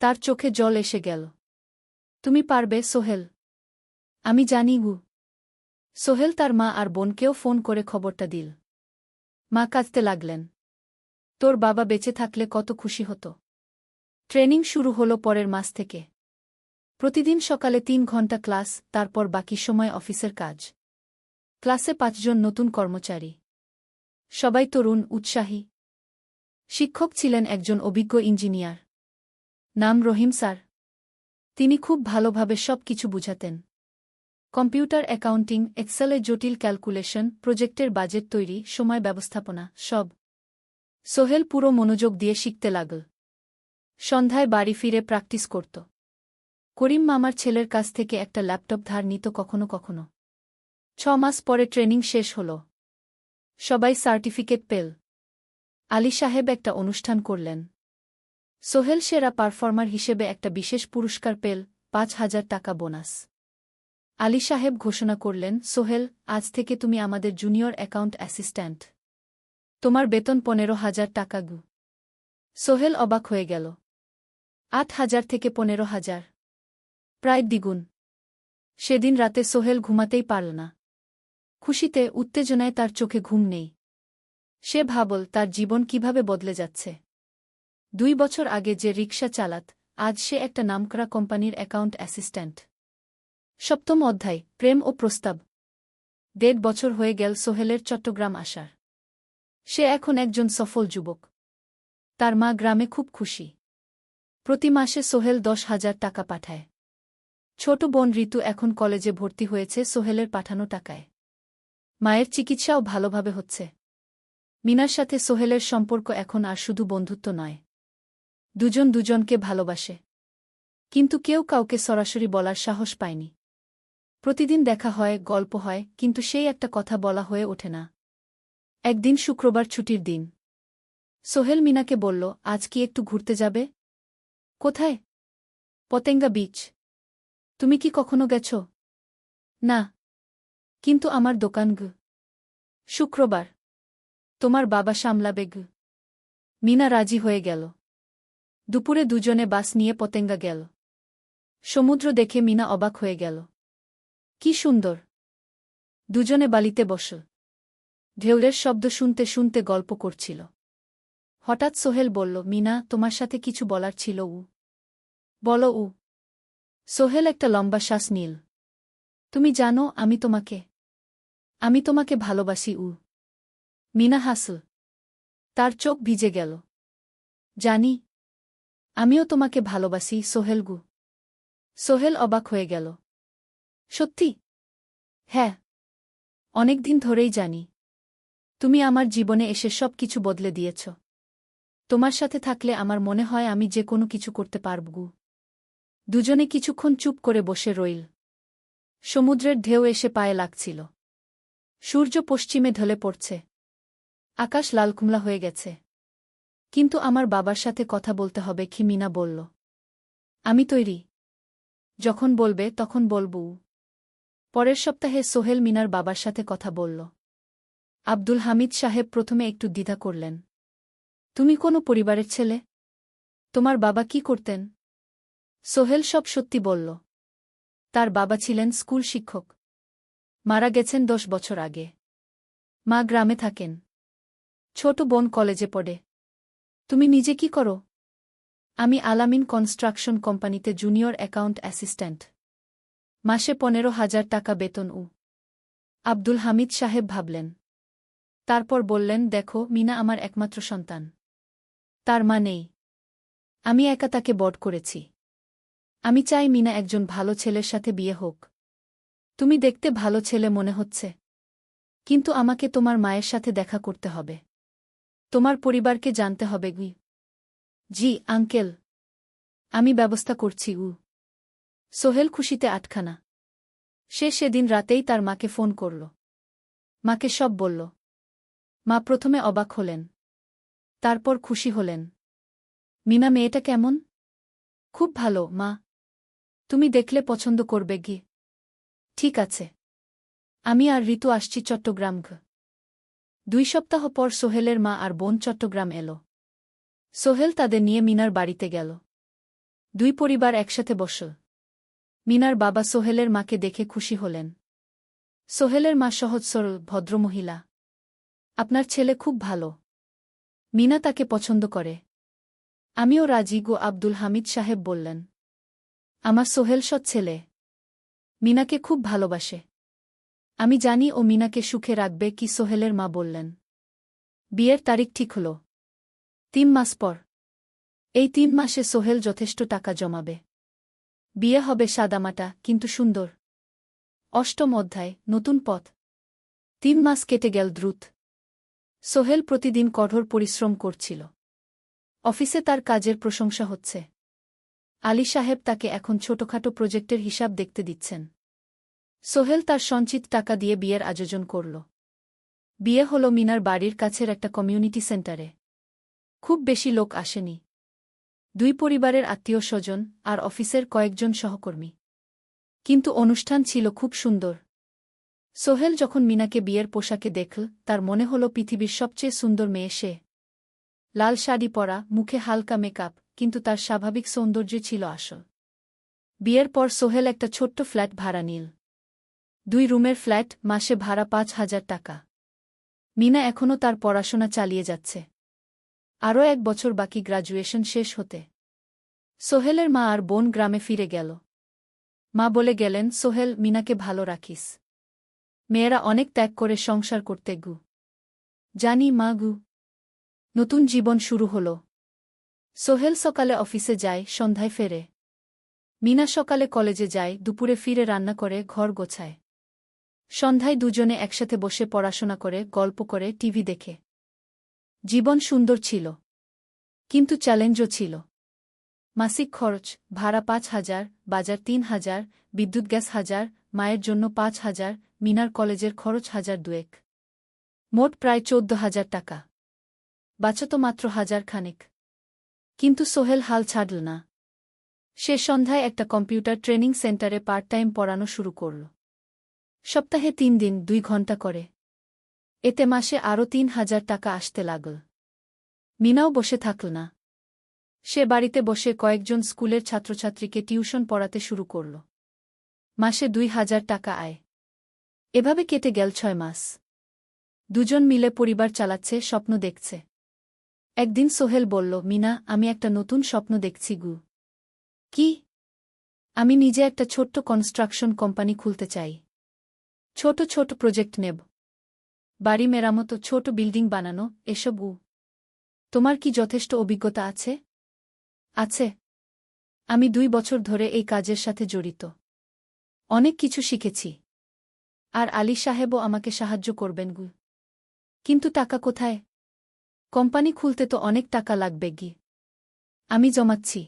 তার চোখে জল এসে গেল। তুমি পারবে সোহেল। আমি জানি উ। সোহেল তার মা আর বোনকেও ফোন করে খবরটা দিল। মা কাঁদতে লাগলেন। তোর বাবা বেঁচে থাকলে কত খুশি হতো। ট্রেনিং শুরু হলো পরের মাস থেকে। প্রতিদিন সকালে 3 ঘন্টা ক্লাস, তারপর বাকি সময় অফিসের কাজ। ক্লাসে 5 জন নতুন কর্মচারী। সবাই তরুণ, উৎসাহী। শিক্ষক ছিলেন একজন অভিজ্ঞ ইঞ্জিনিয়ার। নাম রহিম স্যার। তিনি খুব ভালোভাবে সব কিছু বুঝাতেন। কম্পিউটার অ্যাকাউন্টিং, এক্সেলে জটিল ক্যালকুলেশন, প্রজেক্টের বাজেট তৈরি, সময় ব্যবস্থাপনা সব। সোহেল পুরো মনোযোগ দিয়ে শিখতে লাগল। সন্ধ্যায় বাড়ি ফিরে প্র্যাকটিস করত। করিম মামার ছেলের কাছ থেকে একটা ল্যাপটপ ধার নিত কখনো কখনো। 6 মাস পরে ট্রেনিং শেষ হল। সবাই সার্টিফিকেট পেল। আলী সাহেব একটা অনুষ্ঠান করলেন। সোহেল সেরা পারফর্মার হিসেবে একটা বিশেষ পুরস্কার পেল, 5,000 টাকা বোনাস। আলী সাহেব ঘোষণা করলেন, সোহেল, আজ থেকে তুমি আমাদের জুনিয়র অ্যাকাউন্ট অ্যাসিস্ট্যান্ট। তোমার বেতন 15,000 টাকা গু। সোহেল অবাক হয়ে গেল। 8,000 থেকে 15,000। প্রায় দ্বিগুণ। সেদিন রাতে সোহেল ঘুমাতেই পারল না। খুশিতে, উত্তেজনায় তার চোখে ঘুম নেই। সে ভাবল তার জীবন কিভাবে বদলে যাচ্ছে। 2 বছর আগে যে রিকশা চালাত, আজ সে একটা নামকরা কোম্পানির অ্যাকাউন্ট অ্যাসিস্ট্যান্ট। 7ম অধ্যায়, প্রেম ও প্রস্তাব। 1.5 বছর হয়ে গেল সোহেলের চট্টগ্রাম আসার। সে এখন একজন সফল যুবক। তার মা গ্রামে খুব খুশি। প্রতি মাসে সোহেল 10,000 টাকা পাঠায়। ছোট বোন ঋতু এখন কলেজে ভর্তি হয়েছে সোহেলের পাঠানো টাকায়। মায়ের চিকিৎসাও ভালোভাবে হচ্ছে। মিনার সাথে সোহেলের সম্পর্ক এখন আর শুধু বন্ধুত্ব নয়। দুজন দুজনকে ভালোবাসে। কিন্তু কেউ কাউকে সরাসরি বলার সাহস পায়নি। প্রতিদিন দেখা হয়, গল্প হয়, কিন্তু সেই একটা কথা বলা হয়ে ওঠে না। একদিন শুক্রবার ছুটির দিন। সোহেল মিনাকে বলল, আজ কি একটু ঘুরতে যাবে? কোথায়? পতেঙ্গা বিচ। তুমি কি কখনো গেছ? না। কিন্তু আমার দোকান গ। শুক্রবার। তোমার বাবা সামলাবে গ। মিনা রাজি হয়ে গেল। দুপুরে দুজনে বাস নিয়ে পতেঙ্গা গেল। সমুদ্র দেখে মিনা অবাক হয়ে গেল। কি সুন্দর! দুজনে বালিতে বসল। ঢেউয়ের শব্দ শুনতে শুনতে গল্প করছিল। হঠাৎ সোহেল বলল, মিনা, তোমার সাথে কিছু বলার ছিল উ। বলো উ। সোহেল একটা লম্বা শ্বাস নিল। তুমি জানো আমি তোমাকে ভালোবাসি মিনা হাসল। তার চোখ ভিজে গেল। জানি। আমিও তোমাকে ভালোবাসি সোহেল সোহেল অবাক হয়ে গেল। সত্যি? হ্যাঁ। অনেকদিন ধরেই জানি। তুমি আমার জীবনে এসে সব কিছু বদলে দিয়েছ। তোমার সাথে থাকলে আমার মনে হয় আমি যে কোনো কিছু করতে পারব। দুজনে কিছুক্ষণ চুপ করে বসে রইল। সমুদ্রের ঢেউ এসে পায়ে লাগছিল। সূর্য পশ্চিমে ঢলে পড়ছে। আকাশ লালকুমলা হয়ে গেছে। কিন্তু আমার বাবার সাথে কথা বলতে হবে কি? মিনা বলল। আমি তৈরি। যখন বলবে তখন বলব। পরের সপ্তাহে সোহেল মিনার বাবার সাথে কথা বলল। আব্দুল হামিদ সাহেব প্রথমে একটু দ্বিধা করলেন। তুমি কোনো পরিবারের ছেলে? তোমার বাবা কি করতেন? সোহেল সব সত্যি বলল। তার বাবা ছিলেন স্কুল শিক্ষক। মারা গেছেন 10 বছর আগে। মা গ্রামে থাকেন। ছোট বোন কলেজে পড়ে। তুমি নিজে কি করো? আমি আলামিন কনস্ট্রাকশন কোম্পানিতে জুনিয়র অ্যাকাউন্ট অ্যাসিস্ট্যান্ট। মাসে 15,000 টাকা বেতন। আব্দুল হামিদ সাহেব ভাবলেন। তারপর বললেন, দেখো মিনা আমার একমাত্র সন্তান। তার মা নেই। আমি একা তাকে বড় করেছি। আমি চাই মিনা একজন ভালো ছেলের সাথে বিয়ে হোক। তুমি দেখতে ভালো ছেলে মনে হচ্ছে। কিন্তু আমাকে তোমার মায়ের সাথে দেখা করতে হবে। তোমার পরিবারকে জানতে হবে। জি আঙ্কেল। আমি ব্যবস্থা করছি। সোহেল খুশিতে আটখানা। সে সেদিন রাতেই তার মাকে ফোন করল। মাকে সব বলল। মা প্রথমে অবাক হলেন। তারপর খুশি হলেন। মিনা মেয়েটা কেমন? খুব ভালো মা। তুমি দেখলে পছন্দ করবে। ঠিক আছে। আমি আর ঋতু আসছি চট্টগ্রাম। 2 সপ্তাহ পর সোহেলের মা আর বোন চট্টগ্রাম এলো। সোহেল তাদের নিয়ে মিনার বাড়িতে গেল। 2 পরিবার একসাথে বসল। মিনার বাবা সোহেলের মাকে দেখে খুশি হলেন। সোহেলের মা সহজ সরল ভদ্রমহিলা। আপনার ছেলে খুব ভালো। মিনা তাকে পছন্দ করে। আমিও রাজি। আব্দুল হামিদ সাহেব বললেন। আমার সোহেল সৎ ছেলে। মিনাকে খুব ভালোবাসে। আমি জানি ও মিনাকে সুখে রাখবে। কি সোহেলের মা বললেন। বিয়ের তারিখ ঠিক হল 3 মাস পর। এই 3 মাসে সোহেল যথেষ্ট টাকা জমাবে। বিয়ে হবে সাদামাটা কিন্তু সুন্দর। 8ম অধ্যায় নতুন পথ। 3 মাস কেটে গেল দ্রুত। সোহেল প্রতিদিন কঠোর পরিশ্রম করছিল। অফিসে তার কাজের প্রশংসা হচ্ছে। আলী সাহেব তাকে এখন ছোটখাটো প্রজেক্টের হিসাব দেখতে দিচ্ছেন। সোহেল তার সঞ্চিত টাকা দিয়ে বিয়ের আয়োজন করল। বিয়ে হল মিনার বাড়ির কাছের একটা কমিউনিটি সেন্টারে। খুব বেশি লোক আসেনি। 2 পরিবারের আত্মীয় স্বজন আর অফিসের কয়েকজন সহকর্মী। কিন্তু অনুষ্ঠান ছিল খুব সুন্দর। সোহেল যখন মিনাকে বিয়ের পোশাকে দেখল তার মনে হল পৃথিবীর সবচেয়ে সুন্দর মেয়ে সে। লাল শাড়ি পরা, মুখে হালকা মেকআপ, কিন্তু তার স্বাভাবিক সৌন্দর্য ছিল আসল। বিয়ের পর সোহেল একটা ছোট্ট ফ্ল্যাট ভাড়া নিল। 2 রুমের ফ্ল্যাট, মাসে ভাড়া 5,000 টাকা। মিনা এখনও তার পড়াশোনা চালিয়ে যাচ্ছে। আরও 1 বছর বাকি গ্র্যাজুয়েশন শেষ হতে। সোহেলের মা আর বোন গ্রামে ফিরে গেল। মা বলে গেলেন, সোহেল, মিনাকে ভালো রাখিস। মেয়েরা অনেক ত্যাগ করে সংসার করতে। জানি মা। নতুন জীবন শুরু হল। সোহেল সকালে অফিসে যায়, সন্ধ্যায় ফেরে। মিনা সকালে কলেজে যায়, দুপুরে ফিরে রান্না করে, ঘর গোছায়। সন্ধ্যায় দুজনে একসাথে বসে পড়াশোনা করে, গল্প করে, টিভি দেখে। জীবন সুন্দর ছিল। কিন্তু চ্যালেঞ্জও ছিল। মাসিক খরচ, ভাড়া 5,000, বাজার 3,000, বিদ্যুৎ গ্যাস 1,000, মায়ের জন্য 5,000, মিনার কলেজের খরচ 1,200। মোট প্রায় 14,000 টাকা। বাঁচত মাত্র 1,000 খানেক। কিন্তু সোহেল হাল ছাড়ল না। সে সন্ধ্যায় একটা কম্পিউটার ট্রেনিং সেন্টারে পার্ট টাইম পড়ানো শুরু করল। সপ্তাহে 3 দিন 2 ঘন্টা করে। এতে মাসে আরও 3,000 টাকা আসতে লাগল। মিনাও বসে থাকল না। সে বাড়িতে বসে কয়েকজন স্কুলের ছাত্রছাত্রীকে টিউশন পড়াতে শুরু করল। মাসে 2,000 টাকা আয়। এভাবে কেটে গেল 6 মাস। দুজন মিলে পরিবার চালাচ্ছে, স্বপ্ন দেখছে। একদিন সোহেল বলল, মিনা, আমি একটা নতুন স্বপ্ন দেখছি। কি? আমি নিজে একটা ছোট্ট কনস্ট্রাকশন কোম্পানি খুলতে চাই। ছোট ছোট প্রজেক্ট নেব। বাড়ি মেরামত, ছোট বিল্ডিং বানানো, এসব। তোমার কি যথেষ্ট অভিজ্ঞতা আছে? আছে। আমি 2 বছর ধরে এই কাজের সাথে জড়িত। অনেক কিছু শিখেছি। আর আলী সাহেবও আমাকে সাহায্য করবেন। কিন্তু টাকা কোথায়? কোম্পানি খুলতে তো অনেক টাকা লাগবে। আমি জমাচ্ছি।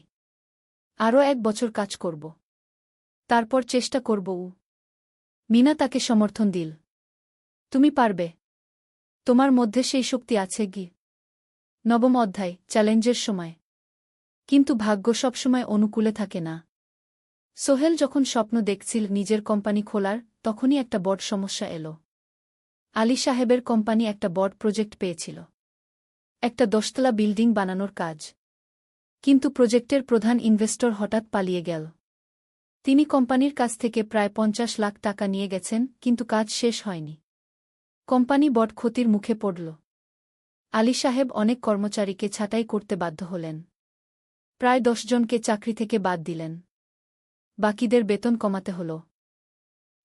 আরও 1 বছর কাজ করব। তারপর চেষ্টা করব। মিনা তাকে সমর্থন দিল। তুমি পারবে। তোমার মধ্যে সেই শক্তি আছে। নবম অধ্যায়, চ্যালেঞ্জের সময়। কিন্তু ভাগ্য সবসময় অনুকূলে থাকে না। সোহেল যখন স্বপ্ন দেখছিল নিজের কোম্পানি খোলার, তখনই একটা বড় সমস্যা এলো। আলী সাহেবের কোম্পানি একটা বড় প্রজেক্ট পেয়েছিল। একটা 10তলা বিল্ডিং বানানোর কাজ। কিন্তু প্রজেক্টের প্রধান ইনভেস্টর হঠাৎ পালিয়ে গেল। তিনি কোম্পানির কাছ থেকে প্রায় 50 লাখ টাকা নিয়ে গেছেন, কিন্তু কাজ শেষ হয়নি। কোম্পানি বড় ক্ষতির মুখে পড়ল। আলী সাহেব অনেক কর্মচারীকে ছাঁটাই করতে বাধ্য হলেন। প্রায় 10 জনকে চাকরি থেকে বাদ দিলেন। বাকিদের বেতন কমাতে হল।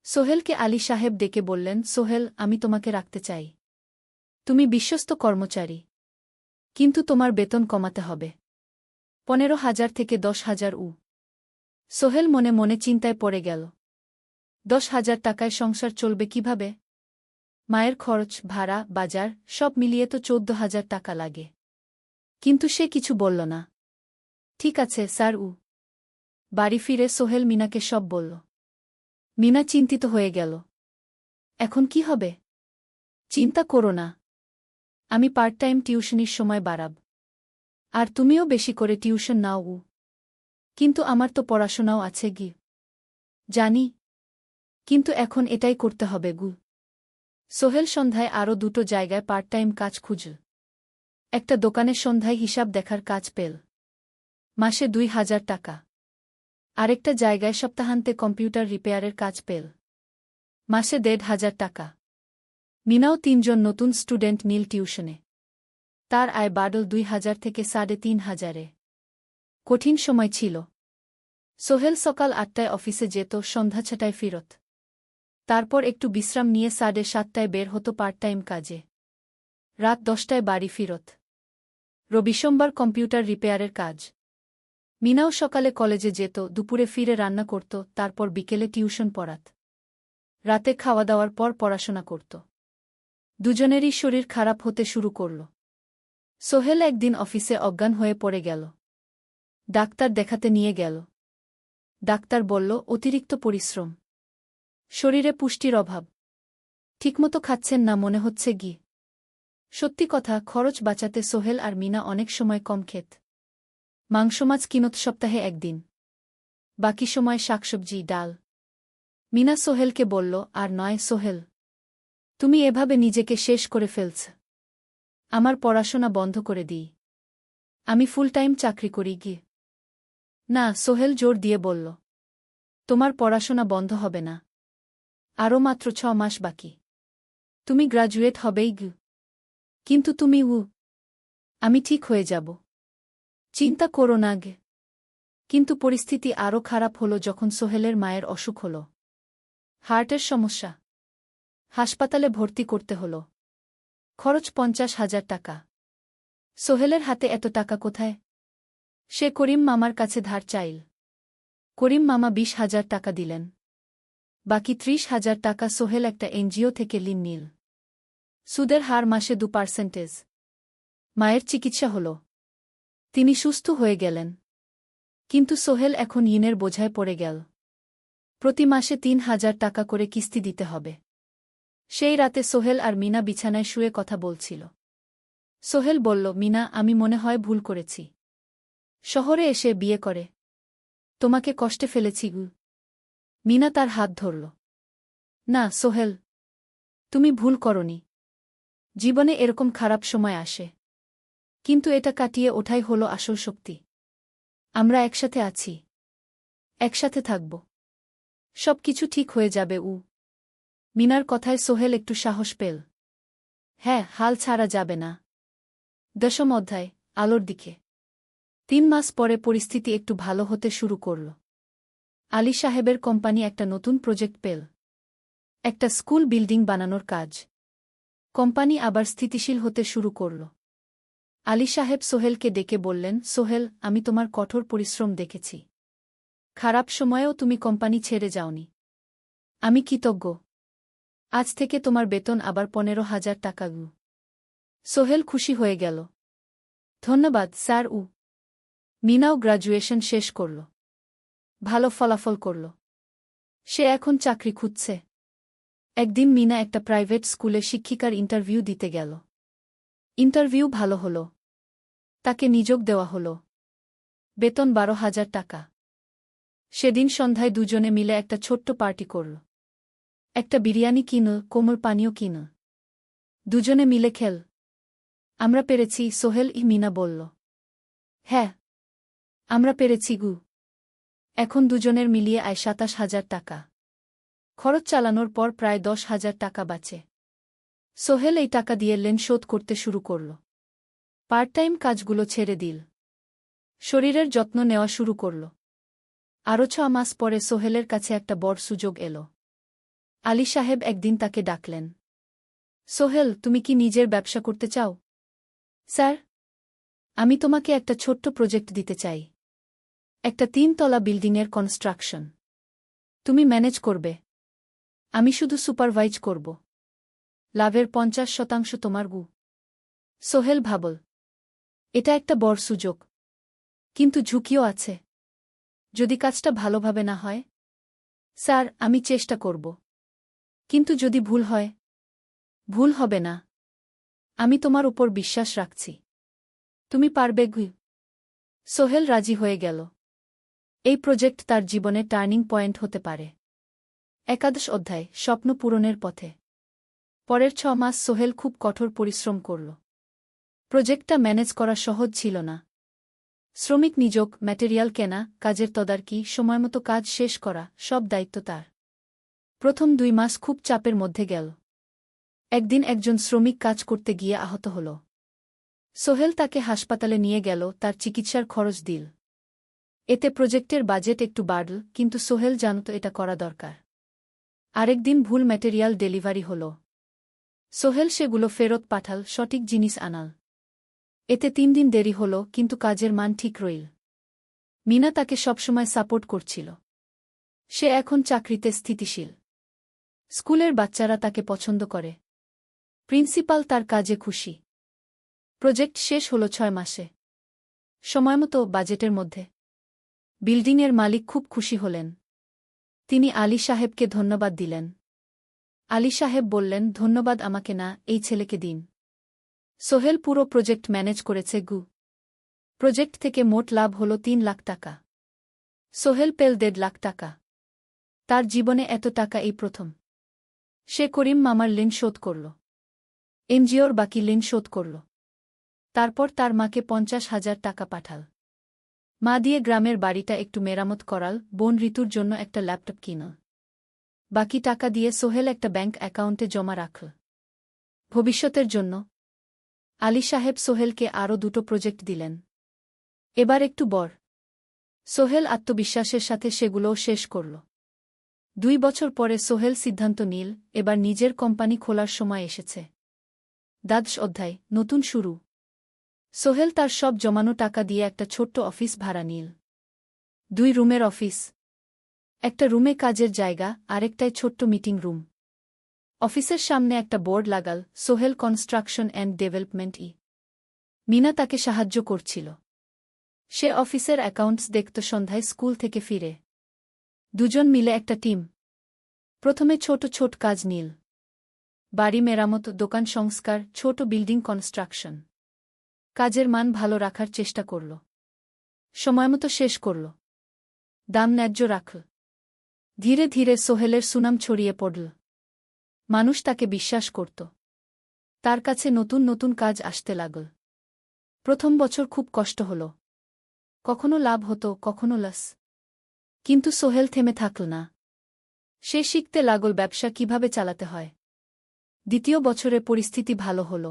সোহেলকে আলী সাহেব ডেকে বললেন, সোহেল, আমি তোমাকে রাখতে চাই। তুমি বিশ্বস্ত কর্মচারী। কিন্তু তোমার বেতন কমাতে হবে। 15,000 থেকে 10,000। সোহেল মনে মনে চিন্তায় পড়ে গেল। 10,000 টাকায় সংসার চলবে কিভাবে? মায়ের খরচ, ভাড়া, বাজার সব মিলিয়ে তো 14,000 টাকা লাগে। কিন্তু সে কিছু বলল না। ঠিক আছে স্যার। বাড়ি ফিরে সোহেল মিনাকে সব বলল। মিনা চিন্তিত হয়ে গেল। এখন কি হবে? চিন্তা করো না। আমি পার্ট টাইম টিউশনির সময় বাড়াব। আর তুমিও বেশি করে টিউশন নাও। কিন্তু আমার তো পড়াশোনাও আছে। জানি। কিন্তু এখন এটাই করতে হবে। সোহেল সন্ধ্যায় আরও 2টো জায়গায় পার্ট টাইম কাজ খুঁজল। একটা দোকানের সন্ধ্যায় হিসাব দেখার কাজ পেল। মাসে 2,000 টাকা। আরেকটা জায়গায় সপ্তাহান্তে কম্পিউটার রিপেয়ারের কাজ পেল। মাসে 1,500 টাকা। মিনাও 3 জন নতুন স্টুডেন্ট নিল টিউশনে। তার আয় বাড়ল 2,000 থেকে 3,500-এ। কঠিন সময় ছিল। সোহেল সকাল 8টায় অফিসে যেত, সন্ধ্যা 6টায় ফিরত। তারপর একটু বিশ্রাম নিয়ে 7:30টায় বের হতো পার্ট টাইম কাজে। রাত 10টায় বাড়ি ফিরত। রবি-সোমবার কম্পিউটার রিপেয়ারের কাজ। মিনাও সকালে কলেজে যেত, দুপুরে ফিরে রান্না করত, তারপর বিকেলে টিউশন পড়াত। রাতে খাওয়া দাওয়ার পর পড়াশোনা করত। দুজনেরই শরীর খারাপ হতে শুরু করল। সোহেল একদিন অফিসে অজ্ঞান হয়ে পড়ে গেল। ডাক্তার দেখাতে নিয়ে গেল। ডাক্তার বলল, অতিরিক্ত পরিশ্রম। শরীরে পুষ্টির অভাব। ঠিকমতো খাচ্ছেন না মনে হচ্ছে। সত্যি কথা, খরচ বাঁচাতে সোহেল আর মিনা অনেক সময় কম খেত। মাংস মাছ কিনত সপ্তাহে 1 দিন। বাকি সময় শাকসবজি, ডাল। মিনা সোহেলকে বলল, আর নয় সোহেল। তুমি এভাবে নিজেকে শেষ করে ফেলছ। আমার পড়াশোনা বন্ধ করে দিই। আমি ফুল টাইম চাকরি করি। না, সোহেল জোর দিয়ে বলল। তোমার পড়াশোনা বন্ধ হবে না। আরও মাত্র 6 মাস বাকি। তুমি গ্রাজুয়েট হবেই। কিন্তু তুমি। আমি ঠিক হয়ে যাব। চিন্তা করো না। কিন্তু পরিস্থিতি আরও খারাপ হলো যখন সোহেলের মায়ের অসুখ হল। হার্টের সমস্যা। হাসপাতালে ভর্তি করতে হল। খরচ 50,000 টাকা। সোহেলের হাতে এত টাকা কোথায়? সে করিম মামার কাছে ধার চাইল। করিম মামা 20,000 টাকা দিলেন। বাকি 30,000 টাকা সোহেল একটা এনজিও থেকে ঋণ নিল। সুদের হার মাসে 2%। মায়ের চিকিৎসা হল। তিনি সুস্থ হয়ে গেলেন। কিন্তু সোহেল এখন ঋণের বোঝায় পড়ে গেল। প্রতি মাসে 3,000 টাকা করে কিস্তি দিতে হবে। সেই রাতে সোহেল আর মিনা বিছানায় শুয়ে কথা বলছিল। সোহেল বলল, মিনা, আমি মনে হয় ভুল করেছি। শহরে এসে বিয়ে করে তোমাকে কষ্টে ফেলেছি। মিনা তার হাত ধরল। না সোহেল, তুমি ভুল করনি। জীবনে এরকম খারাপ সময় আসে। কিন্তু এটা কাটিয়ে ওঠাই হলো আসল শক্তি। আমরা একসাথে আছি। একসাথে থাকব। সব কিছু ঠিক হয়ে যাবে। মিনার কথায় সোহেল একটু সাহস পেল। হ্যাঁ, হাল ছাড়া যাবে না। 10ম অধ্যায়, আলোর দিকে। 3 মাস পরে পরিস্থিতি একটু ভালো হতে শুরু করল। আলী সাহেবের কোম্পানি একটা নতুন প্রজেক্ট পেল, একটা স্কুল বিল্ডিং বানানোর কাজ। কোম্পানি আবার স্থিতিশীল হতে শুরু করল। আলী সাহেব সোহেলকে ডেকে বললেন, সোহেল, আমি তোমার কঠোর পরিশ্রম দেখেছি। খারাপ সময়েও তুমি কোম্পানি ছেড়ে যাওনি। আমি কৃতজ্ঞ। আজ থেকে তোমার বেতন আবার 15,000 টাকা। সোহেল খুশি হয়ে গেল। ধন্যবাদ স্যার। মিনাও গ্র্যাজুয়েশন শেষ করল, ভালো ফলাফল করল। সে এখন চাকরি খুঁজছে। একদিন মিনা একটা প্রাইভেট স্কুলে শিক্ষিকার ইন্টারভিউ দিতে গেল। ইন্টারভিউ ভালো হল, তাকে নিযোগ দেওয়া হল। বেতন 12,000 টাকা। সেদিন সন্ধ্যায় দুজনে মিলে একটা ছোট্ট পার্টি করল। একটা বিরিয়ানি কিনল, কোমল পানীয় কিনল। দুজনে মিলে খেল। আমরা পেরেছি, সোহেল মিনা বলল। হ্যাঁ, আমরা পেরেছি গু। এখন দুজনের মিলিয়ে আয় 27,000 টাকা। খরচ চালানোর পর প্রায় 10,000 টাকা বাঁচে। সোহেল এই টাকা দিয়ে লেন শোধ করতে শুরু করল। পার্ট টাইম কাজগুলো ছেড়ে দিল। শরীরের যত্ন নেওয়া শুরু করল। আরও 6 মাস পরে সোহেলের কাছে একটা বড় সুযোগ এল। আলী সাহেব একদিন তাকে ডাকলেন। সোহেল, তুমি কি নিজের ব্যবসা করতে চাও? স্যার, আমি তোমাকে একটা ছোট্ট প্রজেক্ট দিতে চাই। একটা 3 তলা বিল্ডিংয়ের কনস্ট্রাকশন। তুমি ম্যানেজ করবে, আমি শুধু সুপারভাইজ করব। লাভের 50% তোমার গু। সোহেল ভাবল, এটা একটা বড় সুযোগ, কিন্তু ঝুঁকিও আছে। যদি কাজটা ভালোভাবে না হয়? স্যার, আমি চেষ্টা করব, কিন্তু যদি ভুল হয়? ভুল হবে না, আমি তোমার উপর বিশ্বাস রাখছি। তুমি পারবে গু। সোহেল রাজি হয়ে গেল। এই প্রজেক্ট তার জীবনে টার্নিং পয়েন্ট হতে পারে। একাদশ অধ্যায়, স্বপ্ন পূরণের পথে। পরের 6 মাস সোহেল খুব কঠোর পরিশ্রম করল। প্রজেক্টটা ম্যানেজ করা সহজ ছিল না। শ্রমিক নিযোগ, ম্যাটেরিয়াল কেনা, কাজের তদারকি, সময়মতো কাজ শেষ করা, সব দায়িত্ব তার। প্রথম 2 মাস খুব চাপের মধ্যে গেল। একদিন একজন শ্রমিক কাজ করতে গিয়ে আহত হল। সোহেল তাকে হাসপাতালে নিয়ে গেল, তার চিকিৎসার খরচ দিল। এতে প্রজেক্টের বাজেট একটু বাড়ল, কিন্তু সোহেল জানত এটা করা দরকার। আরেকদিন ভুল ম্যাটেরিয়াল ডেলিভারি হল। সোহেল সেগুলো ফেরত পাঠাল, সঠিক জিনিস আনাল। এতে 3 দিন দেরি হল, কিন্তু কাজের মান ঠিক রইল। মিনা তাকে সবসময় সাপোর্ট করছিল। সে এখন চাকরিতে স্থিতিশীল। স্কুলের বাচ্চারা তাকে পছন্দ করে। প্রিন্সিপাল তার কাজে খুশি। প্রজেক্ট শেষ হল 6 মাসে। সময়মতো, বাজেটের মধ্যে। বিল্ডিংয়ের মালিক খুব খুশি হলেন। তিনি আলী সাহেবকে ধন্যবাদ দিলেন। আলী সাহেব বললেন, ধন্যবাদ আমাকে না, এই ছেলেকে দিন। সোহেল পুরো প্রজেক্ট ম্যানেজ করেছে গু। প্রজেক্ট থেকে মোট লাভ হল 3 লাখ টাকা। সোহেল পেল 1.5 লাখ টাকা। তার জীবনে এত টাকা এই প্রথম। সে করিম মামার ঋণ শোধ করল। এনজিওর বাকি ঋণ শোধ করল। তারপর তার মাকে 50,000 টাকা পাঠাল। মা দিয়ে গ্রামের বাড়িটা একটু মেরামত করাল, বোন ঋতুর জন্য একটা ল্যাপটপ কিনল। বাকি টাকা দিয়ে সোহেল একটা ব্যাংক অ্যাকাউন্টে জমা রাখল ভবিষ্যতের জন্য। আলী সাহেব সোহেলকে আরও 2টো প্রজেক্ট দিলেন। এবার একটু বড়। সোহেল আত্মবিশ্বাসের সাথে সেগুলোও শেষ করল। 2 বছর পরে সোহেল সিদ্ধান্ত নিল, এবার নিজের কোম্পানি খোলার সময় এসেছে। দ্বাদশ অধ্যায়, নতুন শুরু। সোহেল তার সব জমানো টাকা দিয়ে একটা ছোট্ট অফিস ভাড়া নিল। 2 রুমের অফিস। একটা রুমে কাজের জায়গা, আরেকটায় ছোট্ট মিটিং রুম। অফিসের সামনে একটা বোর্ড লাগাল, Sohel construction and development. Mina তাকে সাহায্য করছিল। সে অফিসের অ্যাকাউন্টস দেখত সন্ধ্যায় স্কুল থেকে ফিরে। দুজন মিলে একটা টিম। প্রথমে ছোট ছোট কাজ নিল। বাড়ি মেরামত, দোকান সংস্কার, ছোট বিল্ডিং কনস্ট্রাকশন। কাজের মান ভালো রাখার চেষ্টা করল। সময়মতো শেষ করল। দাম ন্যায্য রাখল। ধীরে ধীরে সোহেলের সুনাম ছড়িয়ে পড়ল। মানুষ তাকে বিশ্বাস করত। তার কাছে নতুন নতুন কাজ আসতে লাগল। প্রথম বছর খুব কষ্ট হল। কখনো লাভ হতো, কখনো লস। কিন্তু সোহেল থেমে থাকল না। সে শিখতে লাগল ব্যবসা কিভাবে চালাতে হয়। দ্বিতীয় বছরে পরিস্থিতি ভালো হল।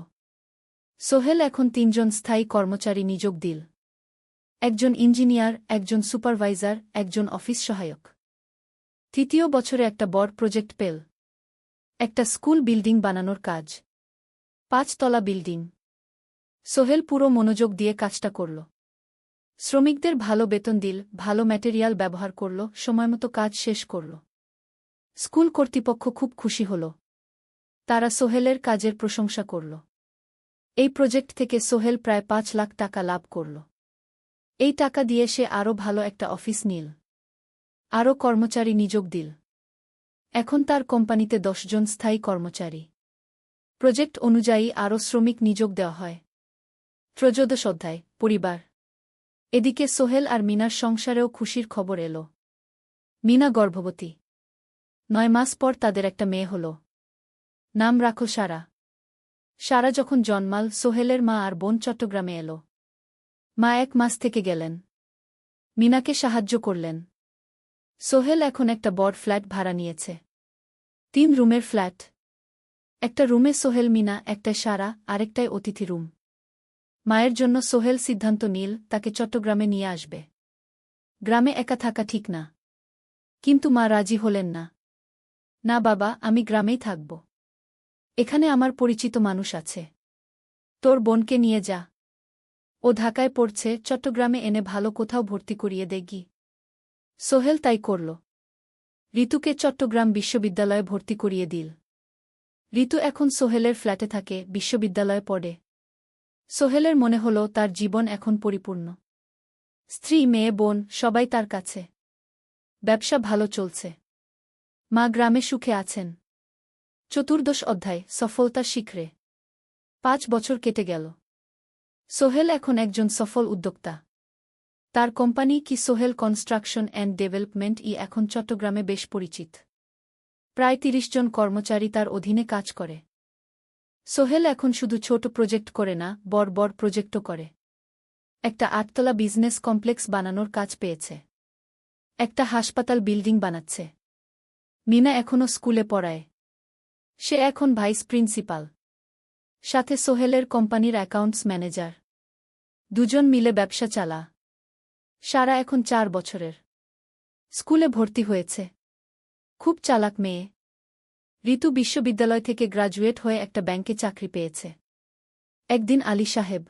সোহেল এখন 3 জন স্থায়ী কর্মচারী নিযোগ দিল। একজন ইঞ্জিনিয়ার, একজন সুপারভাইজার, একজন অফিস সহায়ক। তৃতীয় বছরে একটা বড় প্রজেক্ট পেল। একটা স্কুল বিল্ডিং বানানোর কাজ। 5 তলা বিল্ডিং। সোহেল পুরো মনোযোগ দিয়ে কাজটা করল। শ্রমিকদের ভালো বেতন দিল, ভালো ম্যাটেরিয়াল ব্যবহার করল, সময়মতো কাজ শেষ করল। স্কুল কর্তৃপক্ষ খুব খুশি হল। তারা সোহেলের কাজের প্রশংসা করল। এই প্রজেক্ট থেকে সোহেল প্রায় 5 লাখ টাকা লাভ করল। এই টাকা দিয়ে সে আরও ভালো একটা অফিস নিল। আরও কর্মচারী নিযোগ দিল। এখন তার কোম্পানিতে 10 জন স্থায়ী কর্মচারী। প্রজেক্ট অনুযায়ী আরও শ্রমিক নিযোগ দেওয়া হয়। ত্রয়োদশ অধ্যায়, পরিবার। এদিকে সোহেল আর মিনার সংসারেও খুশির খবর এল। মিনা গর্ভবতী। 9 মাস পর তাদের একটা মেয়ে হল। নাম রাখল সারা। সারা যখন জন্মাল, সোহেলের মা আর বোন চট্টগ্রামে এল। মা 1 মাস থেকে গেলেন। মিনাকে সাহায্য করলেন। সোহেল এখন একটা বড় ফ্ল্যাট ভাড়া নিয়েছে। 3 রুমের ফ্ল্যাট। একটা রুমে সোহেল, মিনা, একটায় সারা, আরেকটায় অতিথি রুম। মায়ের জন্য সোহেল সিদ্ধান্ত নিল তাকে চট্টগ্রামে নিয়ে আসবে। গ্রামে একা থাকা ঠিক না। কিন্তু মা রাজি হলেন না। না বাবা, আমি গ্রামেই থাকব। এখানে আমার পরিচিত মানুষ আছে। তোর বোনকে নিয়ে যা। ও ঢাকায় পড়ছে, চট্টগ্রামে এনে ভালো কোথাও ভর্তি করিয়ে দেগি। সোহেল তাই করল। ঋতুকে চট্টগ্রাম বিশ্ববিদ্যালয়ে ভর্তি করিয়ে দিল। ঋতু এখন সোহেলের ফ্ল্যাটে থাকে, বিশ্ববিদ্যালয়ে পড়ে। সোহেলের মনে হল তার জীবন এখন পরিপূর্ণ। স্ত্রী, মেয়ে, বোন সবাই তার কাছে। ব্যবসা ভালো চলছে। মা গ্রামে সুখে আছেন। চতুর্দশ অধ্যায়, সফলতার শিখরে। 5 বছর কেটে গেল। সোহেল এখন একজন সফল উদ্যোক্তা। তার কোম্পানি কি সোহেল কনস্ট্রাকশন অ্যান্ড ডেভেলপমেন্ট এখন চট্টগ্রামে বেশ পরিচিত। প্রায় 30 জন কর্মচারী তার অধীনে কাজ করে। সোহেল এখন শুধু ছোট প্রজেক্ট করে না, বড় বড় প্রজেক্টও করে। একটা 8 তলা বিজনেস কমপ্লেক্স বানানোর কাজ পেয়েছে। একটা হাসপাতাল বিল্ডিং বানাচ্ছে। মিনা এখনও স্কুলে পড়ায়। সে এখন ভাইস প্রিন্সিপাল। সাথে সোহেলের কোম্পানির অ্যাকাউন্টস ম্যানেজার। দুজন মিলে ব্যবসা চালা। সারা এখন 4 বছরের। স্কুলে ভর্তি হয়েছে। খুব চালাক মেয়ে। ঋতু বিশ্ববিদ্যালয় থেকে গ্রাজুয়েট হয়ে একটা ব্যাংকে চাকরি পেয়েছে। একদিন আলী সাহেব